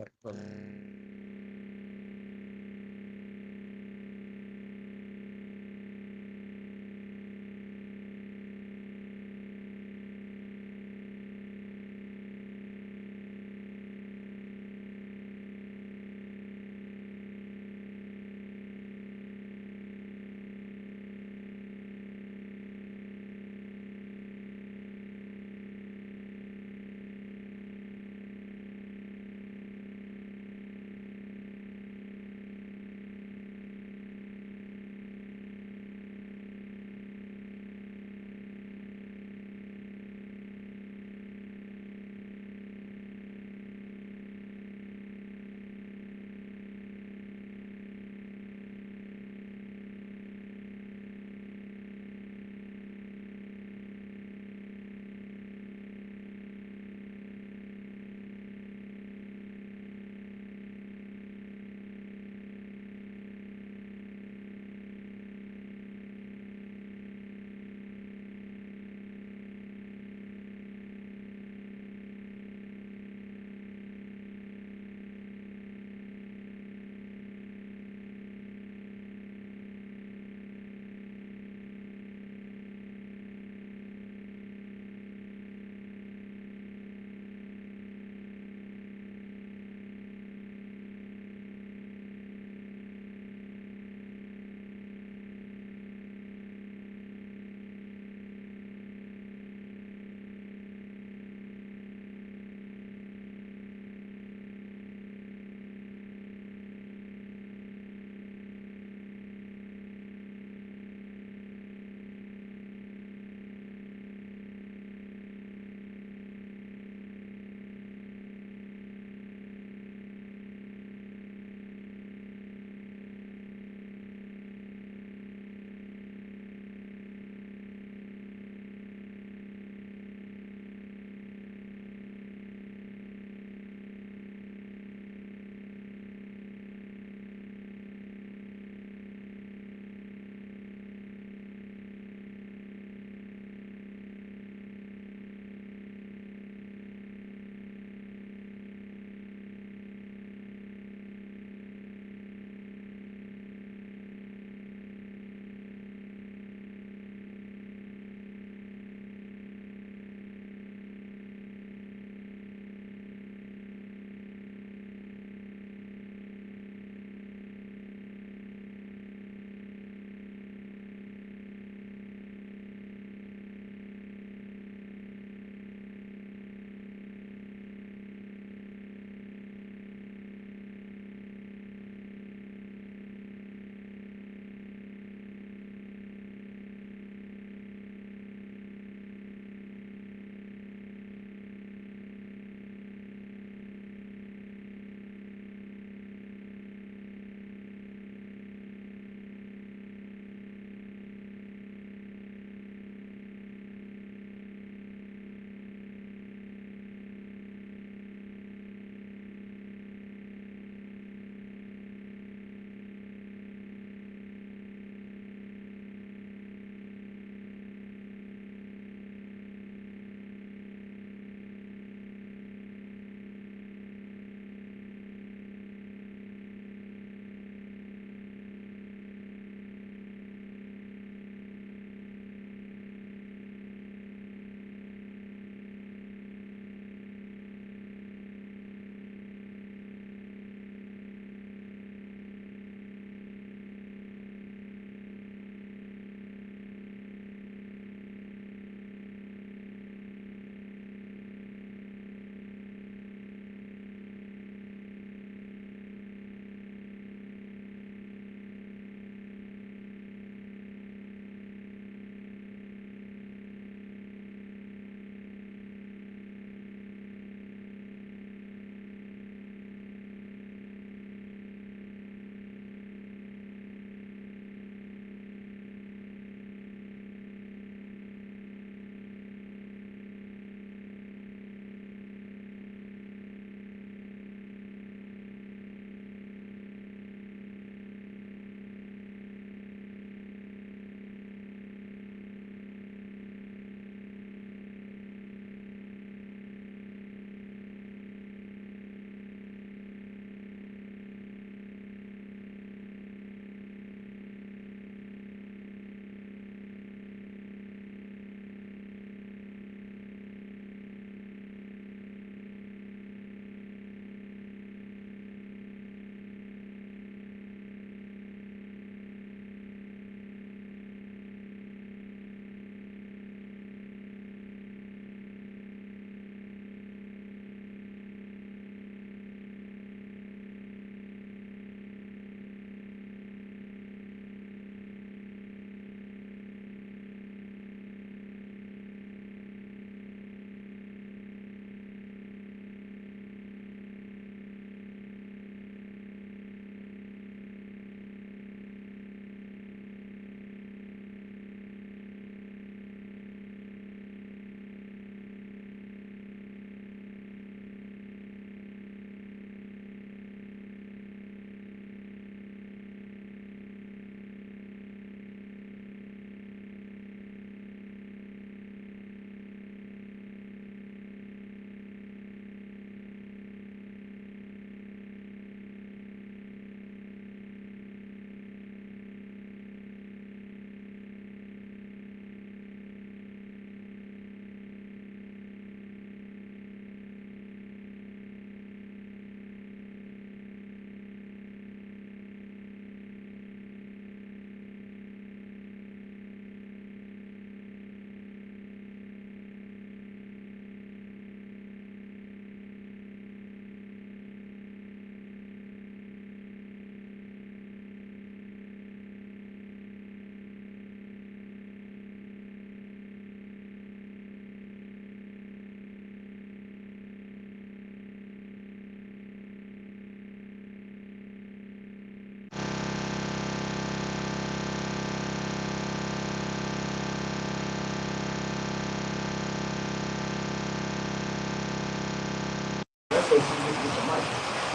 so she just get the mic.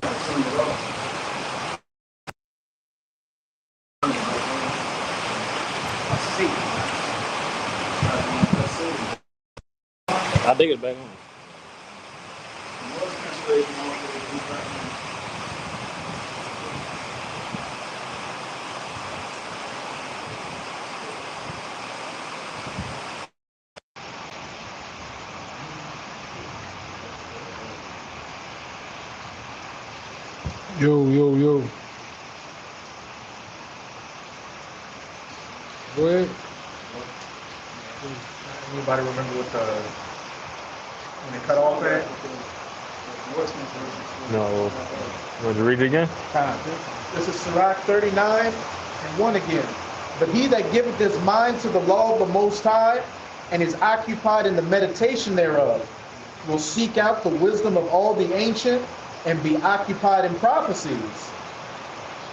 Like, turn it off. I see. I think it's back on. Yo. Go ahead. Anybody remember what when they cut off at? No. Want to read it again? This is Sirach 39 and 1 again. But he that giveth his mind to the law of the Most High and is occupied in the meditation thereof will seek out the wisdom of all the ancient and be occupied in prophecies.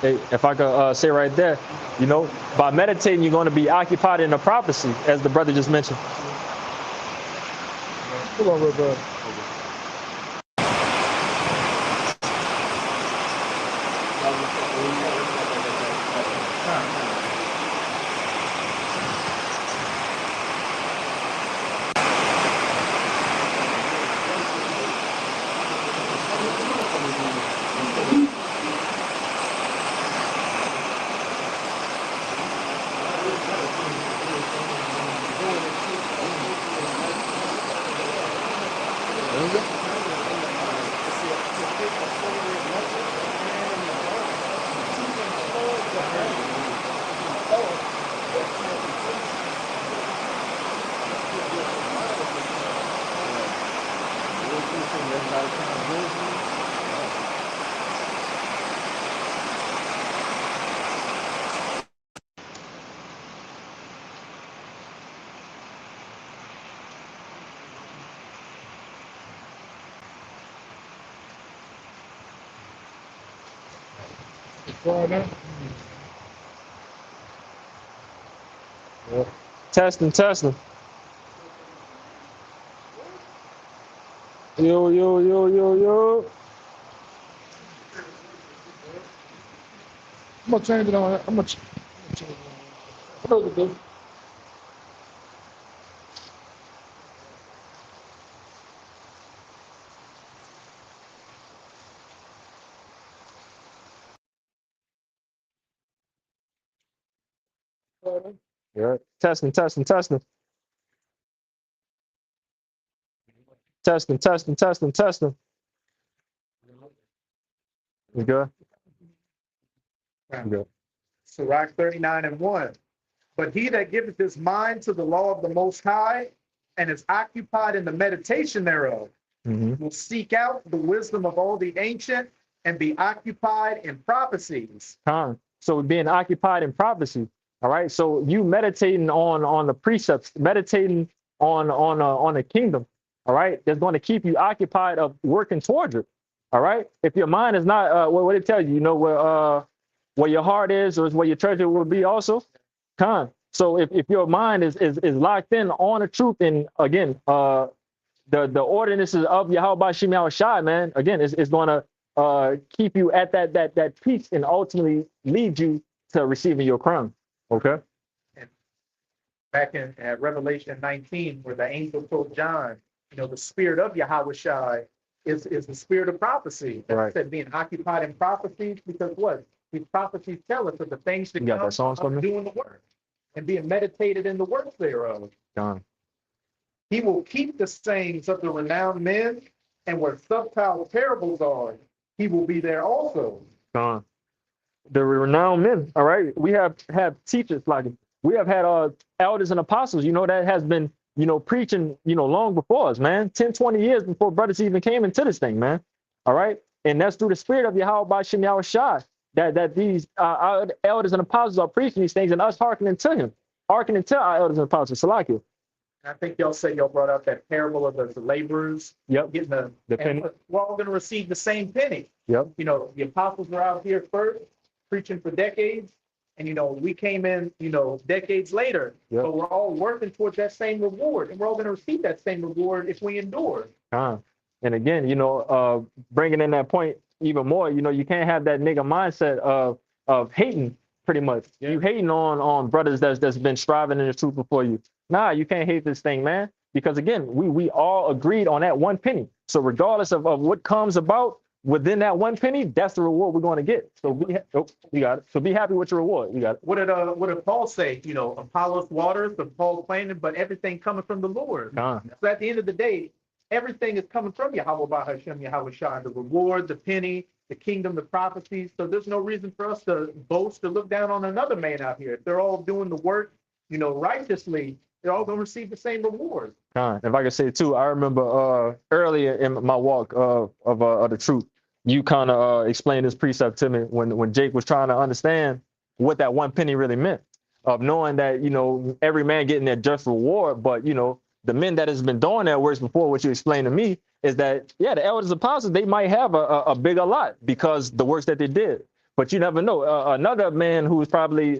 Hey, if I could say right there, you know, by meditating, you're going to be occupied in a prophecy, as the brother just mentioned. Hold on, real bro. Testing. Yo. I'm gonna change it on. I'm gonna change it on. Close it, dude. Yeah. Testing. Testing. You good? You good. Sirach 39 and 1. But he that giveth his mind to the law of the Most High and is occupied in the meditation thereof Mm-hmm. will seek out the wisdom of all the ancient and be occupied in prophecies. So being occupied in prophecy. All right. So you meditating on the precepts, meditating on the kingdom. All right. That's going to keep you occupied of working towards it. All right. If your mind is not what it tells you, you know, where your heart is, or is where your treasure will be also. So if your mind is locked in on the truth, and again, the ordinances of Yahweh Shem Yahushai, man, again, it's going to keep you at that peace and ultimately lead you to receiving your crown. Okay. And back in at Revelation 19, where the angel told John, you know, the spirit of Yahweh is the spirit of prophecy. Right. Said being occupied in prophecies, because what? These prophecies tell us of the things to You got come that song for me? doing the work and being meditated in the works thereof. Gone. He will keep the sayings of the renowned men, and where subtle parables are, he will be there also. Gone. The renowned men. All right. We have teachers like we have had elders and apostles, you know, that has been, you know, preaching, you know, long before us, man. 10, 20 years before brothers even came into this thing, man. All right. And that's through the spirit of Yahweh Shem Yahushai that these our elders and apostles are preaching these things, and us hearkening to him, hearkening to our elders and apostles. Salakia. I think y'all said y'all brought up that parable of the laborers. Yep. Getting The penny. we're all going to receive the same penny. Yep. You know, the apostles were out here first, preaching for decades. And, you know, we came in, you know, decades later. Yep. But we're all working towards that same reward. And we're all going to receive that same reward if we endure. And again, bringing in that point even more, you can't have that nigga mindset of hating pretty much. Yeah. You hating on brothers that's been striving in the truth before you. Nah, you can't hate this thing, man. Because again, we all agreed on that one penny. So regardless of what comes about within that one penny, that's the reward we're going to get. So you got it. So be happy with your reward. You got it. What did Paul say? Apollos waters, the Paul planted, but everything coming from the Lord. Con. So at the end of the day, everything is coming from Yahweh Bahashem, Yahweh Shah, the reward, the penny, the kingdom, the prophecies. So there's no reason for us to boast or look down on another man out here. If they're all doing the work, righteously, they're all going to receive the same reward. Con. If I could say too, I remember earlier in my walk of the truth, you kind of explained this precept to me when Jake was trying to understand what that one penny really meant, of knowing that every man getting their just reward, but the men that has been doing that works before, what you explained to me is that the elders apostles, they might have a bigger lot because the works that they did, but you never know. Another man who's probably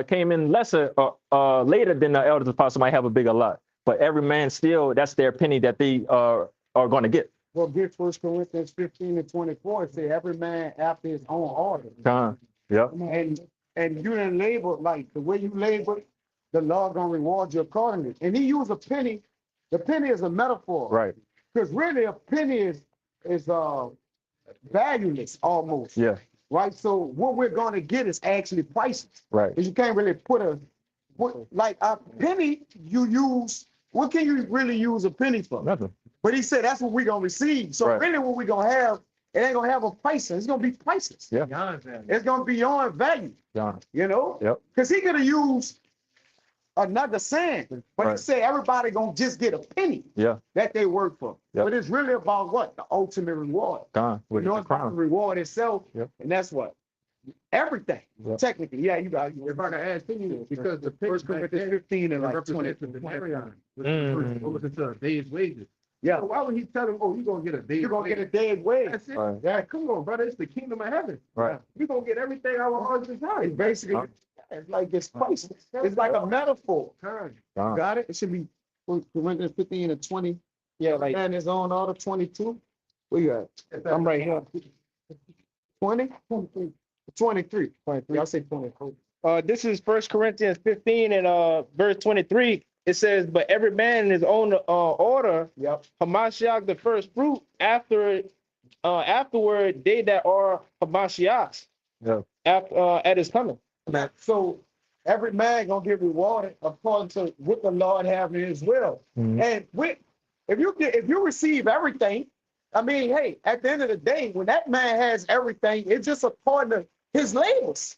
came in lesser later than the elders apostles might have a bigger lot, but every man still, that's their penny that they are going to get. Well, get 1 Corinthians 15:24. It say every man after his own order. Yep. And you didn't label like the way you label, the Lord gonna reward you accordingly. And he used a penny. The penny is a metaphor, Right. because really a penny is valueless almost. Yeah. Right. So what we're gonna get is actually priceless. Right. Because you can't really put like a penny you use. What can you really use a penny for? Nothing. But he said that's what we're gonna receive. So Right. really what we're gonna have, it ain't gonna have a price. It's gonna be priceless. Yeah. It's gonna be beyond value, John. Because he could have used another saying, but he Right. said everybody gonna just get a penny Yeah. that they work for. Yep. But it's really about what? The ultimate reward. Gone. With It's the about the crown. reward itself, Yep. and that's what? Everything. Yep. Technically, yeah, you got it. If I could ask you, because the First Corinthians 15 and like 20. Mm. was it, a day's wages? Yeah. So why would he tell him, you're going to get a day's You're gonna get a wages? day's wage. That's it. Right. Yeah, come on, brother. It's the kingdom of heaven. Right. You're going to get everything our hearts desire. It's basically, Huh? it's like it's priceless. It's like a metaphor. Time. Gone. Got it? It should be Corinthians 15 and 20. Yeah. Like. And his own order 22. Where you at? I'm right here. 20? 23. Y'all say 20. This is 1 Corinthians 15 and verse 23. It says, but every man in his own order, Yep. Hamashiach the first fruit, afterward they that are Hamashiachs Yeah. at his coming. So every man gonna get rewarded according to what the Lord have in his will. Mhm. And if you receive everything, I mean, hey, at the end of the day, when that man has everything, it's just according to his labors.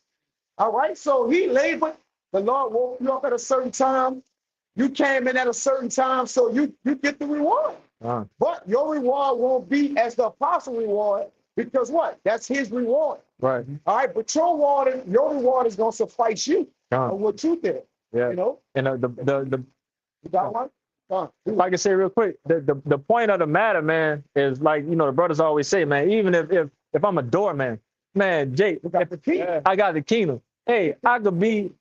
All right. So he labored. The Lord woke you up at a certain time. You came in at a certain time, so you get the reward. But your reward won't be as the apostle reward, because what? That's his reward. Right. All right, but your reward is gonna suffice you on what you did. Yeah. You know, And the you got one? if I can say real quick, the point of the matter, man, is like, the brothers always say, man, even if I'm a doorman, man, Jake, You got the key. I got the kingdom. Hey, I could be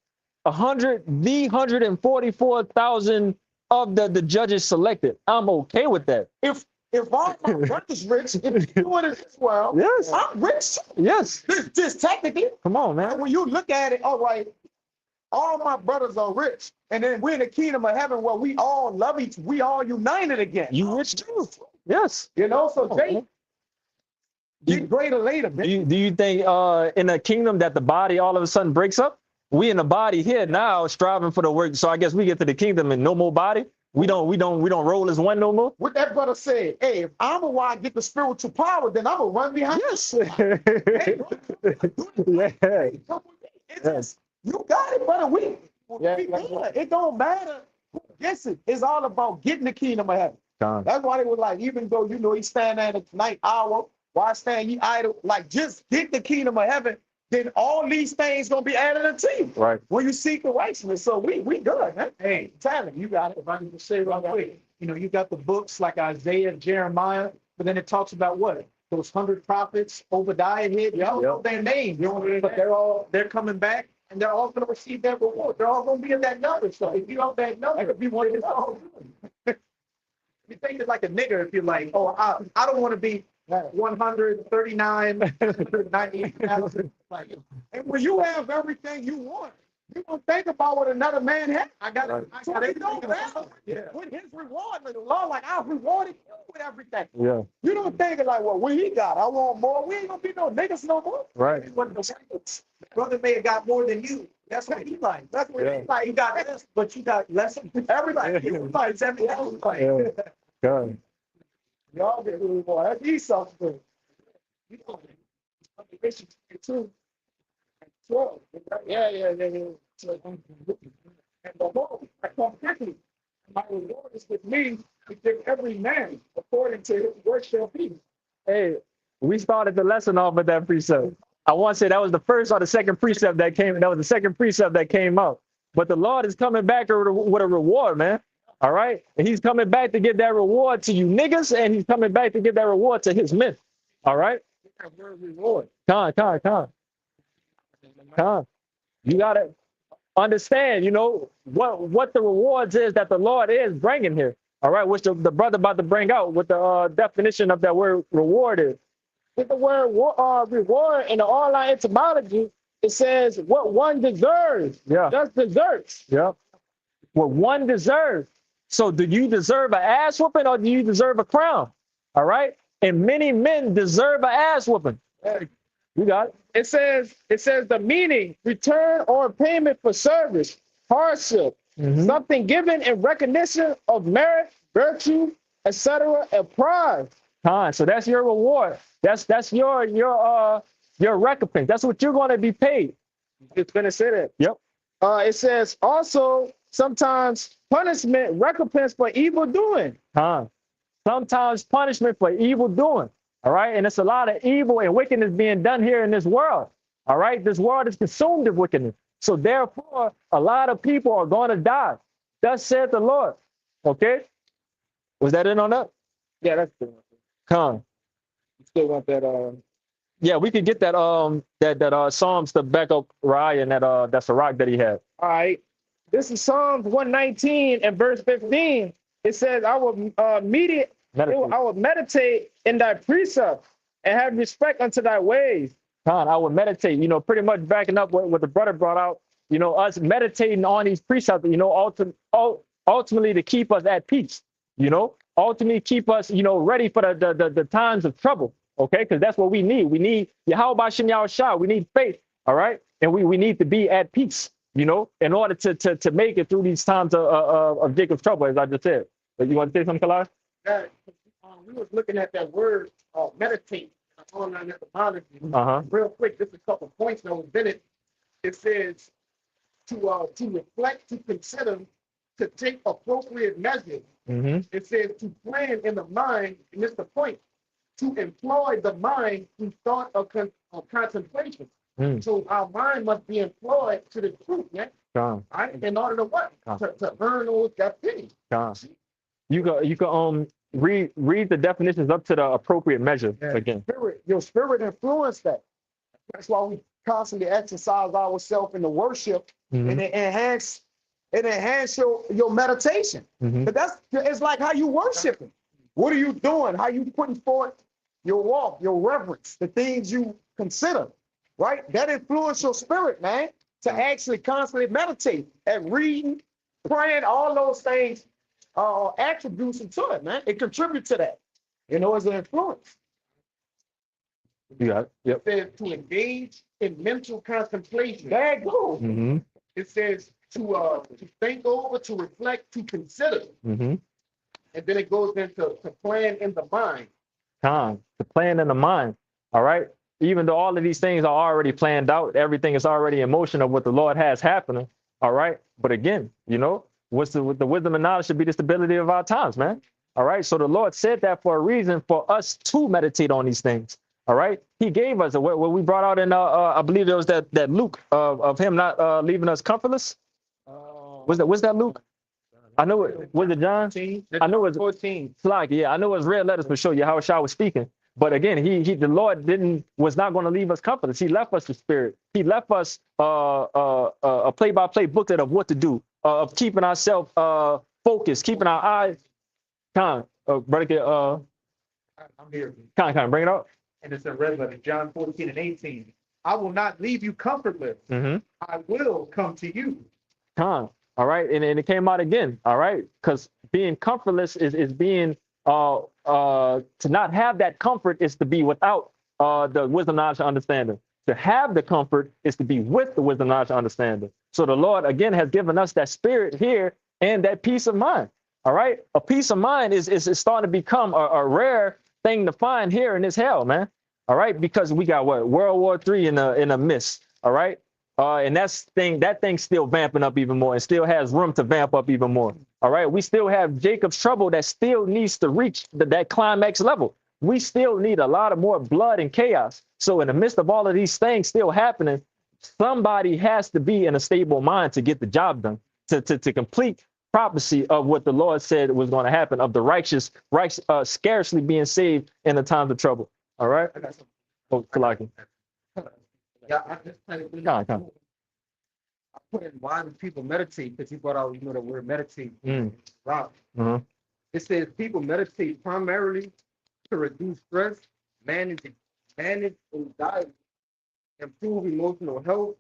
144,000 of the judges selected. I'm okay with that. If all my brothers rich, if you doing it as well, Yes. I'm rich too. Yes. Just technically. Come on, man. When you look at it, all right, all my brothers are rich, and then we're in the kingdom of heaven where we all love we all united again. You rich too. Yes. So they You- get greater later, man. Do you think in a kingdom that the body all of a sudden breaks up? We in the body here now striving for the work. So I guess we get to the kingdom and no more body. We don't roll as one no more. What that brother said, hey, if I'm a why get the spiritual power, then I'm gonna run behind. Yes. Yeah. Yeah. It's just, you got it, brother. We Yeah. good. It don't matter who gets it. It's all about getting the kingdom of heaven. Gone. That's why they were like, even though he stand at the night hour, why stand ye idle? Like, just get the kingdom of heaven, then all these things gonna be added unto you. Right. When you seek the righteousness. So we good, man. Hey, Tyler, you got it. if I can just say real quick, you got the books like Isaiah, Jeremiah, but then it talks about what? Those 100 prophets, Obadiah hit, you don't know their names, but they're coming back and they're all going to receive their reward. They're all going to be in that number. So if you don't that number, if you want to think it's like a nigga if you're like, oh, I don't want to be 139, 90. Like, and when you have everything you want, you don't think about what another man has. I got it. They don't have with his reward. The law, like, I rewarded you with everything. Yeah. You don't think like, well, what he got? I want more. We ain't gonna be no niggas no more. Right. Brother may have got more than you. That's what he like. That's what he like. You got this, but you got less. Everybody, you like 70 hours. Like, Good. y'all get who more. That's you something. You know, Galatians 2 and 12. Yeah. And behold, I come quickly. My reward is with me to give every man according to his work shall be. Hey, we started the lesson off with that precept. I want to say that was the first or the second precept that came. That was the second precept that came out. But the Lord is coming back with a reward, man. All right, and He's coming back to give that reward to you niggas, and He's coming back to give that reward to His men. All right. Reward. Con. You gotta understand, you know, what the rewards is that the Lord is bringing here. All right, which the brother about to bring out what the definition of that word reward is. With the word reward in the online etymology, it says what one deserves. Yeah. Just deserves. Yeah. What one deserves. So do you deserve an ass whooping or do you deserve a crown? All right. And many men deserve an ass whooping. You got it. It says the meaning, return or payment for service, hardship, something given in recognition of merit, virtue, etc., and pride. So that's your reward. That's your recompense. That's what you're going to be paid. It's going to say that. Yep. It says also sometimes punishment, recompense for evil doing. Sometimes punishment for evil doing. All right. And it's a lot of evil and wickedness being done here in this world. All right. This world is consumed with wickedness. So therefore, a lot of people are going to die. Thus said the Lord. Okay. Was that in on that? Yeah, that's good. You still want that? Yeah, we could get that that Psalms to back up Ryan, that's a rock that he had. All right. This is Psalms 119 and verse 15. It says, I will meditate in thy precepts and have respect unto thy ways. I will meditate, you know, pretty much backing up what the brother brought out, you know, us meditating on these precepts, you know, ultimately to keep us at peace, you know, ultimately keep us, you know, ready for the times of trouble. Okay, because that's what we need. We need Yahweh Shem Shah. We need faith. All right. And we need to be at peace, you know, in order to make it through these times of Jacob's trouble, as I just said. But you want to say something, Kalai? We was looking at that word meditate online etymology. Real quick, just a couple points that was in it. It says to reflect, to consider, to take appropriate measures. It says to plan in the mind, and it's the point, to employ the mind through thought of contemplation. So our mind must be employed to the truth, yeah? Right? In order to what? To earn those that penny. You can read the definitions up to the appropriate measure again. Your spirit influenced that. That's why we constantly exercise ourselves in the worship and it enhance your meditation. But it's like how you worshiping. What are you doing? How you putting forth your walk, your reverence, the things you consider, right? That influence your spirit, man, to actually constantly meditate and reading, praying, all those things attributes into it, man. It contributes to that, you know, as an influence. Yeah. Yep. It says to engage in mental contemplation. There you go. It says to think over, to reflect, to consider. And then it goes into to plan in the mind. The plan in the mind. All right. Even though all of these things are already planned out, everything is already in motion of what the Lord has happening. All right. But again, you know, with the wisdom and knowledge should be the stability of our times, man. All right. So the Lord said that for a reason, for us to meditate on these things. All right. He gave us what we brought out in I believe there was that Luke of him not leaving us comfortless. Was that Luke? I know it was it John. I know it was 14. Like, yeah, I know it was red letters for sure. How Shah was speaking. But again, the Lord was not going to leave us comfortless. He left us the spirit. He left us a play-by-play booklet of what to do, of keeping ourselves focused, keeping our eyes. brother, I'm here. bring it up. And it's in red letter, John 14 and 18. I will not leave you comfortless. Mm-hmm. I will come to you. All right, and it came out again. All right, because being comfortless is being to not have that comfort is to be without the wisdom, knowledge, and understanding. To have the comfort is to be with the wisdom, knowledge, and understanding. So the Lord again has given us that spirit here and that peace of mind. All right, a peace of mind is starting to become a rare thing to find here in this hell, man. All right, because we got what, World War III in a midst. All right. And that thing's still vamping up even more and still has room to vamp up even more. All right. We still have Jacob's trouble that still needs to reach that climax level. We still need a lot of more blood and chaos. So in the midst of all of these things still happening, somebody has to be in a stable mind to get the job done, to complete prophecy of what the Lord said was going to happen, of the righteous scarcely being saved in the times of trouble. All right. Oh, Kalaki. Yeah, I just Come. I put in why do people meditate? Because you brought out, the word meditate. Wow. Mm-hmm. It says people meditate primarily to reduce stress, manage anxiety, improve emotional health,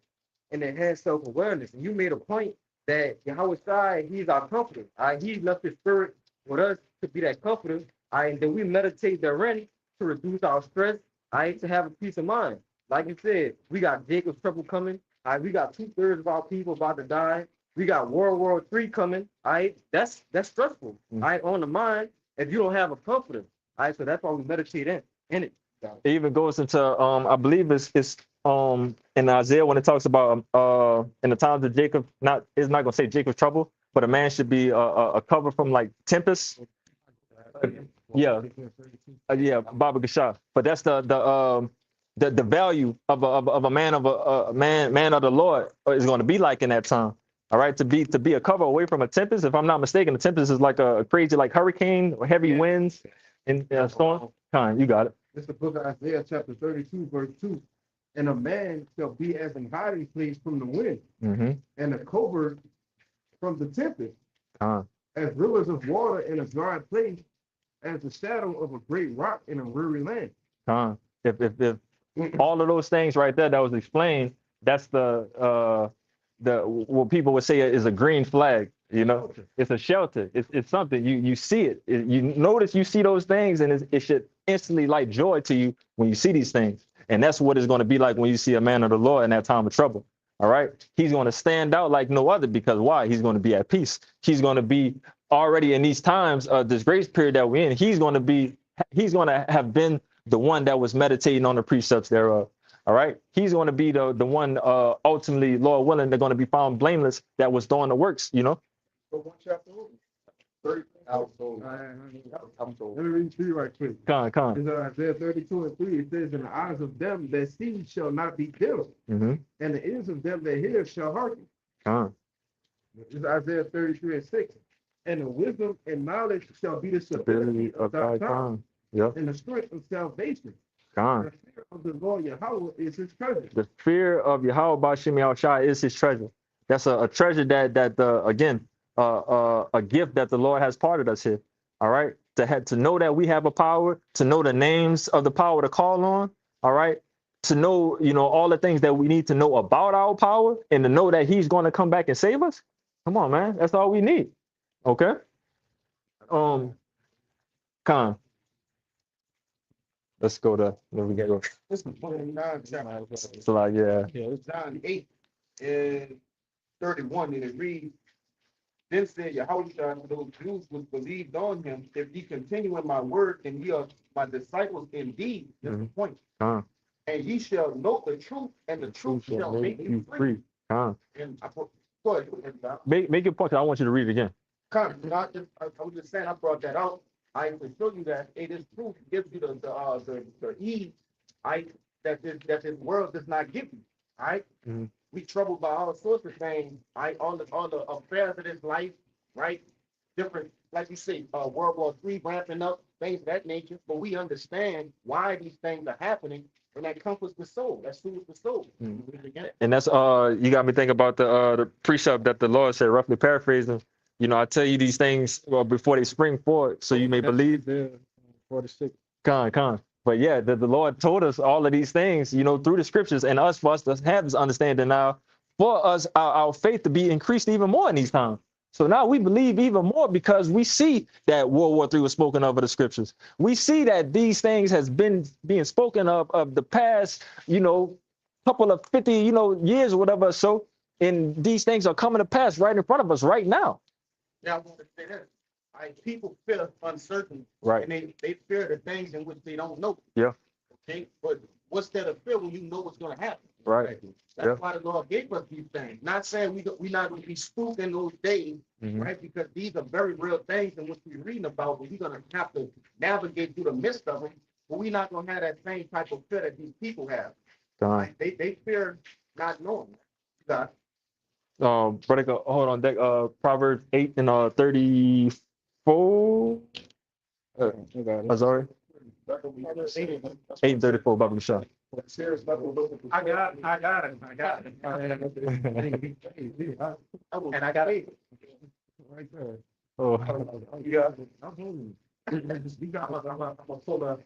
and enhance self-awareness. And you made a point that Yahweh Shai, he's our comforter. He left his spirit with us to be that comforter. And then we meditate therein to reduce our stress, to have a peace of mind. Like you said, we got Jacob's trouble coming. We got 2/3 of our people about to die. We got World War III coming. That's stressful. On the mind, if you don't have a comforter. So that's why we meditate in it. It even goes into I believe it's in Isaiah when it talks about in the times of Jacob, it's not gonna say Jacob's trouble, but a man should be a cover from like tempest. Yeah, Baba Gashah. But that's the value of a man of a man of the Lord is going to be like in that time. All right, to be a cover away from a tempest. If I'm not mistaken, a tempest is like a crazy like hurricane or heavy winds and storm. You got it. This is the book of Isaiah, chapter 32, verse 2. And a man shall be as an hiding place from the wind, and a covert from the tempest, as rivers of water in a dry place, as the shadow of a great rock in a weary land. If all of those things right there that was explained, that's the what people would say is a green flag. It's a shelter. It's something you see it. You notice you see those things, and it should instantly light joy to you when you see these things. And that's what it's going to be like when you see a man of the Lord in that time of trouble. All right, he's going to stand out like no other, because why? He's going to be at peace. He's going to be already in these times, this grace period that we're in. He's going to have been the one that was meditating on the precepts thereof. All right. He's going to be the one ultimately, Lord willing, they're going to be found blameless that was doing the works, One chapter over. 30. Let me read 3 right quick. It's Isaiah 32 and 3. It says, "In the eyes of them that see shall not be dim, and the ears of them that hear shall hearken." It's Isaiah 33 and 6. "And the wisdom and knowledge shall be the stability of thy tongue, and the strength of salvation." The fear of the Lord Yahweh is his treasure. The fear of Yahweh Bashim Yahushua is his treasure. That's a treasure that again, a gift that the Lord has parted us here. All right. To know that we have a power, to know the names of the power to call on. All right. To know, all the things that we need to know about our power, and to know that he's going to come back and save us. Come on, man. That's all we need. Okay. Let's go to where we go. This is 29 chapter. So like, It's John 8 and 31, and it reads, "Then said Yahweh to those Jews which believed on him, if ye continue in my word, and ye are my disciples indeed." That's the point. "And ye shall know the truth, and the truth shall make you free." And go ahead. Make your point. I want you to read it again. I was just saying, I brought that out. I can show you that this truth gives you the ease, that this world does not give you. All right. We troubled by all sorts of things. All the affairs of this life, right? Different, like you say, World War III ramping up, things of that nature. But we understand why these things are happening, and that comforts the soul. That soothes the soul. And that's you got me thinking about the precept that the Lord said, roughly paraphrasing, You know, I tell you these things before they spring forward, so you may believe. 46. Con. But yeah, the Lord told us all of these things, you know, through the scriptures, and for us to have this understanding now, for us, our faith to be increased even more in these times. So now we believe even more because we see that World War III was spoken of in the scriptures. We see that these things has been being spoken of the past, you know, couple of 50, you know, years or whatever. So, and these things are coming to pass right in front of us right now. Now, I want to say this. People feel uncertain, Right. and they fear the things in which they don't know. Yeah. Okay, but what's that of fear when you know what's going to happen? Right. That's Yeah. why the Lord gave us these things. Not saying we're not going to be spooked in those days, Mhm. right? Because these are very real things in which we're reading about, but we're going to have to navigate through the midst of them. But we're not going to have that same type of fear that these people have. Con. They fear not knowing. God. Brother, hold on deck. Proverbs 8 and 34. Sorry. 8 and 34, Bible shot. I got it. And I got it. Right there. Oh. Yeah. I'm gonna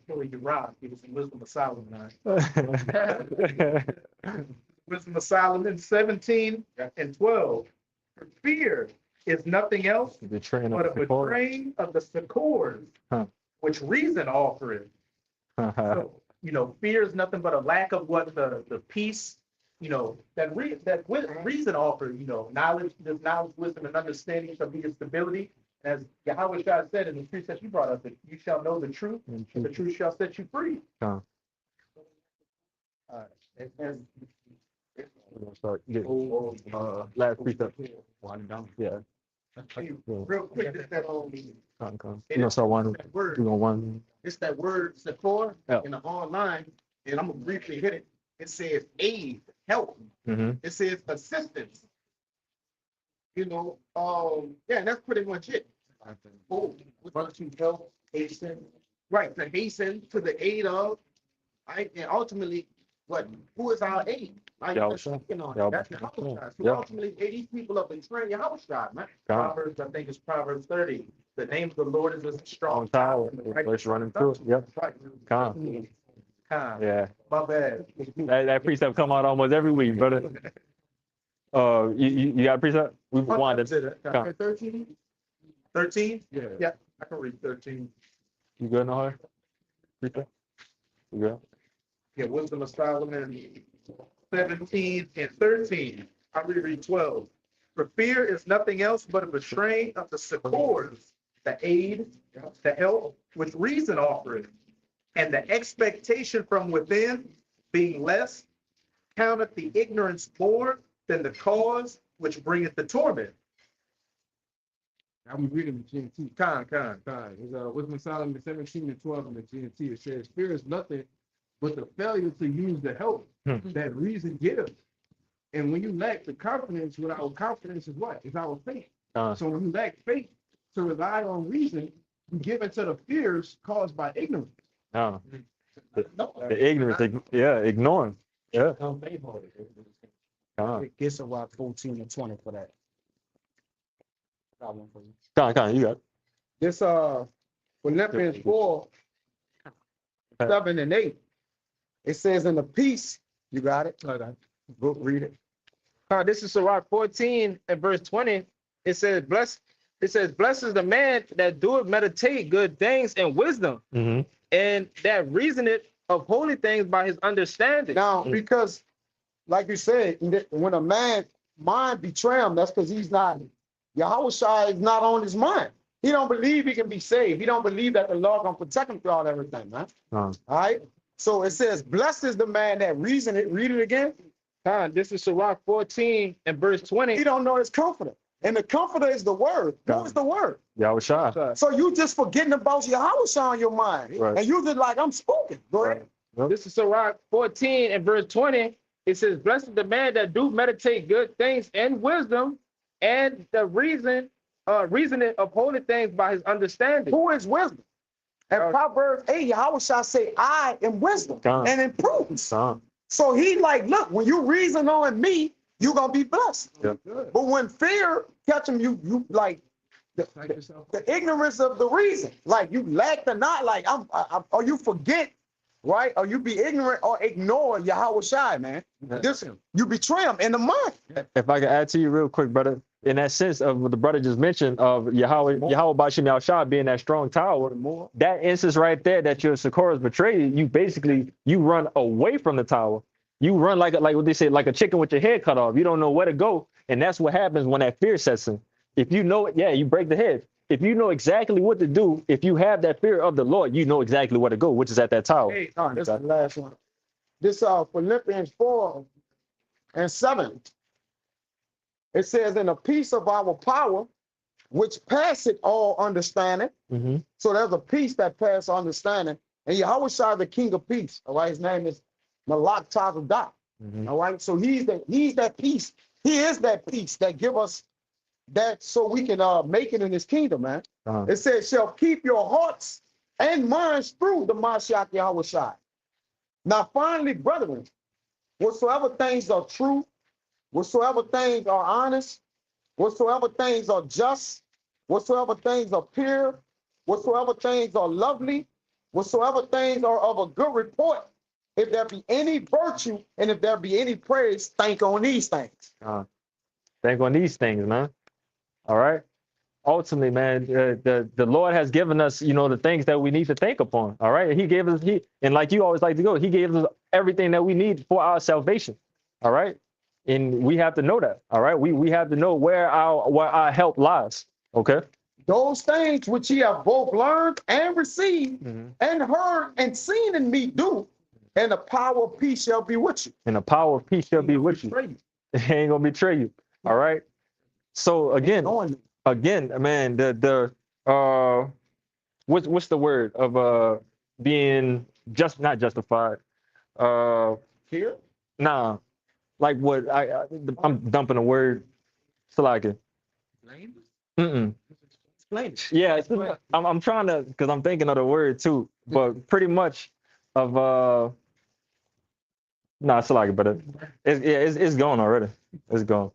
pull your rod. Give us some wisdom of Solomon. Wisdom of Solomon 17 and 12. For fear is nothing else The train but a of the core. betraying of the succors, Huh. which reason offereth. So, you know, fear is nothing but a lack of what the peace, you know, that reason offered, you know, knowledge, wisdom, and understanding shall be your stability. As Yahweh God said in the precept you brought up, that you shall know the truth, and the truth shall set you free. Con. And We're gonna start getting last precept. Yeah. real quick, it's that Con. We're gonna start one. We're word. gonna one. It's that word support Yeah. in the online, and I'm gonna briefly hit it. It says aid, help. Mm-hmm. It says assistance. You know, yeah, that's pretty much it. Oh, what you help, hasten, right? To hasten to the aid of, right? And ultimately, who is our aid? Like, Yahweh that's, Shai. you know, Yahweh that's Shai. Yahweh Shai. So Yeah. ultimately, these people have been trained Yahweh Shai, man. God. Proverbs, I think it's Proverbs 30. The name of the Lord is a strong Strong tower. and the righteous Let's run through it. Yep. Right. Con. Yeah. Yeah. My bad. That precept come out almost every week, brother. You got a precept? We've wanted. 13? 13? Yeah. Yeah, I can read 13. You good, Nahar? Precept? You good? Yeah, Wisdom of Solomon 17 and 13. I reread 12. For fear is nothing else but a betraying of the succors, the aid, the help, which reason offereth, and the expectation from within being less, counteth the ignorance more than the cause which bringeth the torment. I was reading the GNT. Con. It's Wisdom of Solomon 17 and 12 in the GNT. It says, fear is nothing but the failure to use the help that reason gives. And when you lack the confidence, our confidence is what? It's our faith. So when you lack faith to rely on reason, you give into the fears caused by ignorance. The ignorance, ignoring. Yeah. It gets about 14 and 20 for that. Con, you got it. This Philippians 4, 7 and 8. It says in the peace, you got it? Go read it. This is Sirach 14 and verse 20. It says, blessed is the man that doeth meditate good things and wisdom, and that reasoneth of holy things by his understanding. Now, because, like you said, when a man mind betray him, that's because he's not, Yahweh Shai is not on his mind. He don't believe he can be saved. He don't believe that the Lord gonna protect him throughout everything, man. All right. So it says, blessed is the man that reason it. Read it again. This is Sirach 14 and verse 20. He don't know his comforter. And the comforter is the word. Who is the word? Yahweh Shai. So you just forgetting about Yahweh Shai on your mind. Right. And you just like, I'm spoken. Go ahead. This is Sirach 14 and verse 20. It says, blessed is the man that do meditate good things and wisdom, and the reasoning of holy things by his understanding. Who is wisdom? And Proverbs 8, Yahweh Shai say, I am wisdom and in prudence. So he like, look, when you reason on me, you're gonna be blessed. Yep. But when fear catch him, you like The ignorance of the reason. Like you lack the not, like or you forget, right? Or you be ignorant or ignore Yahweh Shai, man. This you betray him in the mind. If I could add to you real quick, brother, in that sense of what the brother just mentioned of Yahweh Bashim Yahushua being that strong tower, that instance right there that your Sikora is betrayed, you basically you run away from the tower. You run like what they say, like a chicken with your head cut off. You don't know where to go, and that's what happens when that fear sets in. If you know it, yeah, you break the head. If you know exactly what to do, if you have that fear of the Lord, you know exactly where to go, which is at that tower. Hey, this is the last one. This Philippians 4:7. It says, "In the peace of our power, which passeth all understanding." So there's a peace that passes understanding, and Yahweh Shai, the King of Peace. All right, his name is Malak Tazadah. All right, so he's that peace. He is that peace that give us that so we can make it in his kingdom, man. It says, "Shall keep your hearts and minds through the Mashiach Yahweh Shai." Now, finally, brethren, whatsoever things are true, whatsoever things are honest, whatsoever things are just, whatsoever things are pure, whatsoever things are lovely, whatsoever things are of a good report, if there be any virtue and if there be any praise, think on these things. Think on these things, man. All right. Ultimately, man, the Lord has given us, the things that we need to think upon. All right. He gave us, and like you always like to go, he gave us everything that we need for our salvation. All right. And we have to know that. All right. We have to know where our help lies. Okay. Those things which ye have both learned and received and heard and seen in me do, and the power of peace shall be with you. And the power of peace shall be with you. It ain't gonna betray you. All right. So again, man, what's the word of being not justified? Here? Nah, like what I'm dumping a word. Salaka. Explain. Yeah, I'm trying to, because I'm thinking of the word too, but pretty much of Salaka, but it's gone already. It's gone.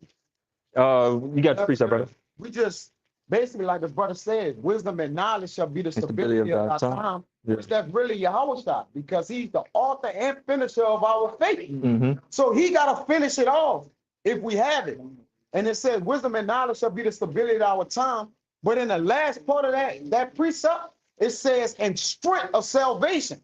You got the precept, brother. We just basically, like the brother said, wisdom and knowledge shall be the stability of our time. Which that's really Yahweh Shai, because he's the author and finisher of our faith. So he got to finish it off if we have it. And it says wisdom and knowledge shall be the stability of our time. But in the last part of that precept, it says, and strength of salvation.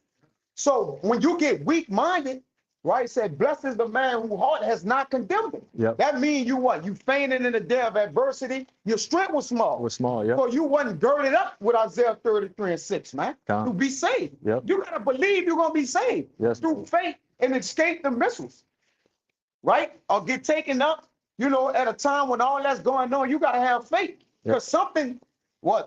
So when you get weak-minded, right, it said, blessed is the man whose heart has not condemned him. Yep. That means you what? You fainted in the day of adversity. Your strength was small. Yeah. So you wasn't girded up with Isaiah 33:6, man, to be saved. Yep. You got to believe you're going to be saved through faith and escape the missiles, right? Or get taken up, at a time when all that's going on. You got to have faith. Because something,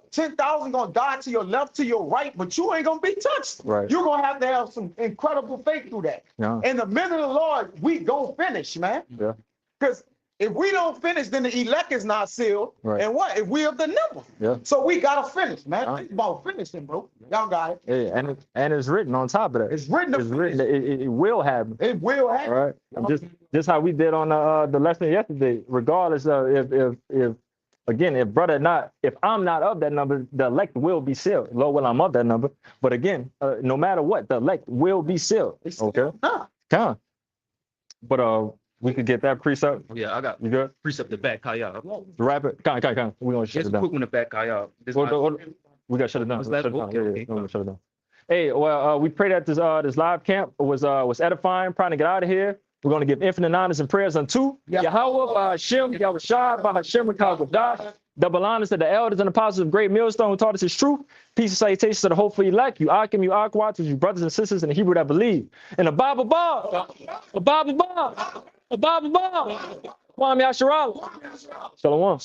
10,000 gonna die to your left, to your right, but you ain't gonna be touched. Right. You're gonna have some incredible faith through that. Yeah. And the minute of the Lord, we gonna finish, man. Yeah. Because if we don't finish, then the elect is not sealed. Right. And what? If we of the number. Yeah. So we gotta finish, man. Think about finishing, bro. Y'all got it. Yeah, and it's written on top of that. It's written. It will happen. It will happen. All right. Just how we did on the lesson yesterday. Regardless of if I'm not of that number, the elect will be sealed. Lord, well, I'm of that number. But again, no matter what, the elect will be sealed. Okay. Come. But we could get that precept. Yeah, I got You good? precept to back Kaya. Wrap it. Come. We're gonna shut Just it down. quick one to back Kaya. We gotta shut it down. What's Shut that? it down. Okay. We're gonna shut it down. Hey, well, we pray that this live camp was edifying, trying to get out of here. We're going to give infinite honors and prayers unto Yahweh, Bahashem, Yahweh Shai, Bahashem, Rekagodah. Double honors to the elders and apostles of Great Millstone who taught us his truth. Peace and salutations to the hopeful elect, you Akim, you Akwat, you brothers and sisters in the Hebrew that believe. And a Bible Bob, Kwame Yasharal. Shalom.